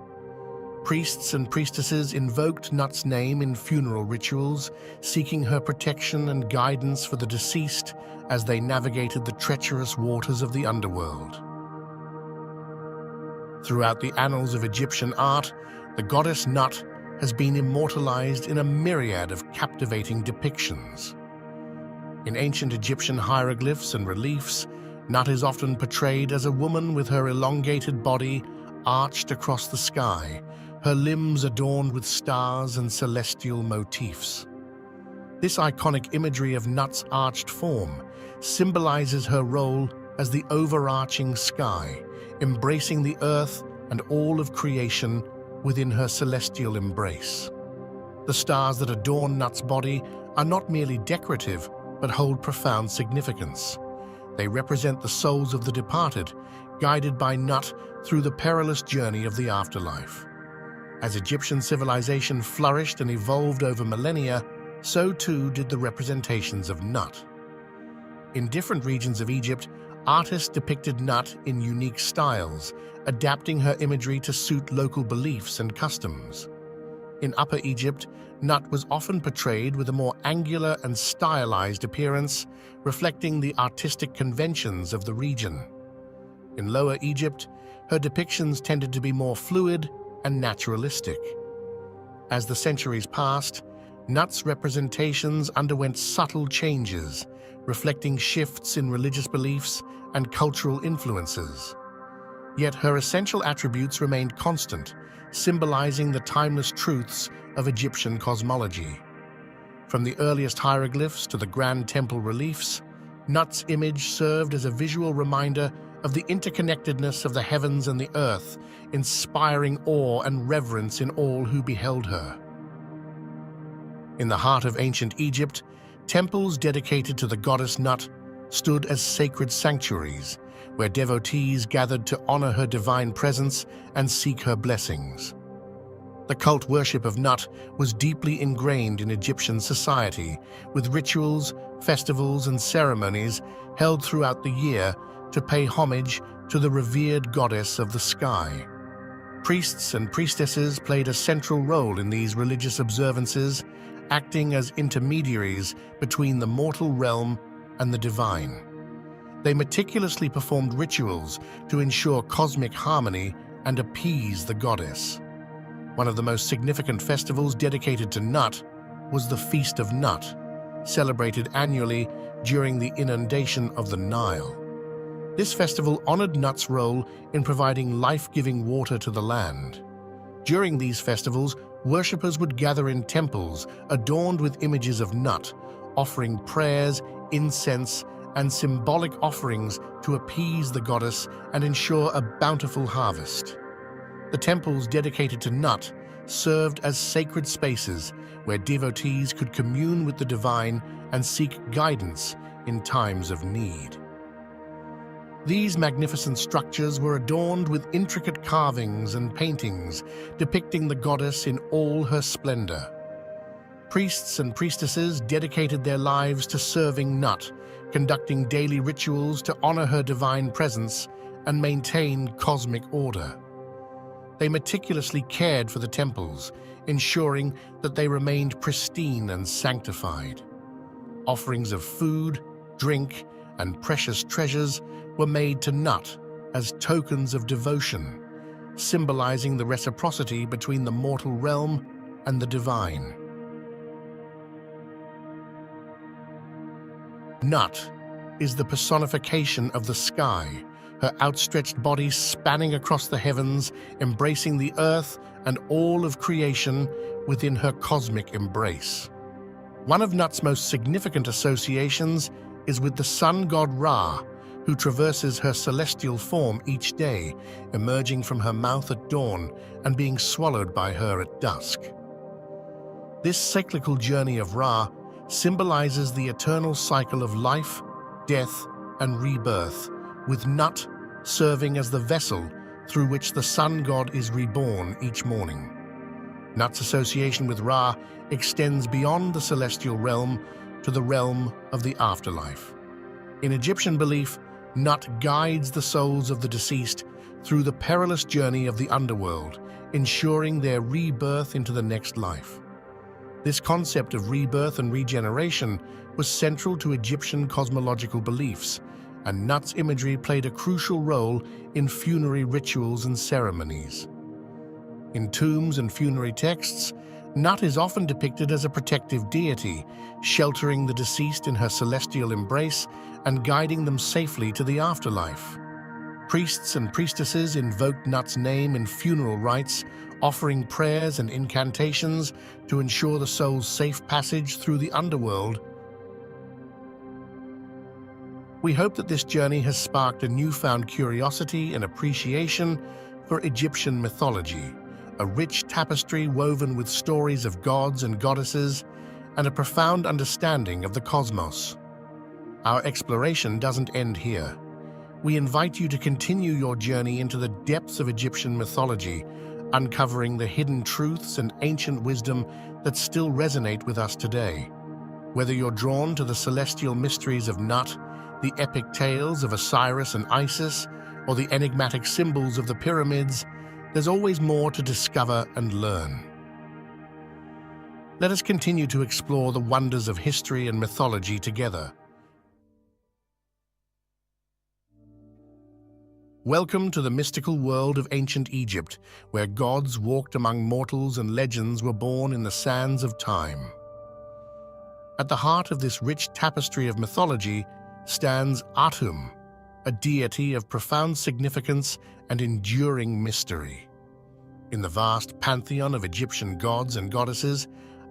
Priests and priestesses invoked Nut's name in funeral rituals, seeking her protection and guidance for the deceased as they navigated the treacherous waters of the underworld. Throughout the annals of Egyptian art, the goddess Nut has been immortalized in a myriad of captivating depictions. In ancient Egyptian hieroglyphs and reliefs, Nut is often portrayed as a woman with her elongated body arched across the sky, her limbs adorned with stars and celestial motifs. This iconic imagery of Nut's arched form symbolizes her role as the overarching sky, embracing the earth and all of creation within her celestial embrace. The stars that adorn Nut's body are not merely decorative, but hold profound significance. They represent the souls of the departed, guided by Nut through the perilous journey of the afterlife. As Egyptian civilization flourished and evolved over millennia, so too did the representations of Nut. In different regions of Egypt, artists depicted Nut in unique styles, adapting her imagery to suit local beliefs and customs. In Upper Egypt, Nut was often portrayed with a more angular and stylized appearance, reflecting the artistic conventions of the region. In Lower Egypt, her depictions tended to be more fluid and naturalistic. As the centuries passed, Nut's representations underwent subtle changes, reflecting shifts in religious beliefs and cultural influences. Yet her essential attributes remained constant, symbolizing the timeless truths of Egyptian cosmology. From the earliest hieroglyphs to the grand temple reliefs, Nut's image served as a visual reminder of the interconnectedness of the heavens and the earth, inspiring awe and reverence in all who beheld her. In the heart of ancient Egypt, temples dedicated to the goddess Nut stood as sacred sanctuaries, where devotees gathered to honor her divine presence and seek her blessings. The cult worship of Nut was deeply ingrained in Egyptian society, with rituals, festivals, and ceremonies held throughout the year to pay homage to the revered goddess of the sky. Priests and priestesses played a central role in these religious observances, acting as intermediaries between the mortal realm and the divine. They meticulously performed rituals to ensure cosmic harmony and appease the goddess. One of the most significant festivals dedicated to Nut was the Feast of Nut, celebrated annually during the inundation of the Nile. This festival honored Nut's role in providing life-giving water to the land. During these festivals, worshippers would gather in temples adorned with images of Nut, offering prayers, incense, and symbolic offerings to appease the goddess and ensure a bountiful harvest. The temples dedicated to Nut served as sacred spaces where devotees could commune with the divine and seek guidance in times of need. These magnificent structures were adorned with intricate carvings and paintings depicting the goddess in all her splendor. Priests and priestesses dedicated their lives to serving Nut, conducting daily rituals to honor her divine presence and maintain cosmic order. They meticulously cared for the temples, ensuring that they remained pristine and sanctified. Offerings of food, drink, and precious treasures were made to Nut as tokens of devotion, symbolizing the reciprocity between the mortal realm and the divine. Nut is the personification of the sky, her outstretched body spanning across the heavens, embracing the earth and all of creation within her cosmic embrace. One of Nut's most significant associations is with the sun god Ra, who traverses her celestial form each day, emerging from her mouth at dawn and being swallowed by her at dusk. This cyclical journey of Ra symbolizes the eternal cycle of life, death, and rebirth, with Nut serving as the vessel through which the sun god is reborn each morning. Nut's association with Ra extends beyond the celestial realm to the realm of the afterlife. In Egyptian belief, Nut guides the souls of the deceased through the perilous journey of the underworld, ensuring their rebirth into the next life. This concept of rebirth and regeneration was central to Egyptian cosmological beliefs, and Nut's imagery played a crucial role in funerary rituals and ceremonies. In tombs and funerary texts, Nut is often depicted as a protective deity, sheltering the deceased in her celestial embrace and guiding them safely to the afterlife. Priests and priestesses invoked Nut's name in funeral rites, offering prayers and incantations to ensure the soul's safe passage through the underworld. We hope that this journey has sparked a newfound curiosity and appreciation for Egyptian mythology, a rich tapestry woven with stories of gods and goddesses and a profound understanding of the cosmos. Our exploration doesn't end here. We invite you to continue your journey into the depths of Egyptian mythology, uncovering the hidden truths and ancient wisdom that still resonate with us today. Whether you're drawn to the celestial mysteries of Nut, the epic tales of Osiris and Isis, or the enigmatic symbols of the pyramids, there's always more to discover and learn. Let us continue to explore the wonders of history and mythology together. Welcome to the mystical world of ancient Egypt, where gods walked among mortals and legends were born in the sands of time. At the heart of this rich tapestry of mythology stands Atum, a deity of profound significance and enduring mystery. In the vast pantheon of Egyptian gods and goddesses,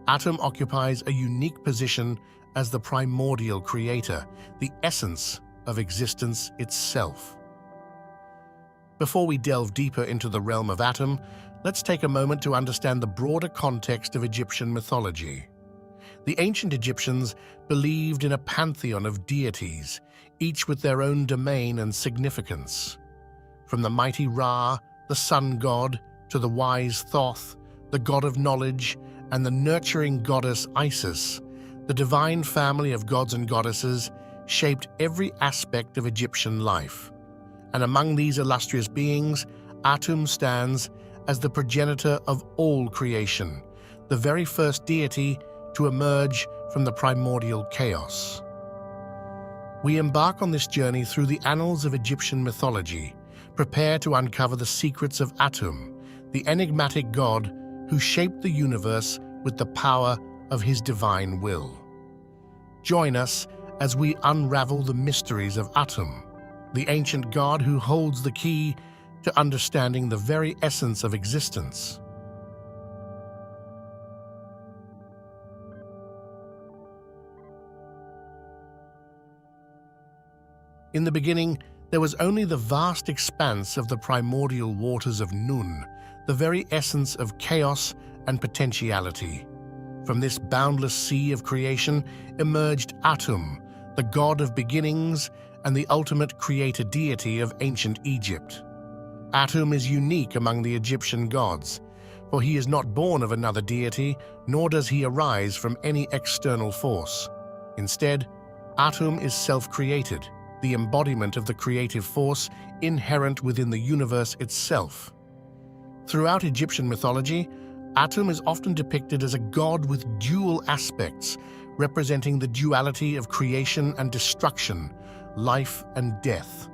Atum occupies a unique position as the primordial creator, the essence of existence itself. Before we delve deeper into the realm of Atum, let's take a moment to understand the broader context of Egyptian mythology. The ancient Egyptians believed in a pantheon of deities, each with their own domain and significance. From the mighty Ra, the sun god, to the wise Thoth, the god of knowledge, and the nurturing goddess Isis, the divine family of gods and goddesses shaped every aspect of Egyptian life. And among these illustrious beings, Atum stands as the progenitor of all creation, the very first deity to emerge from the primordial chaos. We embark on this journey through the annals of Egyptian mythology, prepare to uncover the secrets of Atum, the enigmatic god who shaped the universe with the power of his divine will. Join us as we unravel the mysteries of Atum, the ancient god who holds the key to understanding the very essence of existence. In the beginning, there was only the vast expanse of the primordial waters of Nun, the very essence of chaos and potentiality. From this boundless sea of creation emerged Atum, the god of beginnings and the ultimate creator deity of ancient Egypt. Atum is unique among the Egyptian gods, for he is not born of another deity, nor does he arise from any external force. Instead, Atum is self-created, the embodiment of the creative force inherent within the universe itself. Throughout Egyptian mythology, Atum is often depicted as a god with dual aspects, representing the duality of creation and destruction, life and death.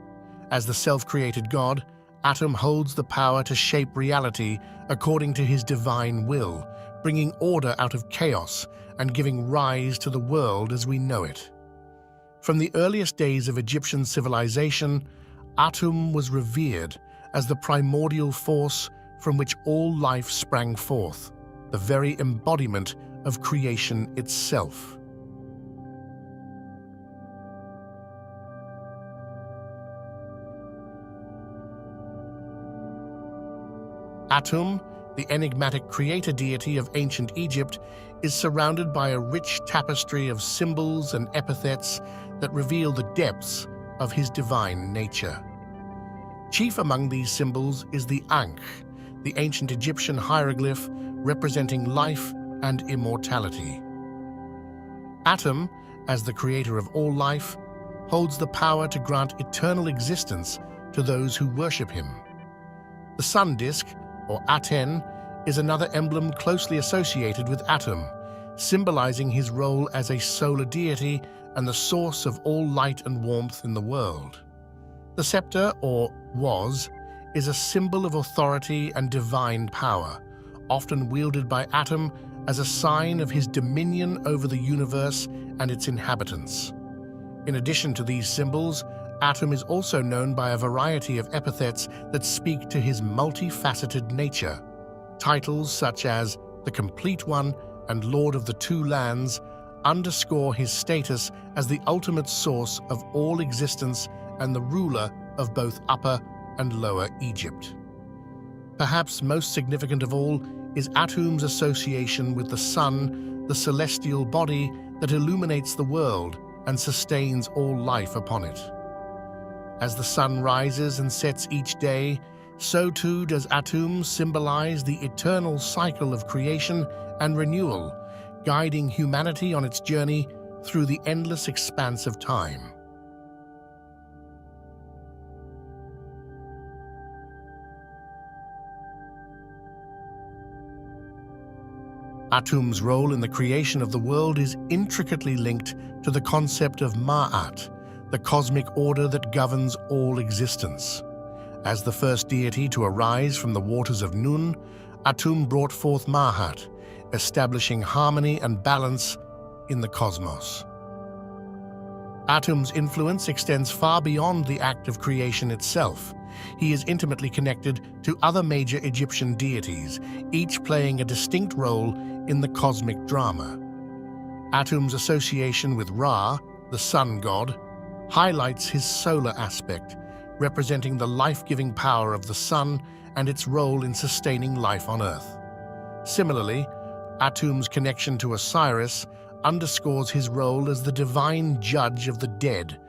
As the self-created god, Atum holds the power to shape reality according to his divine will, bringing order out of chaos and giving rise to the world as we know it. From the earliest days of Egyptian civilization, Atum was revered as the primordial force from which all life sprang forth, the very embodiment of creation itself. Atum, the enigmatic creator deity of ancient Egypt, is surrounded by a rich tapestry of symbols and epithets that reveal the depths of his divine nature. Chief among these symbols is the Ankh, the ancient Egyptian hieroglyph representing life and immortality. Atum, as the creator of all life, holds the power to grant eternal existence to those who worship him. The sun disk, or Aten, is another emblem closely associated with Atum, symbolizing his role as a solar deity and the source of all light and warmth in the world. The scepter, or was, is a symbol of authority and divine power, often wielded by Atum as a sign of his dominion over the universe and its inhabitants. In addition to these symbols, Atum is also known by a variety of epithets that speak to his multifaceted nature. Titles such as the Complete One and Lord of the Two Lands underscore his status as the ultimate source of all existence and the ruler of both Upper and Lower Egypt. Perhaps most significant of all is Atum's association with the sun, the celestial body that illuminates the world and sustains all life upon it. As the sun rises and sets each day, so too does Atum symbolize the eternal cycle of creation and renewal, guiding humanity on its journey through the endless expanse of time. Atum's role in the creation of the world is intricately linked to the concept of Ma'at, the cosmic order that governs all existence. As the first deity to arise from the waters of Nun, Atum brought forth Ma'at, establishing harmony and balance in the cosmos. Atum's influence extends far beyond the act of creation itself. He is intimately connected to other major Egyptian deities, each playing a distinct role in the cosmic drama. Atum's association with Ra, the sun god, highlights his solar aspect, representing the life-giving power of the sun and its role in sustaining life on Earth. Similarly, Atum's connection to Osiris underscores his role as the divine judge of the dead,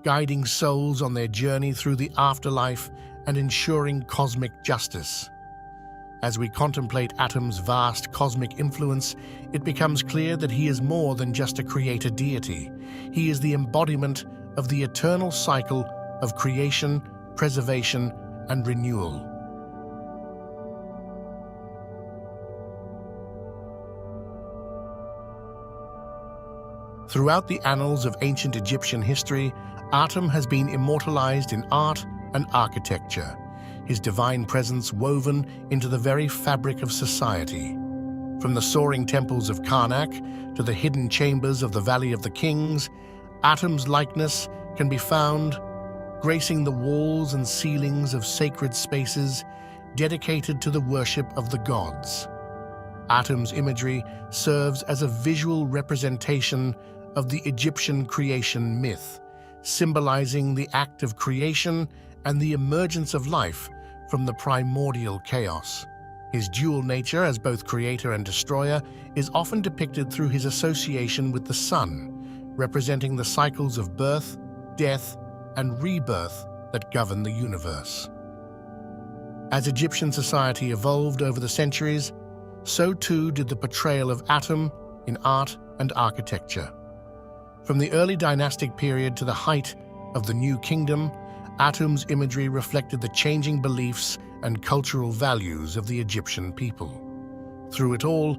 guiding souls on their journey through the afterlife and ensuring cosmic justice. As we contemplate Atum's vast cosmic influence, it becomes clear that he is more than just a creator deity. He is the embodiment of the eternal cycle of creation, preservation, and renewal. Throughout the annals of ancient Egyptian history, Atum has been immortalized in art and architecture, his divine presence woven into the very fabric of society. From the soaring temples of Karnak to the hidden chambers of the Valley of the Kings, Atum's likeness can be found gracing the walls and ceilings of sacred spaces dedicated to the worship of the gods. Atum's imagery serves as a visual representation of the Egyptian creation myth, symbolizing the act of creation and the emergence of life from the primordial chaos. His dual nature as both creator and destroyer is often depicted through his association with the sun, representing the cycles of birth, death, and rebirth that govern the universe. As Egyptian society evolved over the centuries, so too did the portrayal of Atum in art and architecture. From the early dynastic period to the height of the New Kingdom, Atum's imagery reflected the changing beliefs and cultural values of the Egyptian people. Through it all,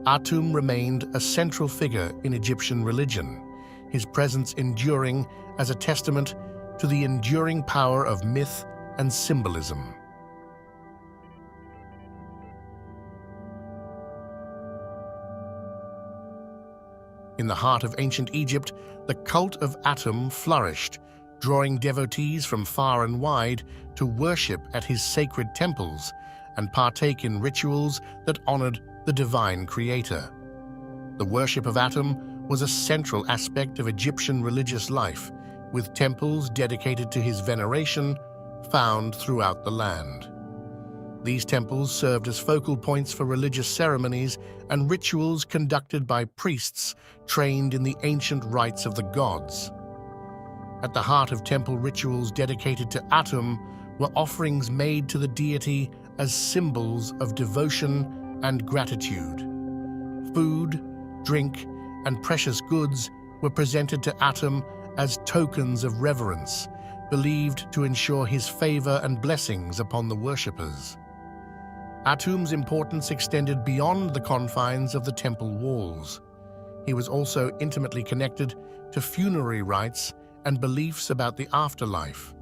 Atum remained a central figure in Egyptian religion, his presence enduring as a testament to the enduring power of myth and symbolism. In the heart of ancient Egypt, the cult of Atum flourished, drawing devotees from far and wide to worship at his sacred temples and partake in rituals that honored the divine creator. The worship of Atum was a central aspect of Egyptian religious life, with temples dedicated to his veneration found throughout the land. These temples served as focal points for religious ceremonies and rituals conducted by priests trained in the ancient rites of the gods. At the heart of temple rituals dedicated to Atum were offerings made to the deity as symbols of devotion and gratitude. Food, drink, and precious goods were presented to Atum as tokens of reverence, believed to ensure his favor and blessings upon the worshippers. Atum's importance extended beyond the confines of the temple walls. He was also intimately connected to funerary rites and beliefs about the afterlife.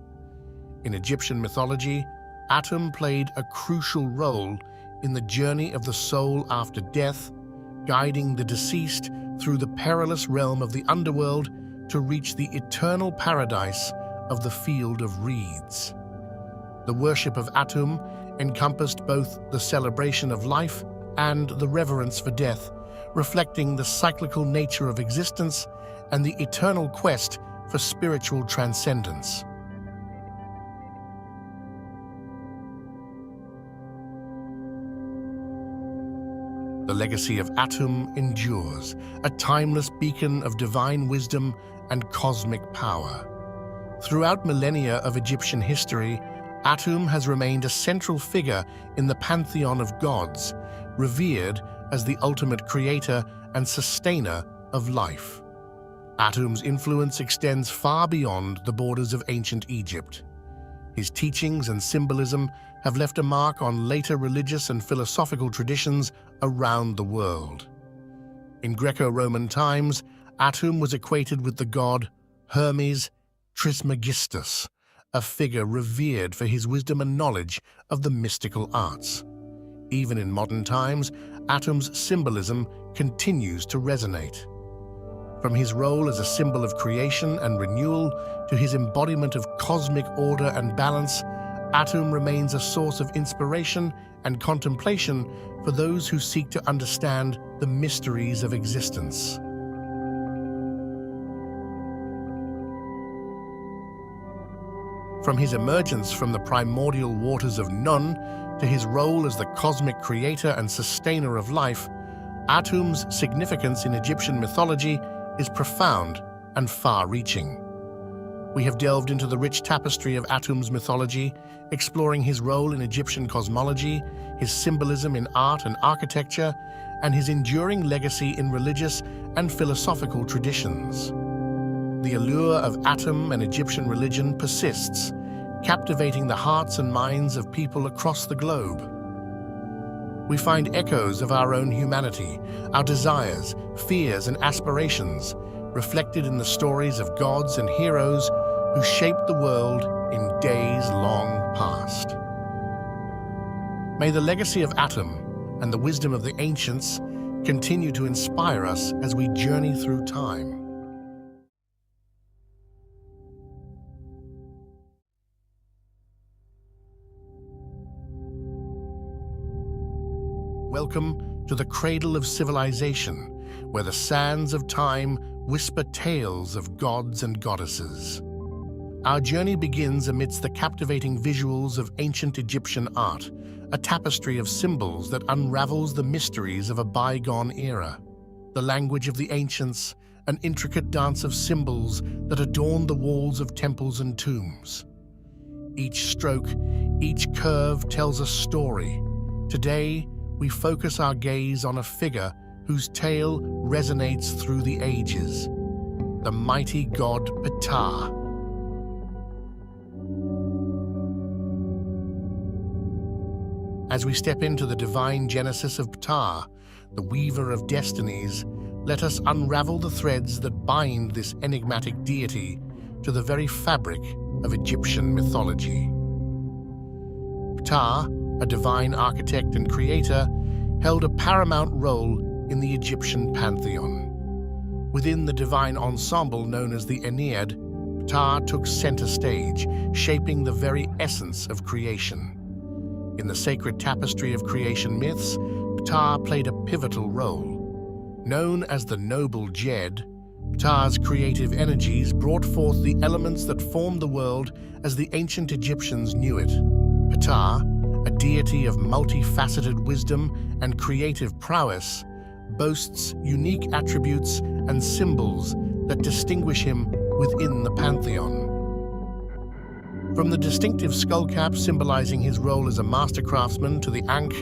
In Egyptian mythology, Atum played a crucial role in the journey of the soul after death, guiding the deceased through the perilous realm of the underworld to reach the eternal paradise of the Field of Reeds. The worship of Atum encompassed both the celebration of life and the reverence for death, reflecting the cyclical nature of existence and the eternal quest for spiritual transcendence. The legacy of Atum endures, a timeless beacon of divine wisdom and cosmic power. Throughout millennia of Egyptian history, Atum has remained a central figure in the pantheon of gods, revered as the ultimate creator and sustainer of life. Atum's influence extends far beyond the borders of ancient Egypt. His teachings and symbolism have left a mark on later religious and philosophical traditions around the world. In Greco-Roman times, Atum was equated with the god Hermes Trismegistus, a figure revered for his wisdom and knowledge of the mystical arts. Even in modern times, Atum's symbolism continues to resonate. From his role as a symbol of creation and renewal to his embodiment of cosmic order and balance, Atum remains a source of inspiration and contemplation for those who seek to understand the mysteries of existence. From his emergence from the primordial waters of Nun to his role as the cosmic creator and sustainer of life, Atum's significance in Egyptian mythology is profound and far-reaching. We have delved into the rich tapestry of Atum's mythology, exploring his role in Egyptian cosmology, his symbolism in art and architecture, and his enduring legacy in religious and philosophical traditions. The allure of Atum and Egyptian religion persists, captivating the hearts and minds of people across the globe. We find echoes of our own humanity, our desires, fears, and aspirations, reflected in the stories of gods and heroes who shaped the world in days long past. May the legacy of Atum and the wisdom of the ancients continue to inspire us as we journey through time. Welcome to the cradle of civilization, where the sands of time whisper tales of gods and goddesses. Our journey begins amidst the captivating visuals of ancient Egyptian art, a tapestry of symbols that unravels the mysteries of a bygone era. The language of the ancients, an intricate dance of symbols that adorn the walls of temples and tombs. Each stroke, each curve tells a story. Today, we focus our gaze on a figure whose tale resonates through the ages, the mighty god Ptah. As we step into the divine genesis of Ptah, the weaver of destinies, let us unravel the threads that bind this enigmatic deity to the very fabric of Egyptian mythology. Ptah, a divine architect and creator, held a paramount role in the Egyptian pantheon. Within the divine ensemble known as the Ennead, Ptah took center stage, shaping the very essence of creation. In the sacred tapestry of creation myths, Ptah played a pivotal role. Known as the noble Jed, Ptah's creative energies brought forth the elements that formed the world as the ancient Egyptians knew it. Ptah, a deity of multifaceted wisdom and creative prowess, boasts unique attributes and symbols that distinguish him within the pantheon. From the distinctive skullcap symbolizing his role as a master craftsman to the Ankh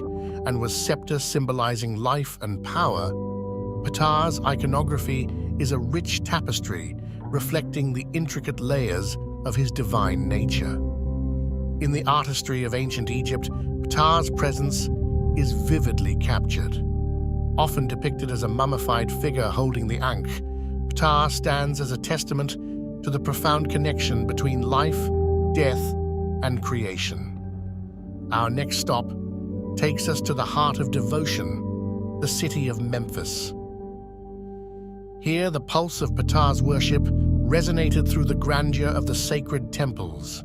and was scepter symbolizing life and power, Ptah's iconography is a rich tapestry reflecting the intricate layers of his divine nature. In the artistry of ancient Egypt, Ptah's presence is vividly captured. Often depicted as a mummified figure holding the Ankh, Ptah stands as a testament to the profound connection between life, death, and creation. Our next stop takes us to the heart of devotion, the city of Memphis. Here, the pulse of Ptah's worship resonated through the grandeur of the sacred temples.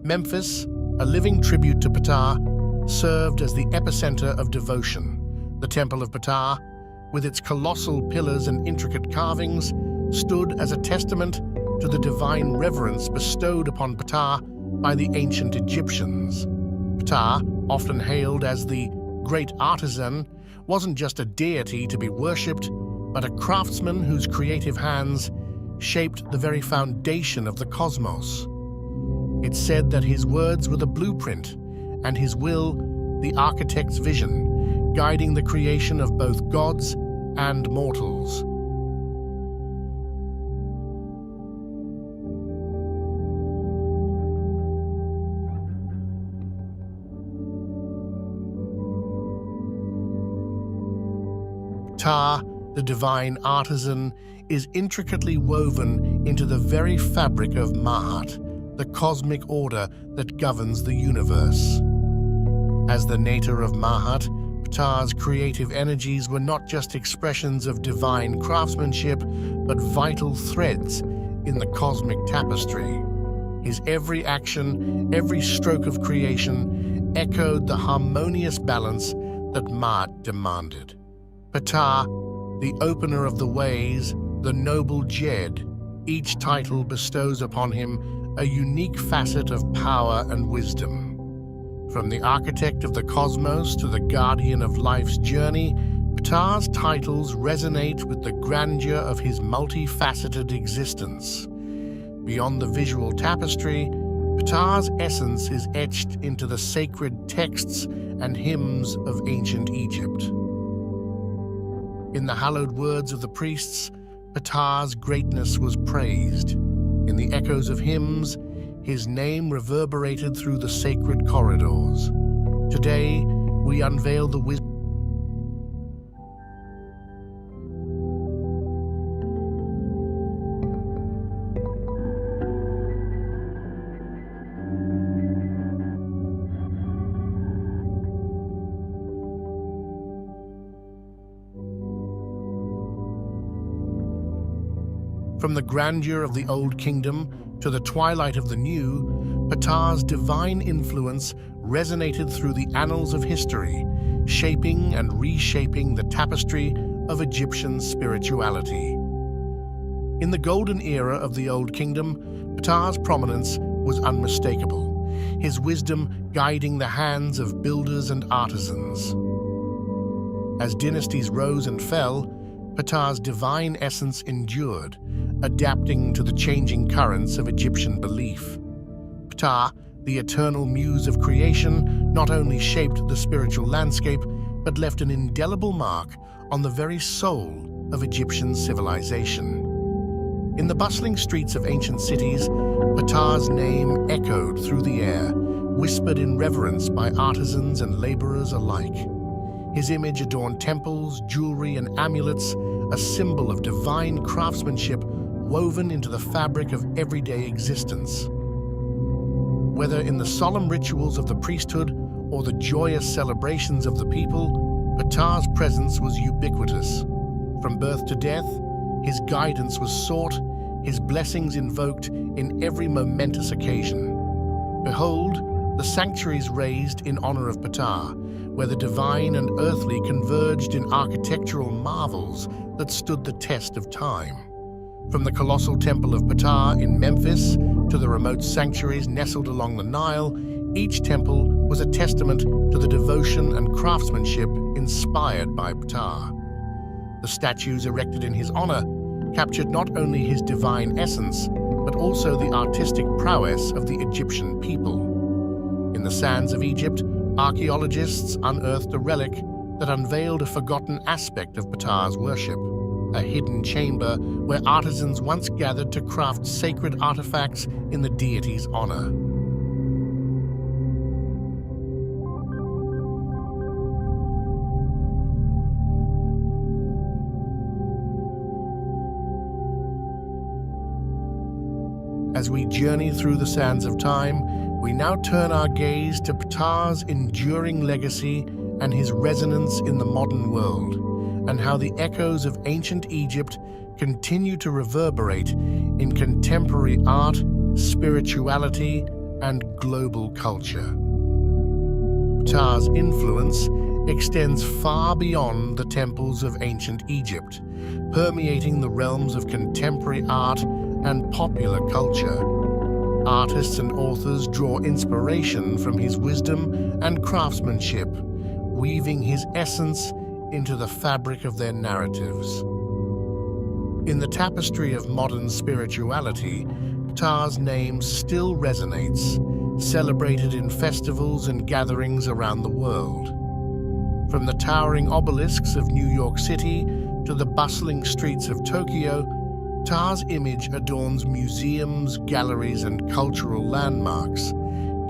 Memphis, a living tribute to Ptah, served as the epicenter of devotion. The Temple of Ptah, with its colossal pillars and intricate carvings, stood as a testament to the divine reverence bestowed upon Ptah by the ancient Egyptians. Ptah, often hailed as the great artisan, wasn't just a deity to be worshipped, but a craftsman whose creative hands shaped the very foundation of the cosmos. It's said that his words were the blueprint, and his will the architect's vision, guiding the creation of both gods and mortals. Ptah, the divine artisan, is intricately woven into the very fabric of Ma'at, the cosmic order that governs the universe. As the nator of Ma'at, Ptah's creative energies were not just expressions of divine craftsmanship, but vital threads in the cosmic tapestry. His every action, every stroke of creation, echoed the harmonious balance that Ma'at demanded. Ptah, the opener of the ways, the noble Jed, each title bestows upon him a unique facet of power and wisdom. From the architect of the cosmos to the guardian of life's journey, Ptah's titles resonate with the grandeur of his multifaceted existence. Beyond the visual tapestry, Ptah's essence is etched into the sacred texts and hymns of ancient Egypt. In the hallowed words of the priests, Ptah's greatness was praised. In the echoes of hymns, his name reverberated through the sacred corridors. Today, we unveil the wisdom From the grandeur of the Old Kingdom to the twilight of the New, Ptah's divine influence resonated through the annals of history, shaping and reshaping the tapestry of Egyptian spirituality. In the golden era of the Old Kingdom, Ptah's prominence was unmistakable, his wisdom guiding the hands of builders and artisans. As dynasties rose and fell, Ptah's divine essence endured, adapting to the changing currents of Egyptian belief. Ptah, the eternal muse of creation, not only shaped the spiritual landscape, but left an indelible mark on the very soul of Egyptian civilization. In the bustling streets of ancient cities, Ptah's name echoed through the air, whispered in reverence by artisans and laborers alike. His image adorned temples, jewelry, and amulets, a symbol of divine craftsmanship woven into the fabric of everyday existence. Whether in the solemn rituals of the priesthood or the joyous celebrations of the people, Ptah's presence was ubiquitous. From birth to death, his guidance was sought, his blessings invoked in every momentous occasion. Behold, the sanctuaries raised in honor of Ptah, where the divine and earthly converged in architectural marvels that stood the test of time. From the colossal temple of Ptah in Memphis to the remote sanctuaries nestled along the Nile, each temple was a testament to the devotion and craftsmanship inspired by Ptah. The statues erected in his honor captured not only his divine essence, but also the artistic prowess of the Egyptian people. In the sands of Egypt, archaeologists unearthed a relic that unveiled a forgotten aspect of Ptah's worship, a hidden chamber where artisans once gathered to craft sacred artifacts in the deity's honor. As we journey through the sands of time, we now turn our gaze to Ptah's enduring legacy and his resonance in the modern world. and how the echoes of ancient Egypt continue to reverberate in contemporary art, spirituality, and global culture. Ptah's influence extends far beyond the temples of ancient Egypt, permeating the realms of contemporary art and popular culture. Artists and authors draw inspiration from his wisdom and craftsmanship, weaving his essence into the fabric of their narratives. In the tapestry of modern spirituality, Ptah's name still resonates, celebrated in festivals and gatherings around the world. From the towering obelisks of New York City to the bustling streets of Tokyo, Ptah's image adorns museums, galleries, and cultural landmarks,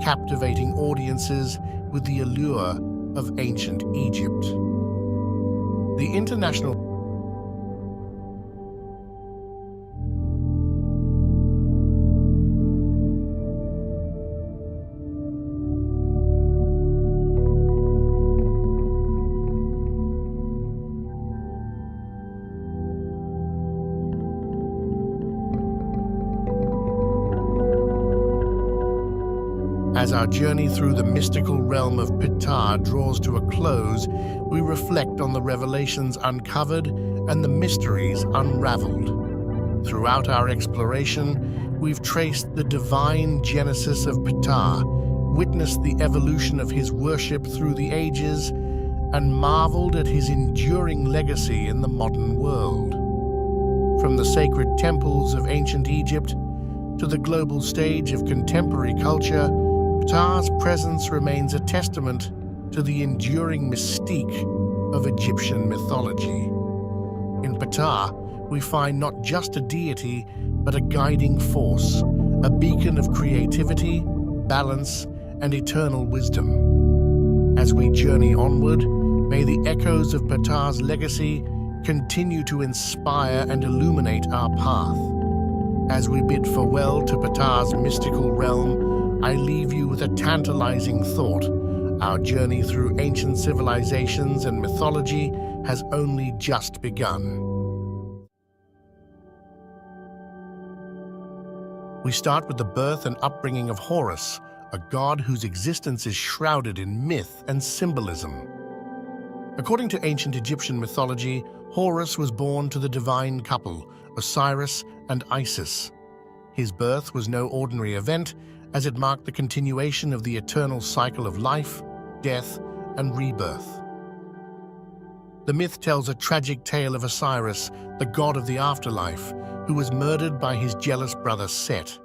captivating audiences with the allure of ancient Egypt. The international As our journey through the mystical realm of Ptah draws to a close, we reflect on the revelations uncovered and the mysteries unraveled. Throughout our exploration, we've traced the divine genesis of Ptah, witnessed the evolution of his worship through the ages, and marveled at his enduring legacy in the modern world. From the sacred temples of ancient Egypt to the global stage of contemporary culture, Ptah's presence remains a testament to the enduring mystique of Egyptian mythology. In Ptah, we find not just a deity, but a guiding force, a beacon of creativity, balance, and eternal wisdom. As we journey onward, may the echoes of Ptah's legacy continue to inspire and illuminate our path. As we bid farewell to Ptah's mystical realm, I leave you with a tantalizing thought. Our journey through ancient civilizations and mythology has only just begun. We start with the birth and upbringing of Horus, a god whose existence is shrouded in myth and symbolism. According to ancient Egyptian mythology, Horus was born to the divine couple, Osiris and Isis. His birth was no ordinary event, as it marked the continuation of the eternal cycle of life, death, and rebirth. The myth tells a tragic tale of Osiris, the god of the afterlife, who was murdered by his jealous brother Set.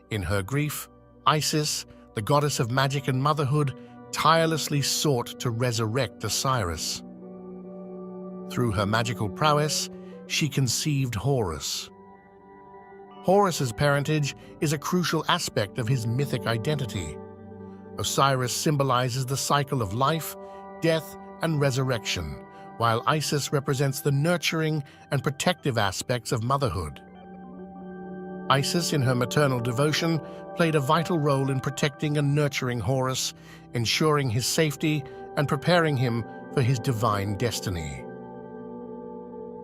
In her grief, Isis, the goddess of magic and motherhood, tirelessly sought to resurrect Osiris. Through her magical prowess, she conceived Horus. Horus's parentage is a crucial aspect of his mythic identity. Osiris symbolizes the cycle of life, death, and resurrection, while Isis represents the nurturing and protective aspects of motherhood. Isis, in her maternal devotion, played a vital role in protecting and nurturing Horus, ensuring his safety and preparing him for his divine destiny.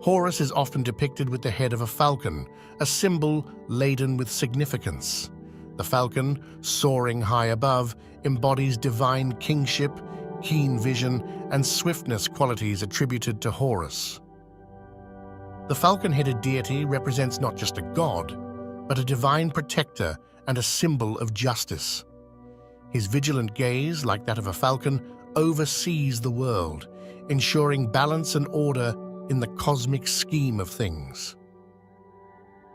Horus is often depicted with the head of a falcon, a symbol laden with significance. The falcon, soaring high above, embodies divine kingship, keen vision, and swiftness, qualities attributed to Horus. The falcon-headed deity represents not just a god, but a divine protector and a symbol of justice. His vigilant gaze, like that of a falcon, oversees the world, ensuring balance and order in the cosmic scheme of things.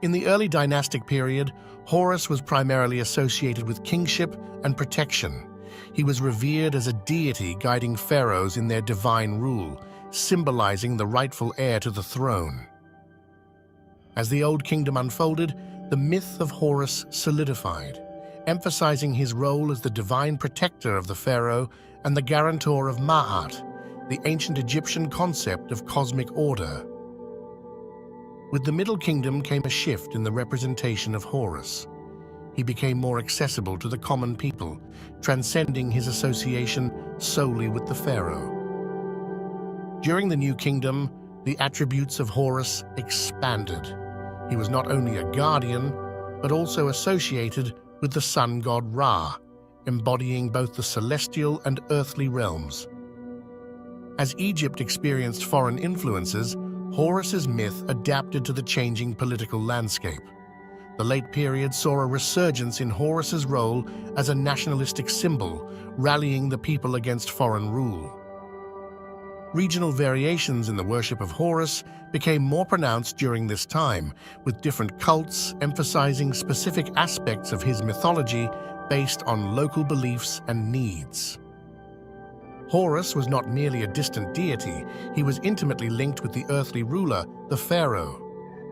In the early dynastic period, Horus was primarily associated with kingship and protection. He was revered as a deity guiding pharaohs in their divine rule, symbolizing the rightful heir to the throne. As the Old Kingdom unfolded, the myth of Horus solidified, emphasizing his role as the divine protector of the pharaoh and the guarantor of Ma'at, the ancient Egyptian concept of cosmic order. With the Middle Kingdom came a shift in the representation of Horus. He became more accessible to the common people, transcending his association solely with the pharaoh. During the New Kingdom, the attributes of Horus expanded. He was not only a guardian, but also associated with the sun god Ra, embodying both the celestial and earthly realms. As Egypt experienced foreign influences, Horus's myth adapted to the changing political landscape. The late period saw a resurgence in Horus's role as a nationalistic symbol, rallying the people against foreign rule. Regional variations in the worship of Horus became more pronounced during this time, with different cults emphasizing specific aspects of his mythology based on local beliefs and needs. Horus was not merely a distant deity, he was intimately linked with the earthly ruler, the pharaoh.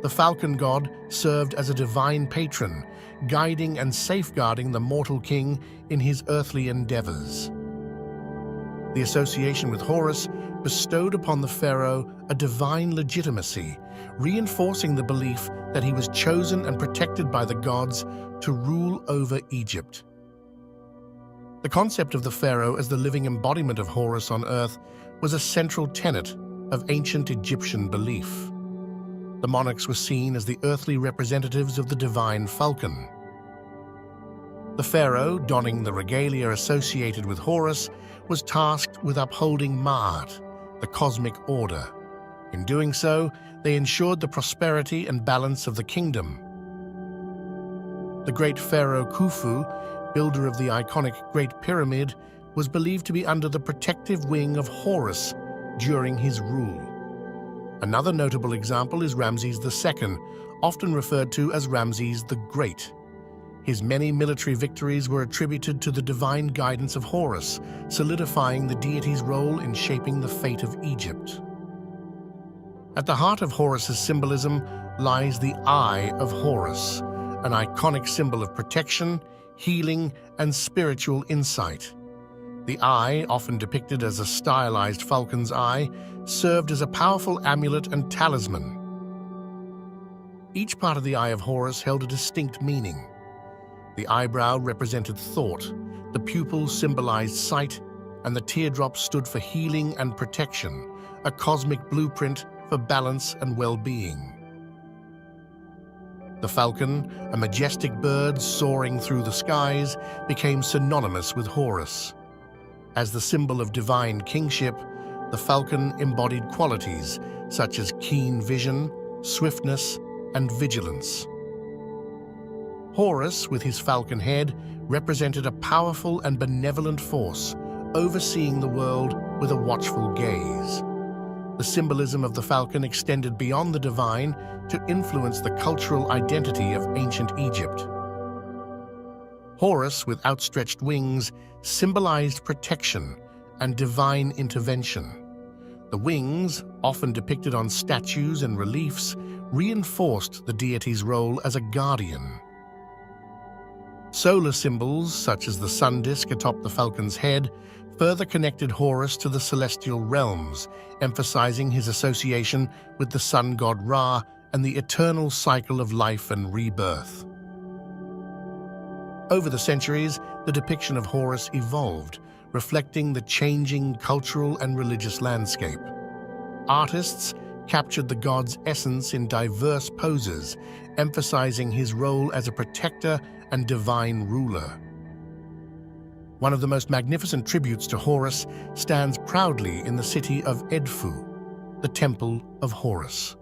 The falcon god served as a divine patron, guiding and safeguarding the mortal king in his earthly endeavors. The association with Horus bestowed upon the pharaoh a divine legitimacy, reinforcing the belief that he was chosen and protected by the gods to rule over Egypt. The concept of the pharaoh as the living embodiment of Horus on earth was a central tenet of ancient Egyptian belief. The monarchs were seen as the earthly representatives of the divine falcon. The pharaoh, donning the regalia associated with Horus, was tasked with upholding Ma'at, the cosmic order. In doing so, they ensured the prosperity and balance of the kingdom. The great pharaoh Khufu, builder of the iconic Great Pyramid, was believed to be under the protective wing of Horus during his rule. Another notable example is Ramses II, often referred to as Ramses the Great. His many military victories were attributed to the divine guidance of Horus, solidifying the deity's role in shaping the fate of Egypt. At the heart of Horus's symbolism lies the Eye of Horus, an iconic symbol of protection, healing, and spiritual insight. The eye, often depicted as a stylized falcon's eye, served as a powerful amulet and talisman. Each part of the Eye of Horus held a distinct meaning. The eyebrow represented thought, the pupil symbolized sight, and the teardrop stood for healing and protection, a cosmic blueprint for balance and well-being. The falcon, a majestic bird soaring through the skies, became synonymous with Horus. As the symbol of divine kingship, the falcon embodied qualities such as keen vision, swiftness, and vigilance. Horus, with his falcon head, represented a powerful and benevolent force, overseeing the world with a watchful gaze. The symbolism of the falcon extended beyond the divine to influence the cultural identity of ancient Egypt. Horus, with outstretched wings, symbolized protection and divine intervention. The wings, often depicted on statues and reliefs, reinforced the deity's role as a guardian. Solar symbols, such as the sun disk atop the falcon's head, further connected Horus to the celestial realms, emphasizing his association with the sun god Ra and the eternal cycle of life and rebirth. Over the centuries, the depiction of Horus evolved, reflecting the changing cultural and religious landscape. Artists captured the god's essence in diverse poses, emphasizing his role as a protector and divine ruler. One of the most magnificent tributes to Horus stands proudly in the city of Edfu, the Temple of Horus.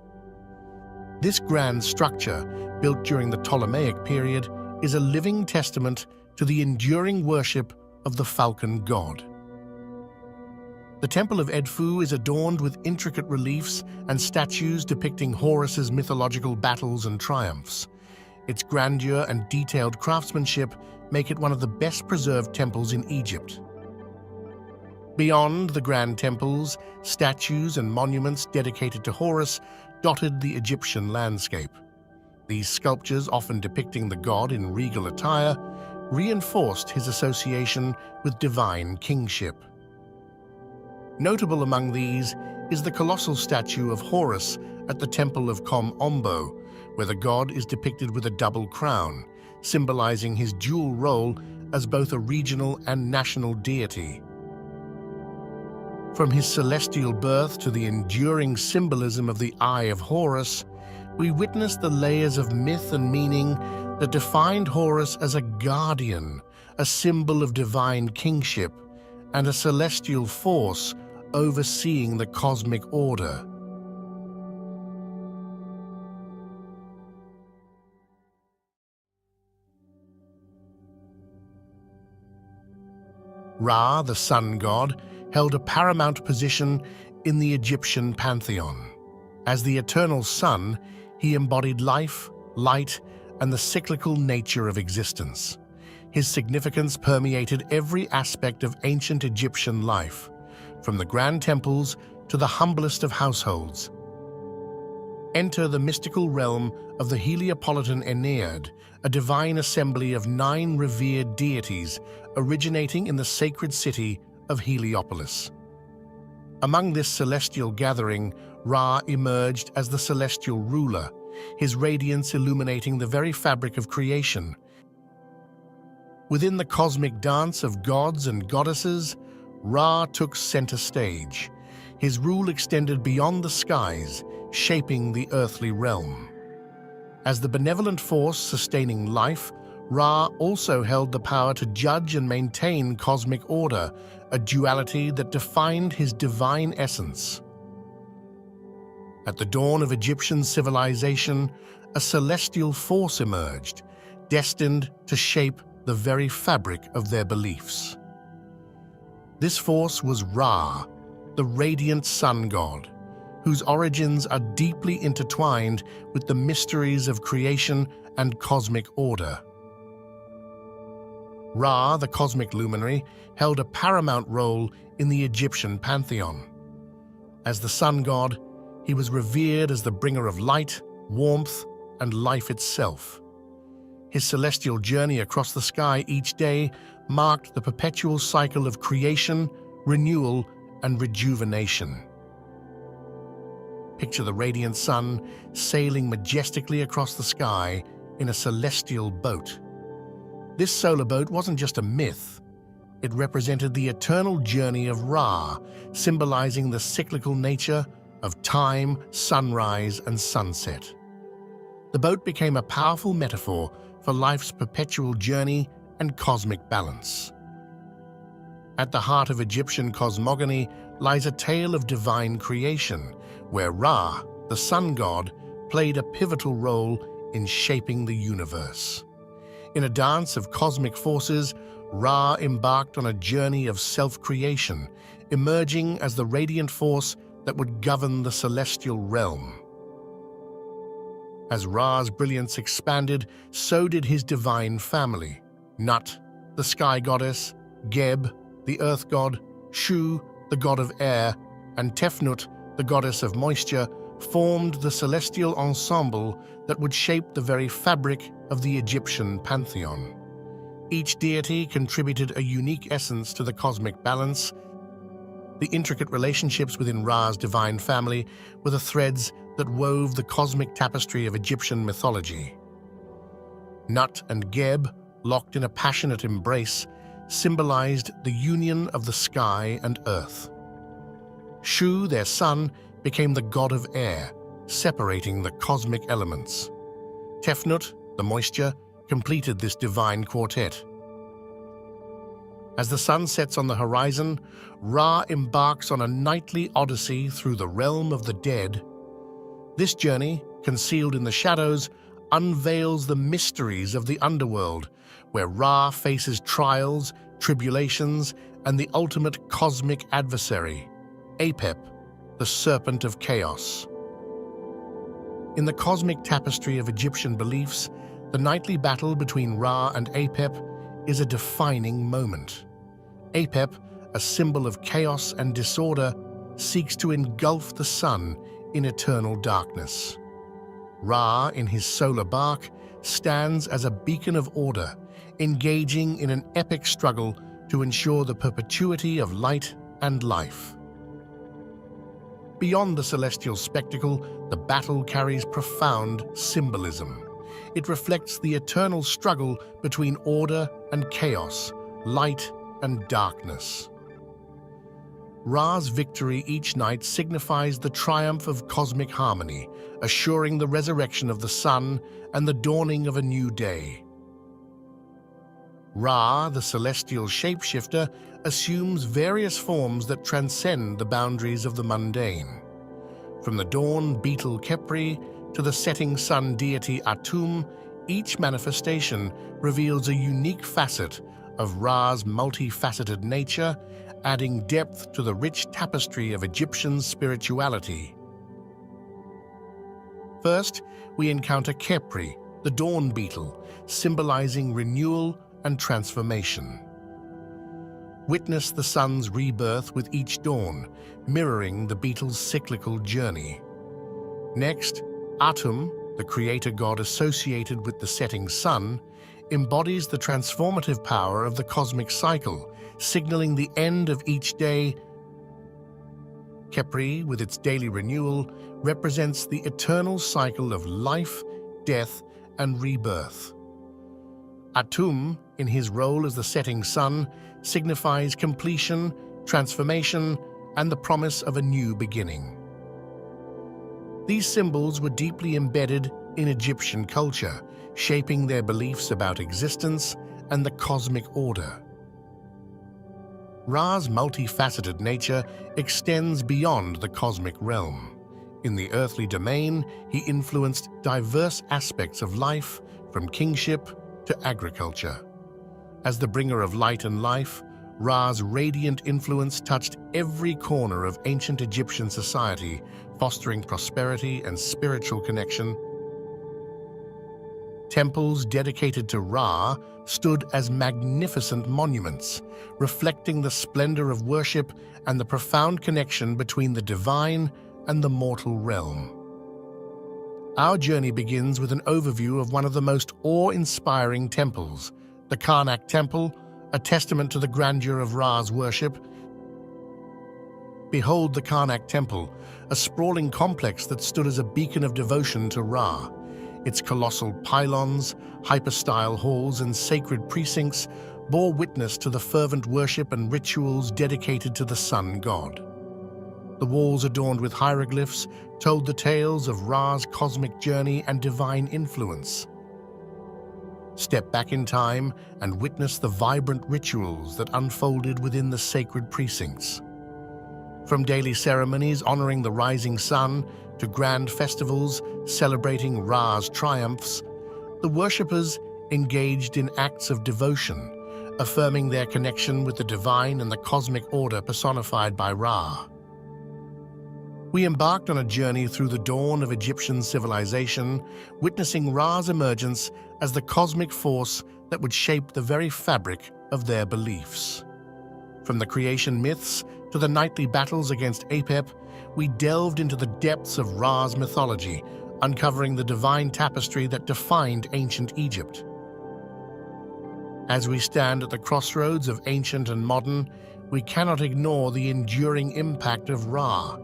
This grand structure, built during the Ptolemaic period, is a living testament to the enduring worship of the falcon god. The Temple of Edfu is adorned with intricate reliefs and statues depicting Horus's mythological battles and triumphs. Its grandeur and detailed craftsmanship make it one of the best-preserved temples in Egypt. Beyond the grand temples, statues and monuments dedicated to Horus dotted the Egyptian landscape. These sculptures, often depicting the god in regal attire, reinforced his association with divine kingship. Notable among these is the colossal statue of Horus at the Temple of Kom Ombo, where the god is depicted with a double crown, symbolizing his dual role as both a regional and national deity. From his celestial birth to the enduring symbolism of the Eye of Horus, we witness the layers of myth and meaning that defined Horus as a guardian, a symbol of divine kingship, and a celestial force overseeing the cosmic order. Ra, the sun god, held a paramount position in the Egyptian pantheon. As the eternal sun, he embodied life, light, and the cyclical nature of existence. His significance permeated every aspect of ancient Egyptian life, from the grand temples to the humblest of households. Enter the mystical realm of the Heliopolitan Ennead, a divine assembly of 9 revered deities originating in the sacred city of Heliopolis. Among this celestial gathering, Ra emerged as the celestial ruler, his radiance illuminating the very fabric of creation. Within the cosmic dance of gods and goddesses, Ra took center stage. His rule extended beyond the skies, shaping the earthly realm. As the benevolent force sustaining life, Ra also held the power to judge and maintain cosmic order, a duality that defined his divine essence. At the dawn of Egyptian civilization, a celestial force emerged, destined to shape the very fabric of their beliefs. This force was Ra, the radiant sun god, whose origins are deeply intertwined with the mysteries of creation and cosmic order. Ra, the cosmic luminary, held a paramount role in the Egyptian pantheon. As the sun god, he was revered as the bringer of light, warmth, and life itself. His celestial journey across the sky each day marked the perpetual cycle of creation, renewal, and rejuvenation. Picture the radiant sun sailing majestically across the sky in a celestial boat. This solar boat wasn't just a myth. It represented the eternal journey of Ra, symbolizing the cyclical nature of time, sunrise, and sunset. The boat became a powerful metaphor for life's perpetual journey and cosmic balance. At the heart of Egyptian cosmogony lies a tale of divine creation, where Ra, the sun god, played a pivotal role in shaping the universe. In a dance of cosmic forces, Ra embarked on a journey of self-creation, emerging as the radiant force that would govern the celestial realm. As Ra's brilliance expanded, so did his divine family. Nut, the sky goddess, Geb, the earth god, Shu, the god of air, and Tefnut, the goddess of moisture, formed the celestial ensemble that would shape the very fabric of the Egyptian pantheon. Each deity contributed a unique essence to the cosmic balance. The intricate relationships within Ra's divine family were the threads that wove the cosmic tapestry of Egyptian mythology. Nut and Geb, locked in a passionate embrace, symbolized the union of the sky and earth. Shu, their son, became the god of air, separating the cosmic elements. Tefnut, the moisture, completed this divine quartet. As the sun sets on the horizon, Ra embarks on a nightly odyssey through the realm of the dead. This journey, concealed in the shadows, unveils the mysteries of the underworld, where Ra faces trials, tribulations, and the ultimate cosmic adversary, Apep, the serpent of chaos. In the cosmic tapestry of Egyptian beliefs, the nightly battle between Ra and Apep is a defining moment. Apep, a symbol of chaos and disorder, seeks to engulf the sun in eternal darkness. Ra, in his solar bark, stands as a beacon of order, engaging in an epic struggle to ensure the perpetuity of light and life. Beyond the celestial spectacle, the battle carries profound symbolism. It reflects the eternal struggle between order and chaos, light and darkness. Ra's victory each night signifies the triumph of cosmic harmony, assuring the resurrection of the sun and the dawning of a new day. Ra, the celestial shapeshifter, assumes various forms that transcend the boundaries of the mundane. From the dawn beetle Khepri to the setting sun deity Atum, each manifestation reveals a unique facet of Ra's multifaceted nature, adding depth to the rich tapestry of Egyptian spirituality. First, we encounter Khepri, the dawn beetle, symbolizing renewal and transformation. Witness the sun's rebirth with each dawn, mirroring the beetle's cyclical journey. Next, Atum, the creator god associated with the setting sun, embodies the transformative power of the cosmic cycle, signaling the end of each day. Khepri, with its daily renewal, represents the eternal cycle of life, death, and rebirth. Atum, in his role as the setting sun, signifies completion, transformation, and the promise of a new beginning. These symbols were deeply embedded in Egyptian culture, shaping their beliefs about existence and the cosmic order. Ra's multifaceted nature extends beyond the cosmic realm. In the earthly domain, he influenced diverse aspects of life, from kingship to agriculture. As the bringer of light and life, Ra's radiant influence touched every corner of ancient Egyptian society, fostering prosperity and spiritual connection. Temples dedicated to Ra stood as magnificent monuments, reflecting the splendor of worship and the profound connection between the divine and the mortal realm. Our journey begins with an overview of one of the most awe-inspiring temples, the Karnak Temple, a testament to the grandeur of Ra's worship. Behold the Karnak Temple, a sprawling complex that stood as a beacon of devotion to Ra. Its colossal pylons, hypostyle halls, and sacred precincts bore witness to the fervent worship and rituals dedicated to the sun god. The walls adorned with hieroglyphs told the tales of Ra's cosmic journey and divine influence. Step back in time and witness the vibrant rituals that unfolded within the sacred precincts. From daily ceremonies honoring the rising sun to grand festivals celebrating Ra's triumphs, the worshippers engaged in acts of devotion, affirming their connection with the divine and the cosmic order personified by Ra. We embarked on a journey through the dawn of Egyptian civilization, witnessing Ra's emergence as the cosmic force that would shape the very fabric of their beliefs. From the creation myths to the nightly battles against Apep, we delved into the depths of Ra's mythology, uncovering the divine tapestry that defined ancient Egypt. As we stand at the crossroads of ancient and modern, we cannot ignore the enduring impact of Ra.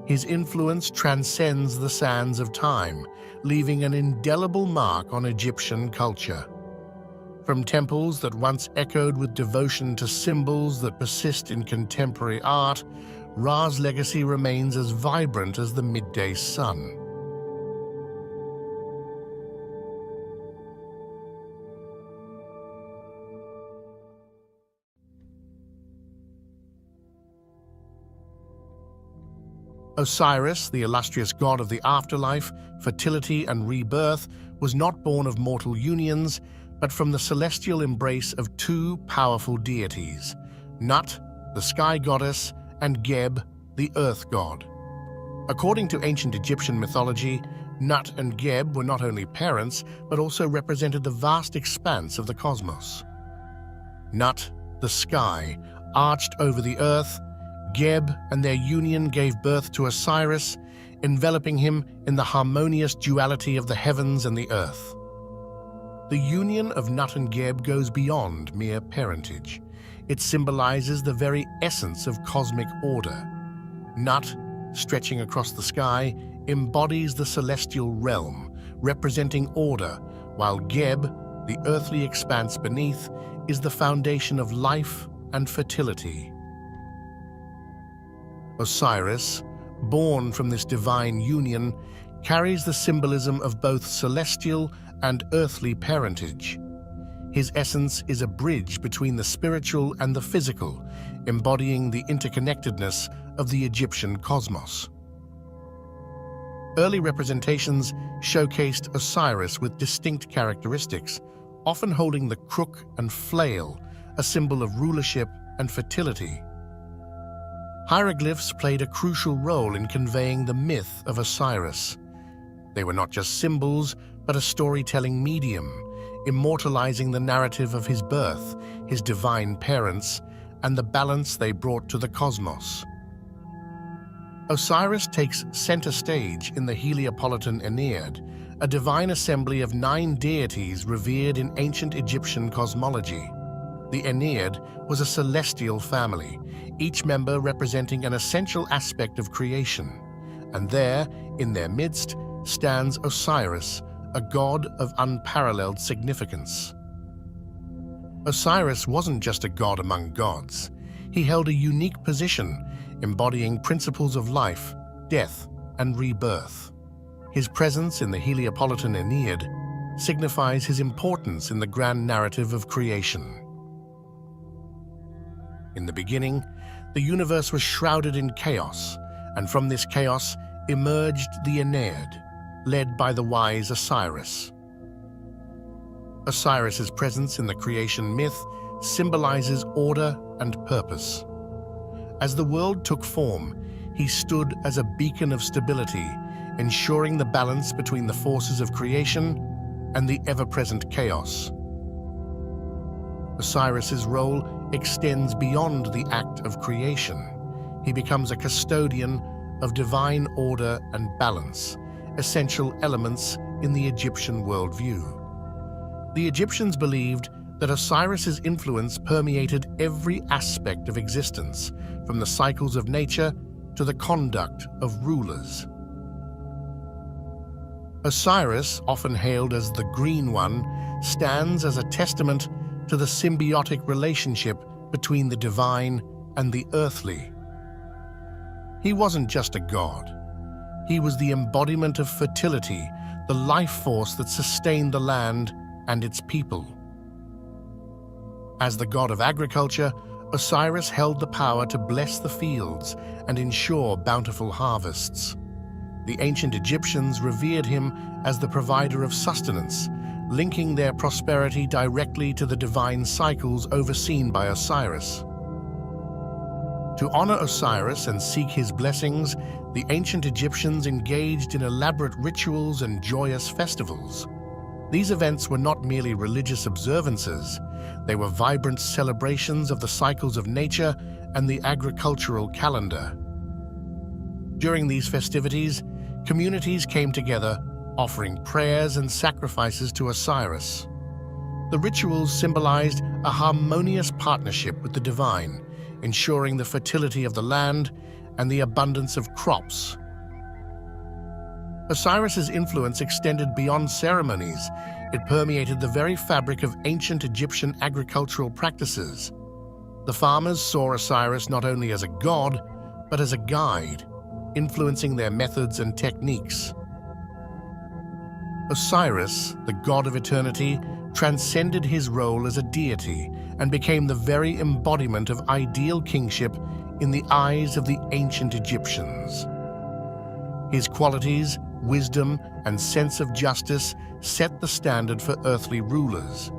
His influence transcends the sands of time, leaving an indelible mark on Egyptian culture. From temples that once echoed with devotion to symbols that persist in contemporary art, Ra's legacy remains as vibrant as the midday sun. Osiris, the illustrious god of the afterlife, fertility, and rebirth, was not born of mortal unions, but from the celestial embrace of two powerful deities, Nut, the sky goddess, and Geb, the earth god. According to ancient Egyptian mythology, Nut and Geb were not only parents, but also represented the vast expanse of the cosmos. Nut, the sky, arched over the earth. Geb and their union gave birth to Osiris, enveloping him in the harmonious duality of the heavens and the earth. The union of Nut and Geb goes beyond mere parentage. It symbolizes the very essence of cosmic order. Nut, stretching across the sky, embodies the celestial realm, representing order, while Geb, the earthly expanse beneath, is the foundation of life and fertility. Osiris, born from this divine union, carries the symbolism of both celestial and earthly parentage. His essence is a bridge between the spiritual and the physical, embodying the interconnectedness of the Egyptian cosmos. Early representations showcased Osiris with distinct characteristics, often holding the crook and flail, a symbol of rulership and fertility. Hieroglyphs played a crucial role in conveying the myth of Osiris. They were not just symbols, but a storytelling medium, immortalizing the narrative of his birth, his divine parents, and the balance they brought to the cosmos. Osiris takes center stage in the Heliopolitan Aeneid, a divine assembly of 9 deities revered in ancient Egyptian cosmology. The Aeneid was a celestial family, each member representing an essential aspect of creation. And there, in their midst, stands Osiris, a god of unparalleled significance. Osiris wasn't just a god among gods. He held a unique position, embodying principles of life, death, and rebirth. His presence in the Heliopolitan Aeneid signifies his importance in the grand narrative of creation. In the beginning, the universe was shrouded in chaos, and from this chaos emerged the Aeneid, led by the wise Osiris. Osiris's presence in the creation myth symbolizes order and purpose. As the world took form, he stood as a beacon of stability, ensuring the balance between the forces of creation and the ever-present chaos. Osiris's role extends beyond the act of creation. He becomes a custodian of divine order and balance, essential elements in the Egyptian worldview. The Egyptians believed that Osiris's influence permeated every aspect of existence, from the cycles of nature to the conduct of rulers. Osiris, often hailed as the Green One, stands as a testament to the symbiotic relationship between the divine and the earthly. He wasn't just a god. He was the embodiment of fertility, the life force that sustained the land and its people. As the god of agriculture, Osiris held the power to bless the fields and ensure bountiful harvests. The ancient Egyptians revered him as the provider of sustenance, linking their prosperity directly to the divine cycles overseen by Osiris. To honor Osiris and seek his blessings, the ancient Egyptians engaged in elaborate rituals and joyous festivals. These events were not merely religious observances, they were vibrant celebrations of the cycles of nature and the agricultural calendar. During these festivities, communities came together, offering prayers and sacrifices to Osiris. The rituals symbolized a harmonious partnership with the divine, ensuring the fertility of the land and the abundance of crops. Osiris's influence extended beyond ceremonies. It permeated the very fabric of ancient Egyptian agricultural practices. The farmers saw Osiris not only as a god, but as a guide, influencing their methods and techniques. Osiris, the god of eternity, transcended his role as a deity and became the very embodiment of ideal kingship in the eyes of the ancient Egyptians. His qualities, wisdom, and sense of justice set the standard for earthly rulers.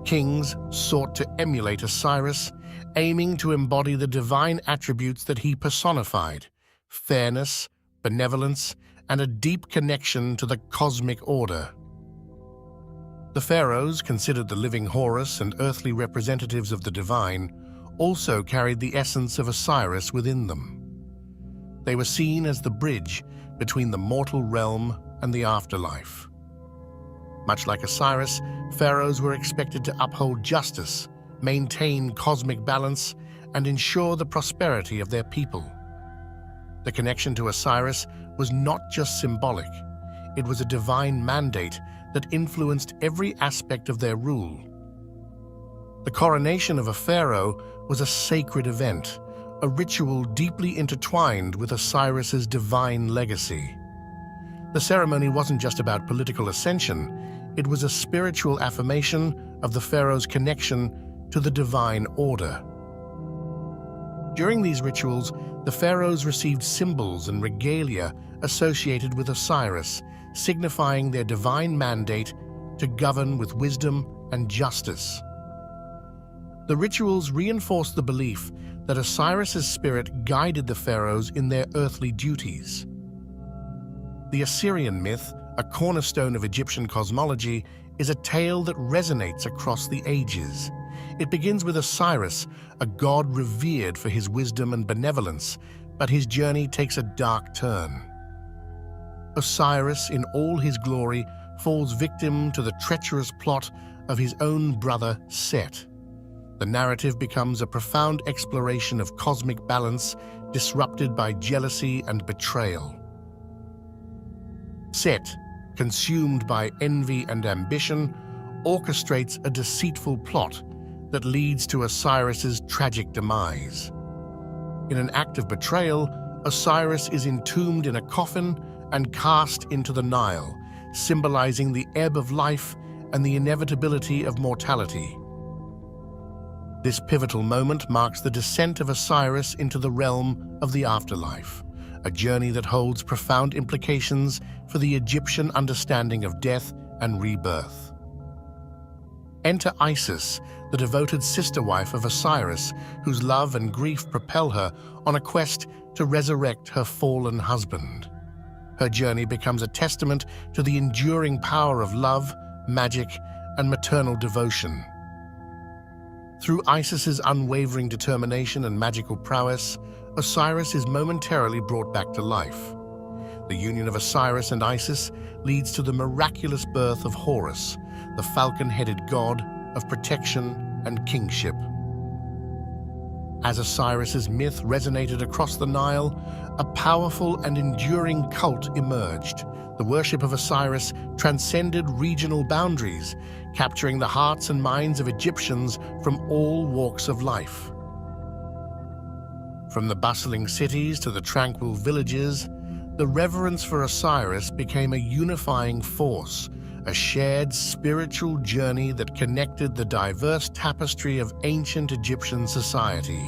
Kings sought to emulate Osiris, aiming to embody the divine attributes that he personified: fairness, benevolence, and a deep connection to the cosmic order. The pharaohs, considered the living Horus and earthly representatives of the divine, also carried the essence of Osiris within them. They were seen as the bridge between the mortal realm and the afterlife. Much like Osiris, pharaohs were expected to uphold justice, maintain cosmic balance, and ensure the prosperity of their people. The connection to Osiris was not just symbolic, it was a divine mandate that influenced every aspect of their rule. The coronation of a pharaoh was a sacred event, a ritual deeply intertwined with Osiris's divine legacy. The ceremony wasn't just about political ascension, it was a spiritual affirmation of the pharaoh's connection to the divine order. During these rituals, the pharaohs received symbols and regalia associated with Osiris, signifying their divine mandate to govern with wisdom and justice. The rituals reinforced the belief that Osiris's spirit guided the pharaohs in their earthly duties. The Assyrian myth, a cornerstone of Egyptian cosmology, is a tale that resonates across the ages. It begins with Osiris, a god revered for his wisdom and benevolence, but his journey takes a dark turn. Osiris, in all his glory, falls victim to the treacherous plot of his own brother Set. The narrative becomes a profound exploration of cosmic balance, disrupted by jealousy and betrayal. Set, consumed by envy and ambition, orchestrates a deceitful plot that leads to Osiris's tragic demise. In an act of betrayal, Osiris is entombed in a coffin and cast into the Nile, symbolizing the ebb of life and the inevitability of mortality. This pivotal moment marks the descent of Osiris into the realm of the afterlife, a journey that holds profound implications for the Egyptian understanding of death and rebirth. Enter Isis, the devoted sister-wife of Osiris, whose love and grief propel her on a quest to resurrect her fallen husband. Her journey becomes a testament to the enduring power of love, magic, and maternal devotion. Through Isis's unwavering determination and magical prowess, Osiris is momentarily brought back to life. The union of Osiris and Isis leads to the miraculous birth of Horus, the falcon-headed god of protection and kingship. As Osiris's myth resonated across the Nile, a powerful and enduring cult emerged. The worship of Osiris transcended regional boundaries, capturing the hearts and minds of Egyptians from all walks of life. From the bustling cities to the tranquil villages, the reverence for Osiris became a unifying force, a shared spiritual journey that connected the diverse tapestry of ancient Egyptian society.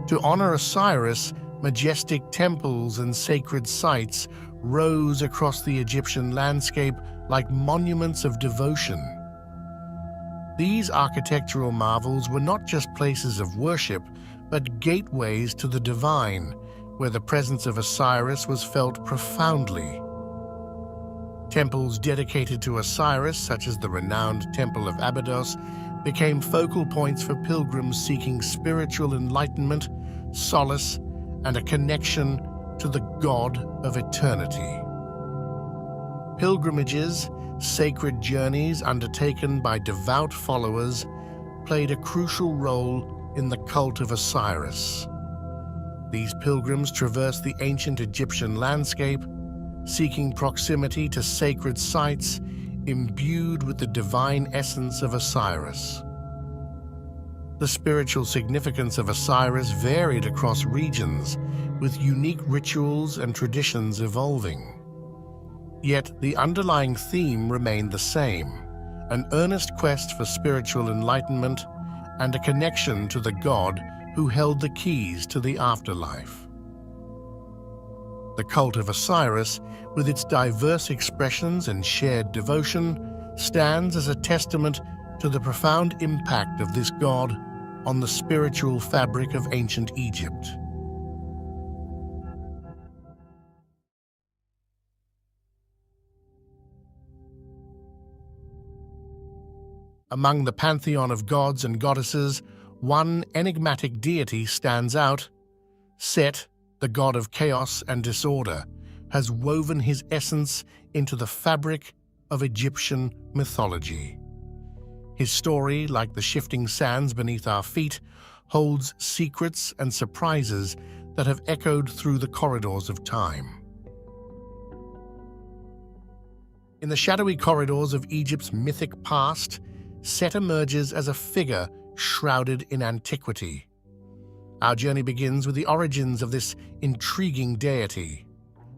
To honor Osiris, majestic temples and sacred sites rose across the Egyptian landscape like monuments of devotion. These architectural marvels were not just places of worship, but gateways to the divine, where the presence of Osiris was felt profoundly. Temples dedicated to Osiris, such as the renowned Temple of Abydos, became focal points for pilgrims seeking spiritual enlightenment, solace, and a connection to the God of eternity. Pilgrimages, sacred journeys undertaken by devout followers, played a crucial role in the cult of Osiris. These pilgrims traversed the ancient Egyptian landscape, seeking proximity to sacred sites imbued with the divine essence of Osiris. The spiritual significance of Osiris varied across regions, with unique rituals and traditions evolving. Yet the underlying theme remained the same: an earnest quest for spiritual enlightenment and a connection to the God who held the keys to the afterlife. The cult of Osiris, with its diverse expressions and shared devotion, stands as a testament to the profound impact of this god on the spiritual fabric of ancient Egypt. Among the pantheon of gods and goddesses, one enigmatic deity stands out. Set, the god of chaos and disorder, has woven his essence into the fabric of Egyptian mythology. His story, like the shifting sands beneath our feet, holds secrets and surprises that have echoed through the corridors of time. In the shadowy corridors of Egypt's mythic past, Set emerges as a figure shrouded in antiquity. Our journey begins with the origins of this intriguing deity.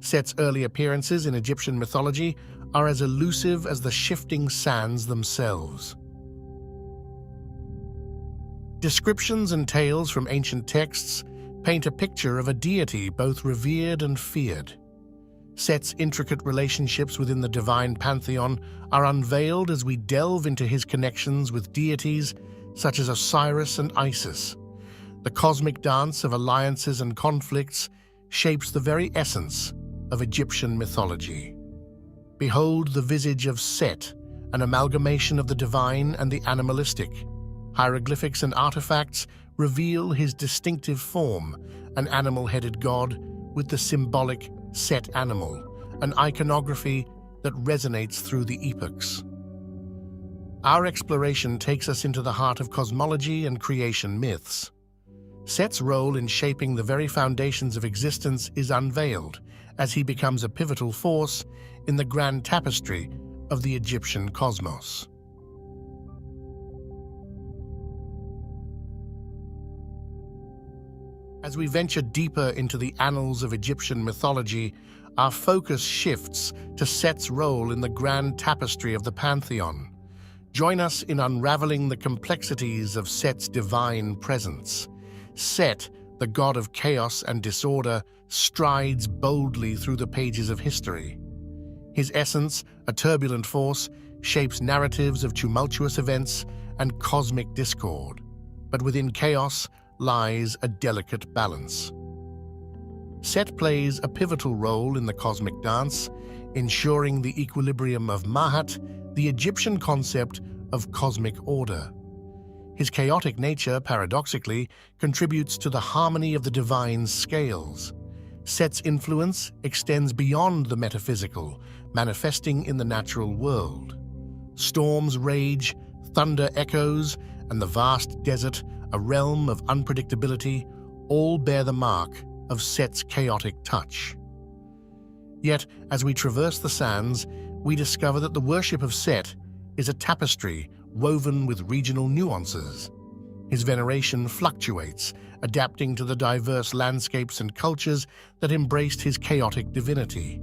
Set's early appearances in Egyptian mythology are as elusive as the shifting sands themselves. Descriptions and tales from ancient texts paint a picture of a deity both revered and feared. Set's intricate relationships within the divine pantheon are unveiled as we delve into his connections with deities such as Osiris and Isis. The cosmic dance of alliances and conflicts shapes the very essence of Egyptian mythology. Behold the visage of Set, an amalgamation of the divine and the animalistic. Hieroglyphics and artifacts reveal his distinctive form, an animal-headed god with the symbolic Set animal, an iconography that resonates through the epochs. Our exploration takes us into the heart of cosmology and creation myths. Set's role in shaping the very foundations of existence is unveiled as he becomes a pivotal force in the grand tapestry of the Egyptian cosmos. As we venture deeper into the annals of Egyptian mythology, our focus shifts to Set's role in the grand tapestry of the pantheon. Join us in unraveling the complexities of Set's divine presence. Set, the god of chaos and disorder, strides boldly through the pages of history. His essence, a turbulent force, shapes narratives of tumultuous events and cosmic discord. But within chaos lies a delicate balance. Set plays a pivotal role in the cosmic dance, ensuring the equilibrium of Mahat, the Egyptian concept of cosmic order. His chaotic nature, paradoxically, contributes to the harmony of the divine scales. Set's influence extends beyond the metaphysical, manifesting in the natural world. Storms rage, thunder echoes, and the vast desert, a realm of unpredictability, all bear the mark of Set's chaotic touch. Yet, as we traverse the sands, we discover that the worship of Set is a tapestry woven with regional nuances. His veneration fluctuates, adapting to the diverse landscapes and cultures that embraced his chaotic divinity.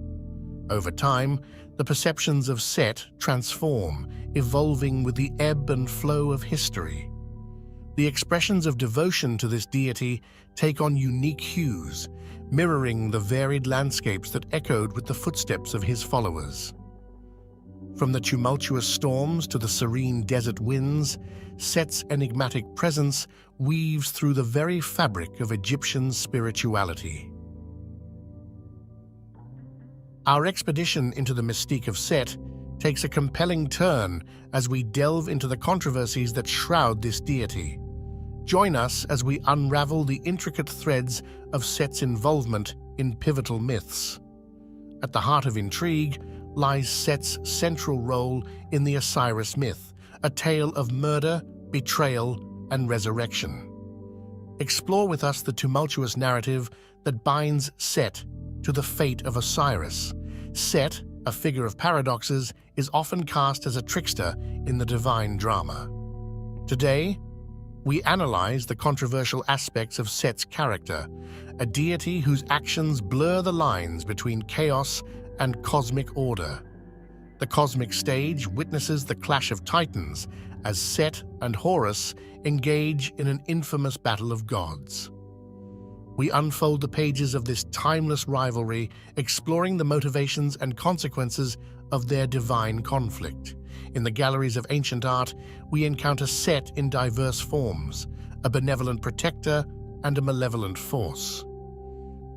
Over time, the perceptions of Set transform, evolving with the ebb and flow of history. The expressions of devotion to this deity take on unique hues, mirroring the varied landscapes that echoed with the footsteps of his followers. From the tumultuous storms to the serene desert winds, Set's enigmatic presence weaves through the very fabric of Egyptian spirituality. Our expedition into the mystique of Set takes a compelling turn as we delve into the controversies that shroud this deity. Join us as we unravel the intricate threads of Set's involvement in pivotal myths. At the heart of intrigue lies Set's central role in the Osiris myth, a tale of murder, betrayal, and resurrection. Explore with us the tumultuous narrative that binds Set to the fate of Osiris. Set, a figure of paradoxes, is often cast as a trickster in the divine drama. Today, we analyze the controversial aspects of Set's character, a deity whose actions blur the lines between chaos and cosmic order. The cosmic stage witnesses the clash of titans as Set and Horus engage in an infamous battle of gods. We unfold the pages of this timeless rivalry, exploring the motivations and consequences of their divine conflict. In the galleries of ancient art, we encounter Set in diverse forms, a benevolent protector and a malevolent force.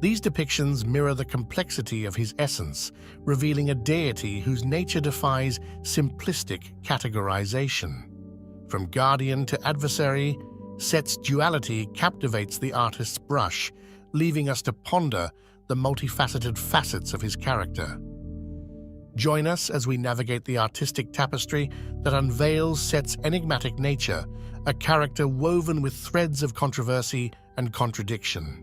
These depictions mirror the complexity of his essence, revealing a deity whose nature defies simplistic categorization. From guardian to adversary, Set's duality captivates the artist's brush, leaving us to ponder the multifaceted facets of his character. Join us as we navigate the artistic tapestry that unveils Set's enigmatic nature, a character woven with threads of controversy and contradiction.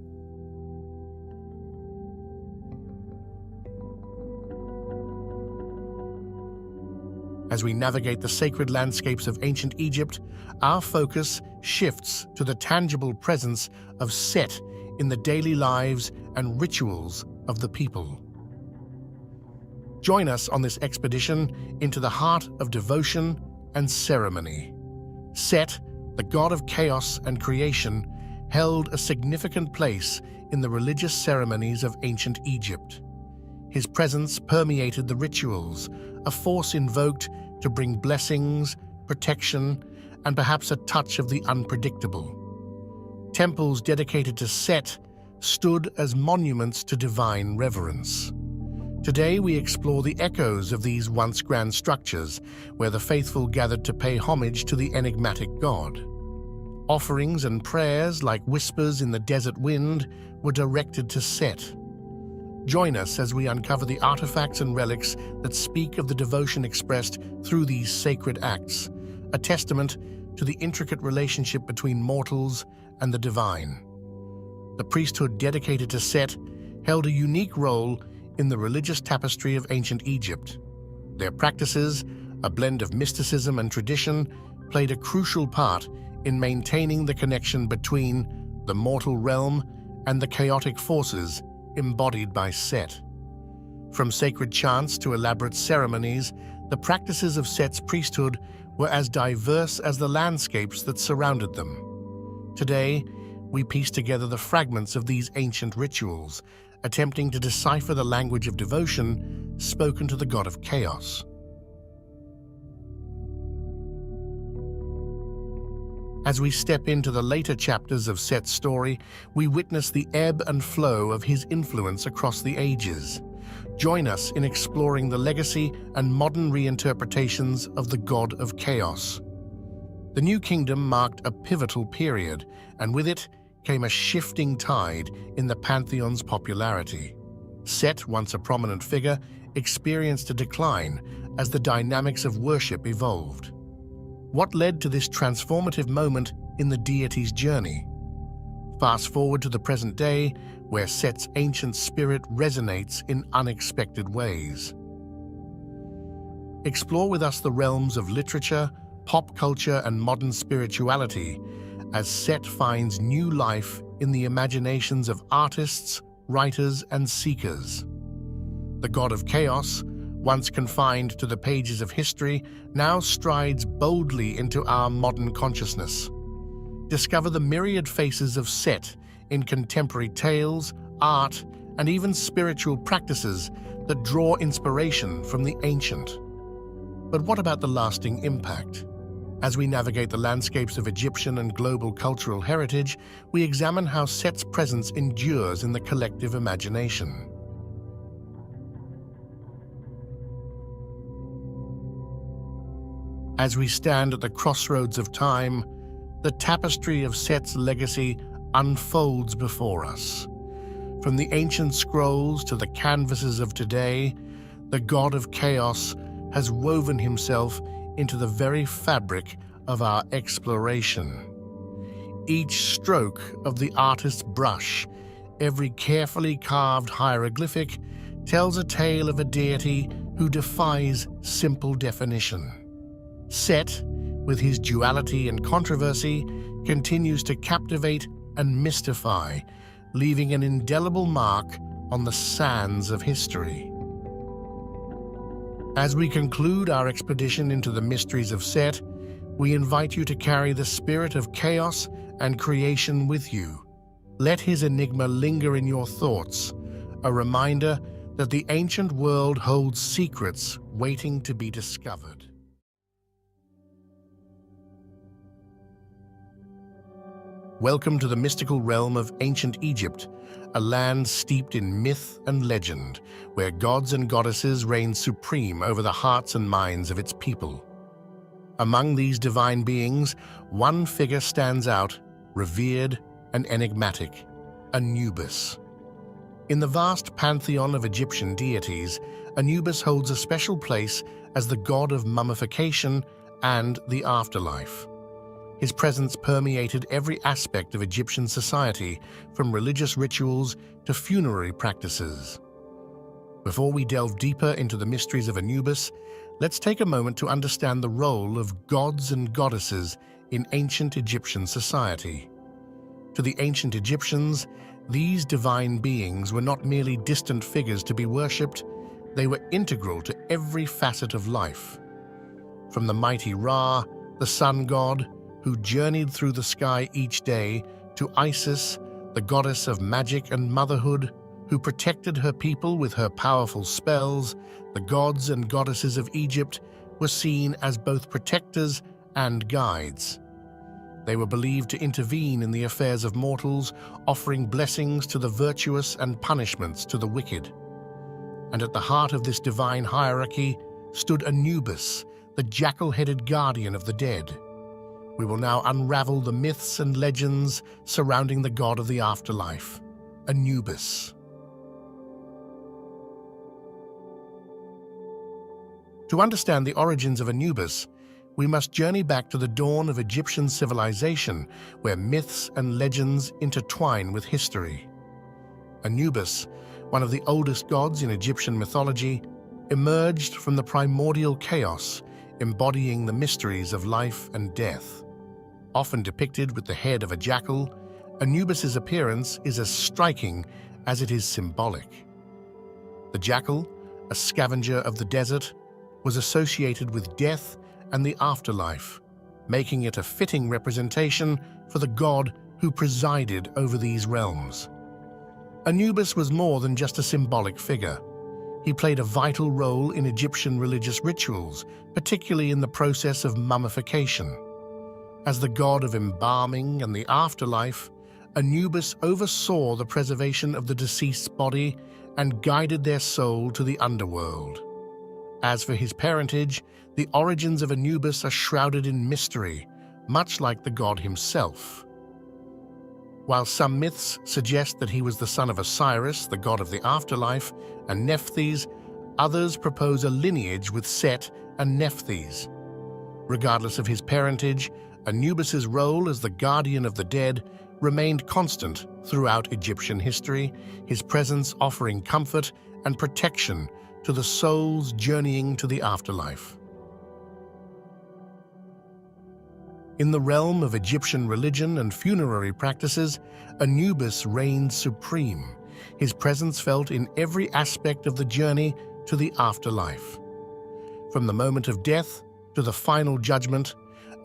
As we navigate the sacred landscapes of ancient Egypt, our focus shifts to the tangible presence of Set in the daily lives and rituals of the people. Join us on this expedition into the heart of devotion and ceremony. Set, the god of chaos and creation, held a significant place in the religious ceremonies of ancient Egypt. His presence permeated the rituals, a force invoked to bring blessings, protection, and perhaps a touch of the unpredictable. Temples dedicated to Set stood as monuments to divine reverence. Today we explore the echoes of these once grand structures, where the faithful gathered to pay homage to the enigmatic god. Offerings and prayers, like whispers in the desert wind, were directed to Set. Join us as we uncover the artifacts and relics that speak of the devotion expressed through these sacred acts, a testament to the intricate relationship between mortals and the divine. The priesthood dedicated to Set held a unique role in the religious tapestry of ancient Egypt. Their practices, a blend of mysticism and tradition, played a crucial part in maintaining the connection between the mortal realm and the chaotic forces embodied by Set. From sacred chants to elaborate ceremonies, the practices of Set's priesthood were as diverse as the landscapes that surrounded them. Today, we piece together the fragments of these ancient rituals, attempting to decipher the language of devotion spoken to the god of chaos. As we step into the later chapters of Set's story, we witness the ebb and flow of his influence across the ages. Join us in exploring the legacy and modern reinterpretations of the god of chaos. The New Kingdom marked a pivotal period, and with it came a shifting tide in the pantheon's popularity. Set, once a prominent figure, experienced a decline as the dynamics of worship evolved. What led to this transformative moment in the deity's journey? Fast forward to the present day, where Set's ancient spirit resonates in unexpected ways. Explore with us the realms of literature, pop culture, and modern spirituality as Set finds new life in the imaginations of artists, writers, and seekers. The god of chaos, once confined to the pages of history, now strides boldly into our modern consciousness. Discover the myriad faces of Set in contemporary tales, art, and even spiritual practices that draw inspiration from the ancient. But what about the lasting impact? As we navigate the landscapes of Egyptian and global cultural heritage, we examine how Set's presence endures in the collective imagination. As we stand at the crossroads of time, the tapestry of Set's legacy unfolds before us. From the ancient scrolls to the canvases of today, the god of chaos has woven himself into the very fabric of our exploration. Each stroke of the artist's brush, every carefully carved hieroglyphic, tells a tale of a deity who defies simple definition. Set, with his duality and controversy, continues to captivate and mystify, leaving an indelible mark on the sands of history. As we conclude our expedition into the mysteries of Set, we invite you to carry the spirit of chaos and creation with you. Let his enigma linger in your thoughts, a reminder that the ancient world holds secrets waiting to be discovered. Welcome to the mystical realm of ancient Egypt, a land steeped in myth and legend, where gods and goddesses reign supreme over the hearts and minds of its people. Among these divine beings, one figure stands out, revered and enigmatic: Anubis. In the vast pantheon of Egyptian deities, Anubis holds a special place as the god of mummification and the afterlife. His presence permeated every aspect of Egyptian society, from religious rituals to funerary practices. Before we delve deeper into the mysteries of Anubis, let's take a moment to understand the role of gods and goddesses in ancient Egyptian society. To the ancient Egyptians, these divine beings were not merely distant figures to be worshipped, they were integral to every facet of life. From the mighty Ra, the sun god, who journeyed through the sky each day, to Isis, the goddess of magic and motherhood, who protected her people with her powerful spells, the gods and goddesses of Egypt were seen as both protectors and guides. They were believed to intervene in the affairs of mortals, offering blessings to the virtuous and punishments to the wicked. And at the heart of this divine hierarchy stood Anubis, the jackal-headed guardian of the dead. We will now unravel the myths and legends surrounding the god of the afterlife, Anubis. To understand the origins of Anubis, we must journey back to the dawn of Egyptian civilization, where myths and legends intertwine with history. Anubis, one of the oldest gods in Egyptian mythology, emerged from the primordial chaos, embodying the mysteries of life and death. Often depicted with the head of a jackal, Anubis's appearance is as striking as it is symbolic. The jackal, a scavenger of the desert, was associated with death and the afterlife, making it a fitting representation for the god who presided over these realms. Anubis was more than just a symbolic figure. He played a vital role in Egyptian religious rituals, particularly in the process of mummification. As the god of embalming and the afterlife, Anubis oversaw the preservation of the deceased's body and guided their soul to the underworld. As for his parentage, the origins of Anubis are shrouded in mystery, much like the god himself. While some myths suggest that he was the son of Osiris, the god of the afterlife, and Nephthys, others propose a lineage with Set and Nephthys. Regardless of his parentage, Anubis's role as the guardian of the dead remained constant throughout Egyptian history, his presence offering comfort and protection to the souls journeying to the afterlife. In the realm of Egyptian religion and funerary practices, Anubis reigned supreme, his presence felt in every aspect of the journey to the afterlife. From the moment of death to the final judgment,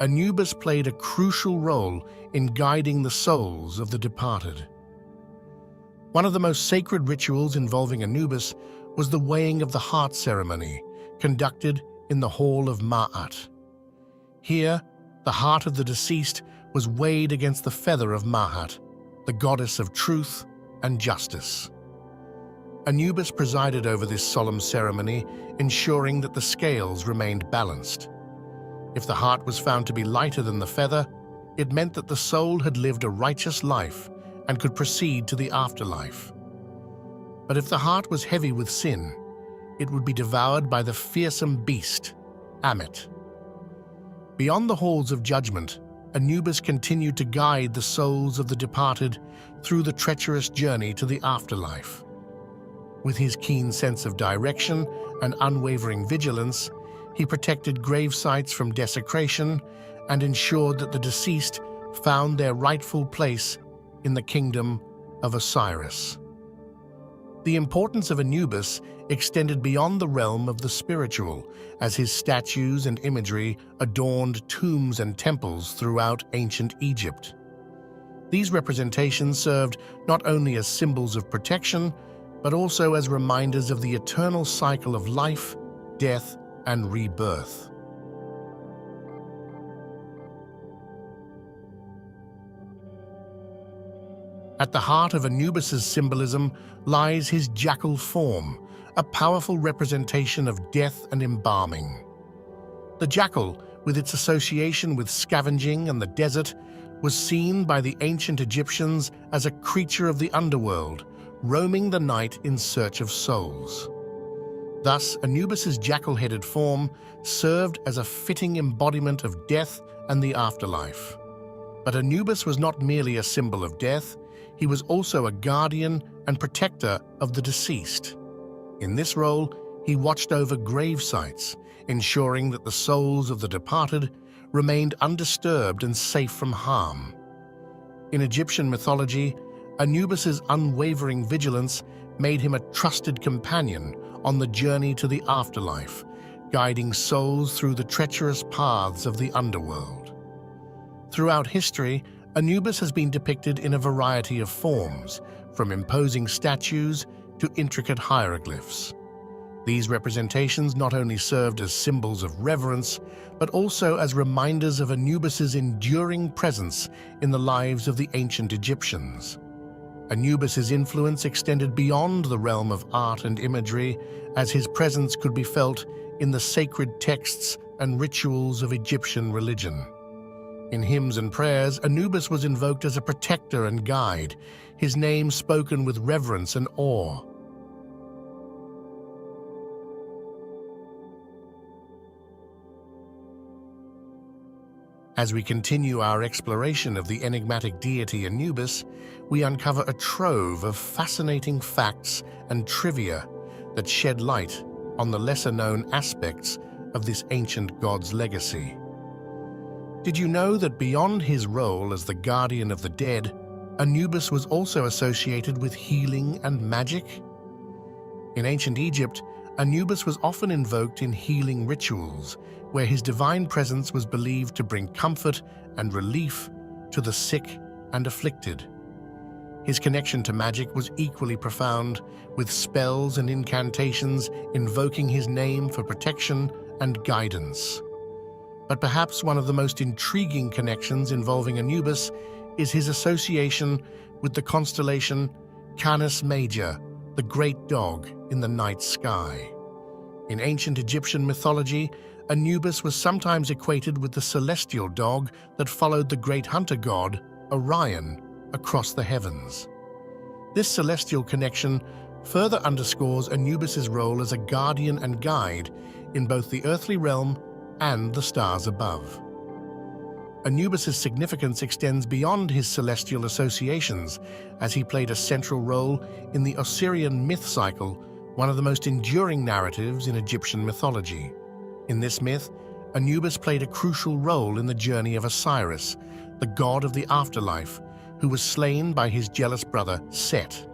Anubis played a crucial role in guiding the souls of the departed. One of the most sacred rituals involving Anubis was the weighing of the heart ceremony, conducted in the Hall of Ma'at. Here, the heart of the deceased was weighed against the feather of Ma'at, the goddess of truth and justice. Anubis presided over this solemn ceremony, ensuring that the scales remained balanced. If the heart was found to be lighter than the feather, it meant that the soul had lived a righteous life and could proceed to the afterlife. But if the heart was heavy with sin, it would be devoured by the fearsome beast, Ammit. Beyond the halls of judgment, Anubis continued to guide the souls of the departed through the treacherous journey to the afterlife. With his keen sense of direction and unwavering vigilance, he protected grave sites from desecration and ensured that the deceased found their rightful place in the kingdom of Osiris. The importance of Anubis extended beyond the realm of the spiritual, as his statues and imagery adorned tombs and temples throughout ancient Egypt. These representations served not only as symbols of protection, but also as reminders of the eternal cycle of life, death, and rebirth. At the heart of Anubis's symbolism lies his jackal form, a powerful representation of death and embalming. The jackal, with its association with scavenging and the desert, was seen by the ancient Egyptians as a creature of the underworld, roaming the night in search of souls. Thus, Anubis's jackal-headed form served as a fitting embodiment of death and the afterlife. But Anubis was not merely a symbol of death, he was also a guardian and protector of the deceased. In this role, he watched over grave sites, ensuring that the souls of the departed remained undisturbed and safe from harm. In Egyptian mythology, Anubis's unwavering vigilance made him a trusted companion on the journey to the afterlife, guiding souls through the treacherous paths of the underworld. Throughout history, Anubis has been depicted in a variety of forms, from imposing statues to intricate hieroglyphs. These representations not only served as symbols of reverence, but also as reminders of Anubis's enduring presence in the lives of the ancient Egyptians. Anubis's influence extended beyond the realm of art and imagery, as his presence could be felt in the sacred texts and rituals of Egyptian religion. In hymns and prayers, Anubis was invoked as a protector and guide, his name spoken with reverence and awe. As we continue our exploration of the enigmatic deity Anubis, we uncover a trove of fascinating facts and trivia that shed light on the lesser-known aspects of this ancient god's legacy. Did you know that beyond his role as the guardian of the dead, Anubis was also associated with healing and magic? In ancient Egypt, Anubis was often invoked in healing rituals, where his divine presence was believed to bring comfort and relief to the sick and afflicted. His connection to magic was equally profound, with spells and incantations invoking his name for protection and guidance. But perhaps one of the most intriguing connections involving Anubis is his association with the constellation Canis Major, the great dog in the night sky. In ancient Egyptian mythology, Anubis was sometimes equated with the celestial dog that followed the great hunter god, Orion, across the heavens. This celestial connection further underscores Anubis's role as a guardian and guide in both the earthly realm and the stars above. Anubis's significance extends beyond his celestial associations, as he played a central role in the Osirian myth cycle, one of the most enduring narratives in Egyptian mythology. In this myth, Anubis played a crucial role in the journey of Osiris, the god of the afterlife, who was slain by his jealous brother Set.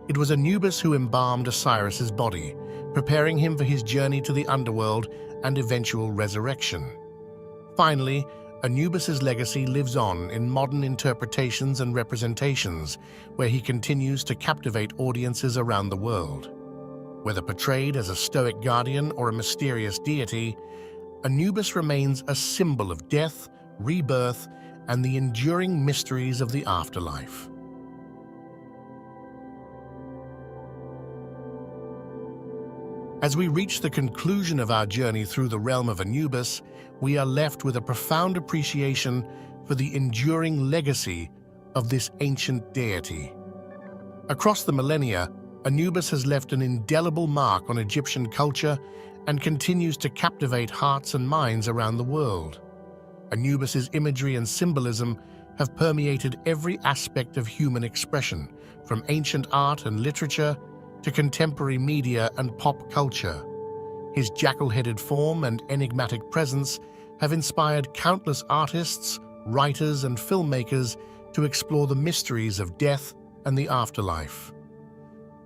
It was Anubis who embalmed Osiris's body, preparing him for his journey to the underworld and eventual resurrection. Finally, Anubis's legacy lives on in modern interpretations and representations, where he continues to captivate audiences around the world. Whether portrayed as a stoic guardian or a mysterious deity, Anubis remains a symbol of death, rebirth, and the enduring mysteries of the afterlife. As we reach the conclusion of our journey through the realm of Anubis, we are left with a profound appreciation for the enduring legacy of this ancient deity. Across the millennia, Anubis has left an indelible mark on Egyptian culture and continues to captivate hearts and minds around the world. Anubis's imagery and symbolism have permeated every aspect of human expression, from ancient art and literature to contemporary media and pop culture. His jackal-headed form and enigmatic presence have inspired countless artists, writers, and filmmakers to explore the mysteries of death and the afterlife.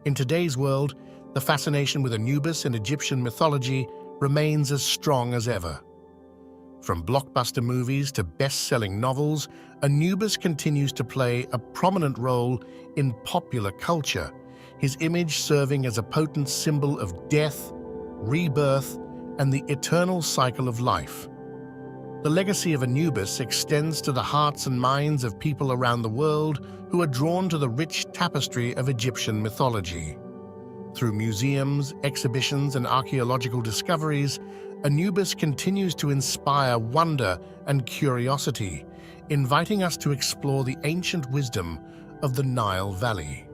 In today's world, the fascination with Anubis in Egyptian mythology remains as strong as ever. From blockbuster movies to best-selling novels, Anubis continues to play a prominent role in popular culture, his image serving as a potent symbol of death, rebirth, and the eternal cycle of life. The legacy of Anubis extends to the hearts and minds of people around the world who are drawn to the rich tapestry of Egyptian mythology. Through museums, exhibitions, and archaeological discoveries, Anubis continues to inspire wonder and curiosity, inviting us to explore the ancient wisdom of the Nile Valley.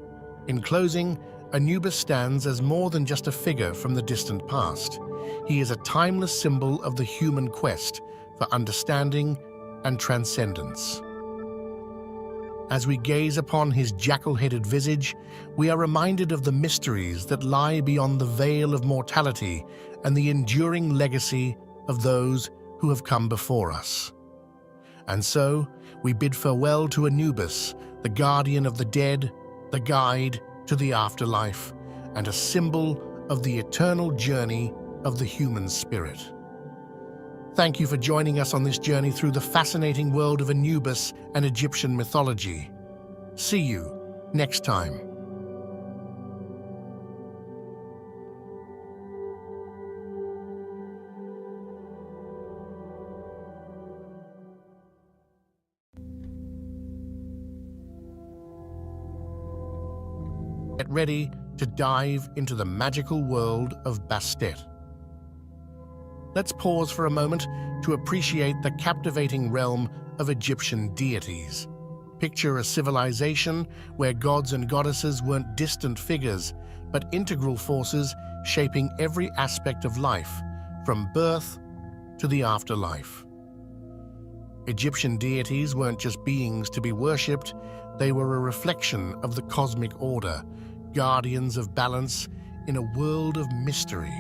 In closing, Anubis stands as more than just a figure from the distant past. He is a timeless symbol of the human quest for understanding and transcendence. As we gaze upon his jackal-headed visage, we are reminded of the mysteries that lie beyond the veil of mortality and the enduring legacy of those who have come before us. And so, we bid farewell to Anubis, the guardian of the dead, the guide to the afterlife, and a symbol of the eternal journey of the human spirit. Thank you for joining us on this journey through the fascinating world of Anubis and Egyptian mythology. See you next time. Get ready to dive into the magical world of Bastet. Let's pause for a moment to appreciate the captivating realm of Egyptian deities. Picture a civilization where gods and goddesses weren't distant figures, but integral forces shaping every aspect of life, from birth to the afterlife. Egyptian deities weren't just beings to be worshipped, they were a reflection of the cosmic order, guardians of balance in a world of mystery.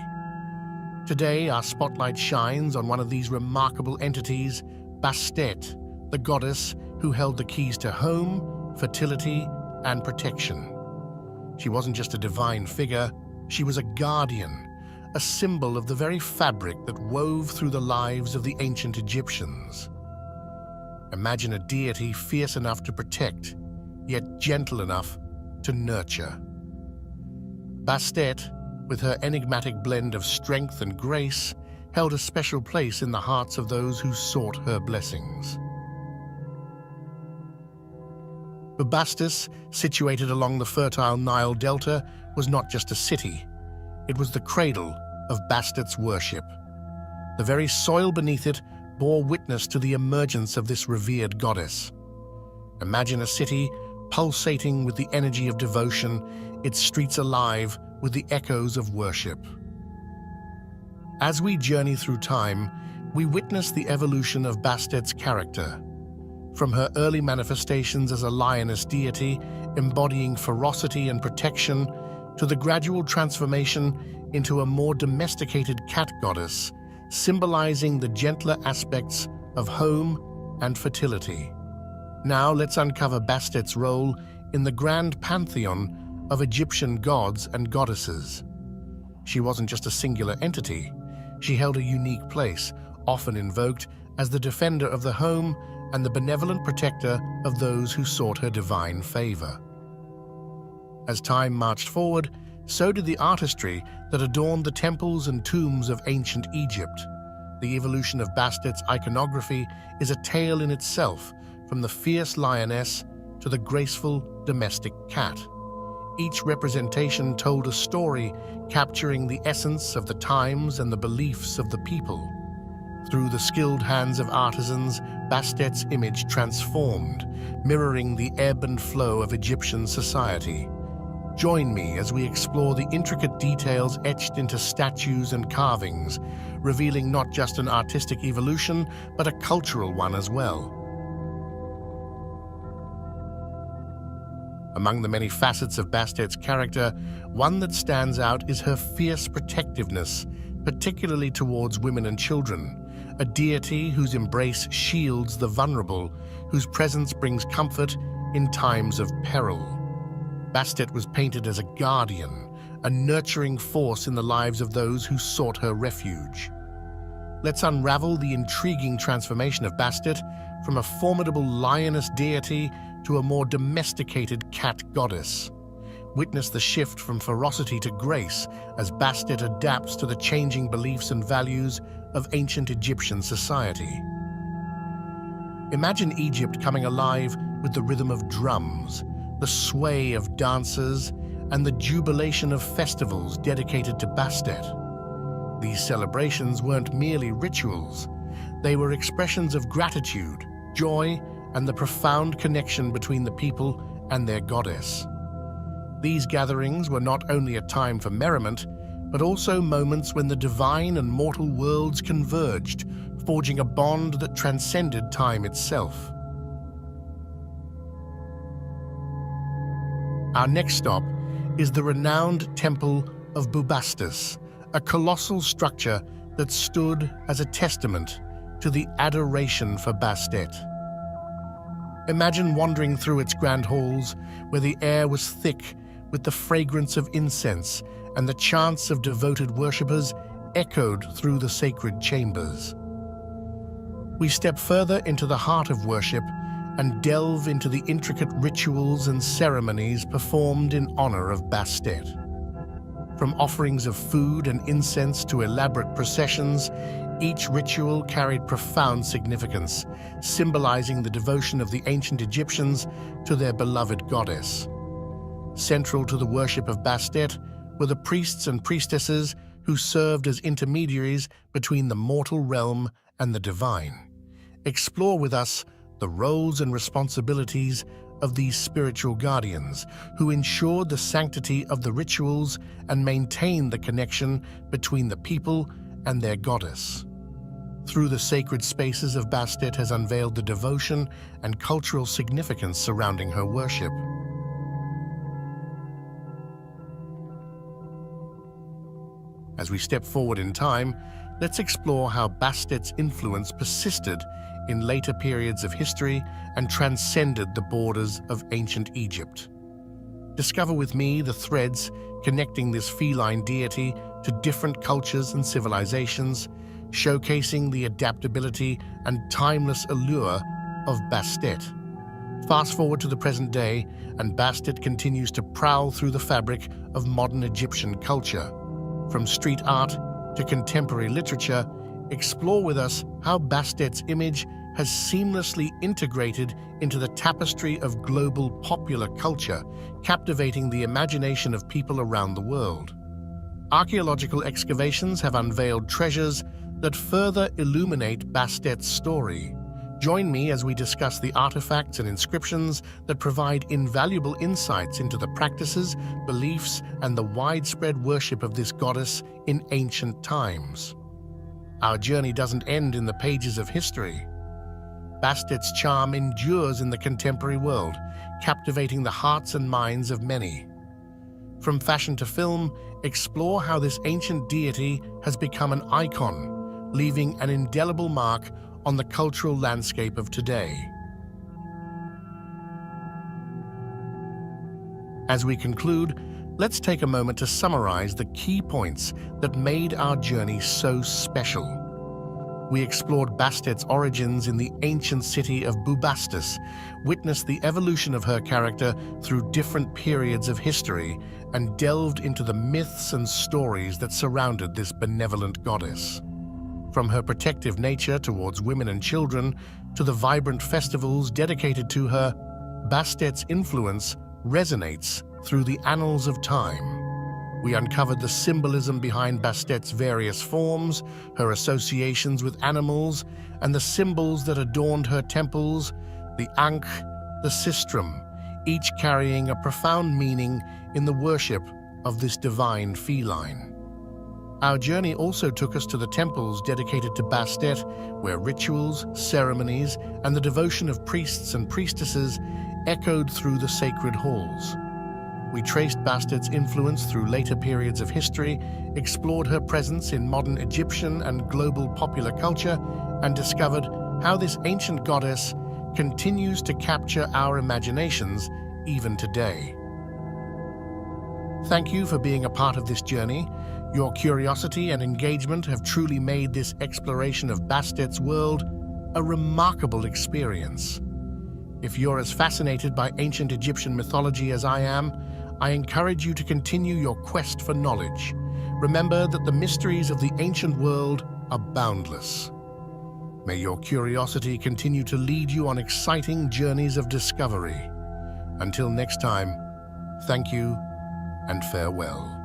Today, our spotlight shines on one of these remarkable entities, Bastet, the goddess who held the keys to home, fertility, and protection. She wasn't just a divine figure, she was a guardian, a symbol of the very fabric that wove through the lives of the ancient Egyptians. Imagine a deity fierce enough to protect, yet gentle enough to nurture. Bastet, with her enigmatic blend of strength and grace, held a special place in the hearts of those who sought her blessings. Bubastis, situated along the fertile Nile Delta, was not just a city. It was the cradle of Bastet's worship. The very soil beneath it bore witness to the emergence of this revered goddess. Imagine a city pulsating with the energy of devotion, its streets alive with the echoes of worship. As we journey through time, we witness the evolution of Bastet's character. From her early manifestations as a lioness deity, embodying ferocity and protection, to the gradual transformation into a more domesticated cat goddess, symbolizing the gentler aspects of home and fertility. Now let's uncover Bastet's role in the grand pantheon of Egyptian gods and goddesses. She wasn't just a singular entity. She held a unique place, often invoked as the defender of the home and the benevolent protector of those who sought her divine favor. As time marched forward, so did the artistry that adorned the temples and tombs of ancient Egypt. The evolution of Bastet's iconography is a tale in itself, from the fierce lioness to the graceful domestic cat. Each representation told a story, capturing the essence of the times and the beliefs of the people. Through the skilled hands of artisans, Bastet's image transformed, mirroring the ebb and flow of Egyptian society. Join me as we explore the intricate details etched into statues and carvings, revealing not just an artistic evolution, but a cultural one as well. Among the many facets of Bastet's character, one that stands out is her fierce protectiveness, particularly towards women and children, a deity whose embrace shields the vulnerable, whose presence brings comfort in times of peril. Bastet was painted as a guardian, a nurturing force in the lives of those who sought her refuge. Let's unravel the intriguing transformation of Bastet from a formidable lioness deity to a more domesticated cat goddess. Witness the shift from ferocity to grace as Bastet adapts to the changing beliefs and values of ancient Egyptian society. Imagine Egypt coming alive with the rhythm of drums, the sway of dancers, and the jubilation of festivals dedicated to Bastet. These celebrations weren't merely rituals. They were expressions of gratitude, joy, and the profound connection between the people and their goddess. These gatherings were not only a time for merriment, but also moments when the divine and mortal worlds converged, forging a bond that transcended time itself. Our next stop is the renowned Temple of Bubastis, a colossal structure that stood as a testament to the adoration for Bastet. Imagine wandering through its grand halls, where the air was thick with the fragrance of incense and the chants of devoted worshippers echoed through the sacred chambers. We step further into the heart of worship and delve into the intricate rituals and ceremonies performed in honor of Bastet. From offerings of food and incense to elaborate processions, each ritual carried profound significance, symbolizing the devotion of the ancient Egyptians to their beloved goddess. Central to the worship of Bastet were the priests and priestesses who served as intermediaries between the mortal realm and the divine. Explore with us the roles and responsibilities of these spiritual guardians, who ensured the sanctity of the rituals and maintained the connection between the people and their goddess. Through the sacred spaces of Bastet has unveiled the devotion and cultural significance surrounding her worship. As we step forward in time, let's explore how Bastet's influence persisted in later periods of history and transcended the borders of ancient Egypt. Discover with me the threads connecting this feline deity to different cultures and civilizations, showcasing the adaptability and timeless allure of Bastet. Fast forward to the present day, and Bastet continues to prowl through the fabric of modern Egyptian culture. From street art to contemporary literature, explore with us how Bastet's image has seamlessly integrated into the tapestry of global popular culture, captivating the imagination of people around the world. Archaeological excavations have unveiled treasures that further illuminate Bastet's story. Join me as we discuss the artifacts and inscriptions that provide invaluable insights into the practices, beliefs, and the widespread worship of this goddess in ancient times. Our journey doesn't end in the pages of history. Bastet's charm endures in the contemporary world, captivating the hearts and minds of many. From fashion to film, explore how this ancient deity has become an icon, leaving an indelible mark on the cultural landscape of today. As we conclude, let's take a moment to summarize the key points that made our journey so special. We explored Bastet's origins in the ancient city of Bubastis, witnessed the evolution of her character through different periods of history, and delved into the myths and stories that surrounded this benevolent goddess. From her protective nature towards women and children to the vibrant festivals dedicated to her, Bastet's influence resonates through the annals of time. We uncovered the symbolism behind Bastet's various forms, her associations with animals, and the symbols that adorned her temples, the Ankh, the Sistrum, each carrying a profound meaning in the worship of this divine feline. Our journey also took us to the temples dedicated to Bastet, where rituals, ceremonies, and the devotion of priests and priestesses echoed through the sacred halls. We traced Bastet's influence through later periods of history, explored her presence in modern Egyptian and global popular culture, and discovered how this ancient goddess continues to capture our imaginations even today. Thank you for being a part of this journey. Your curiosity and engagement have truly made this exploration of Bastet's world a remarkable experience. If you're as fascinated by ancient Egyptian mythology as I am, I encourage you to continue your quest for knowledge. Remember that the mysteries of the ancient world are boundless. May your curiosity continue to lead you on exciting journeys of discovery. Until next time, thank you and farewell.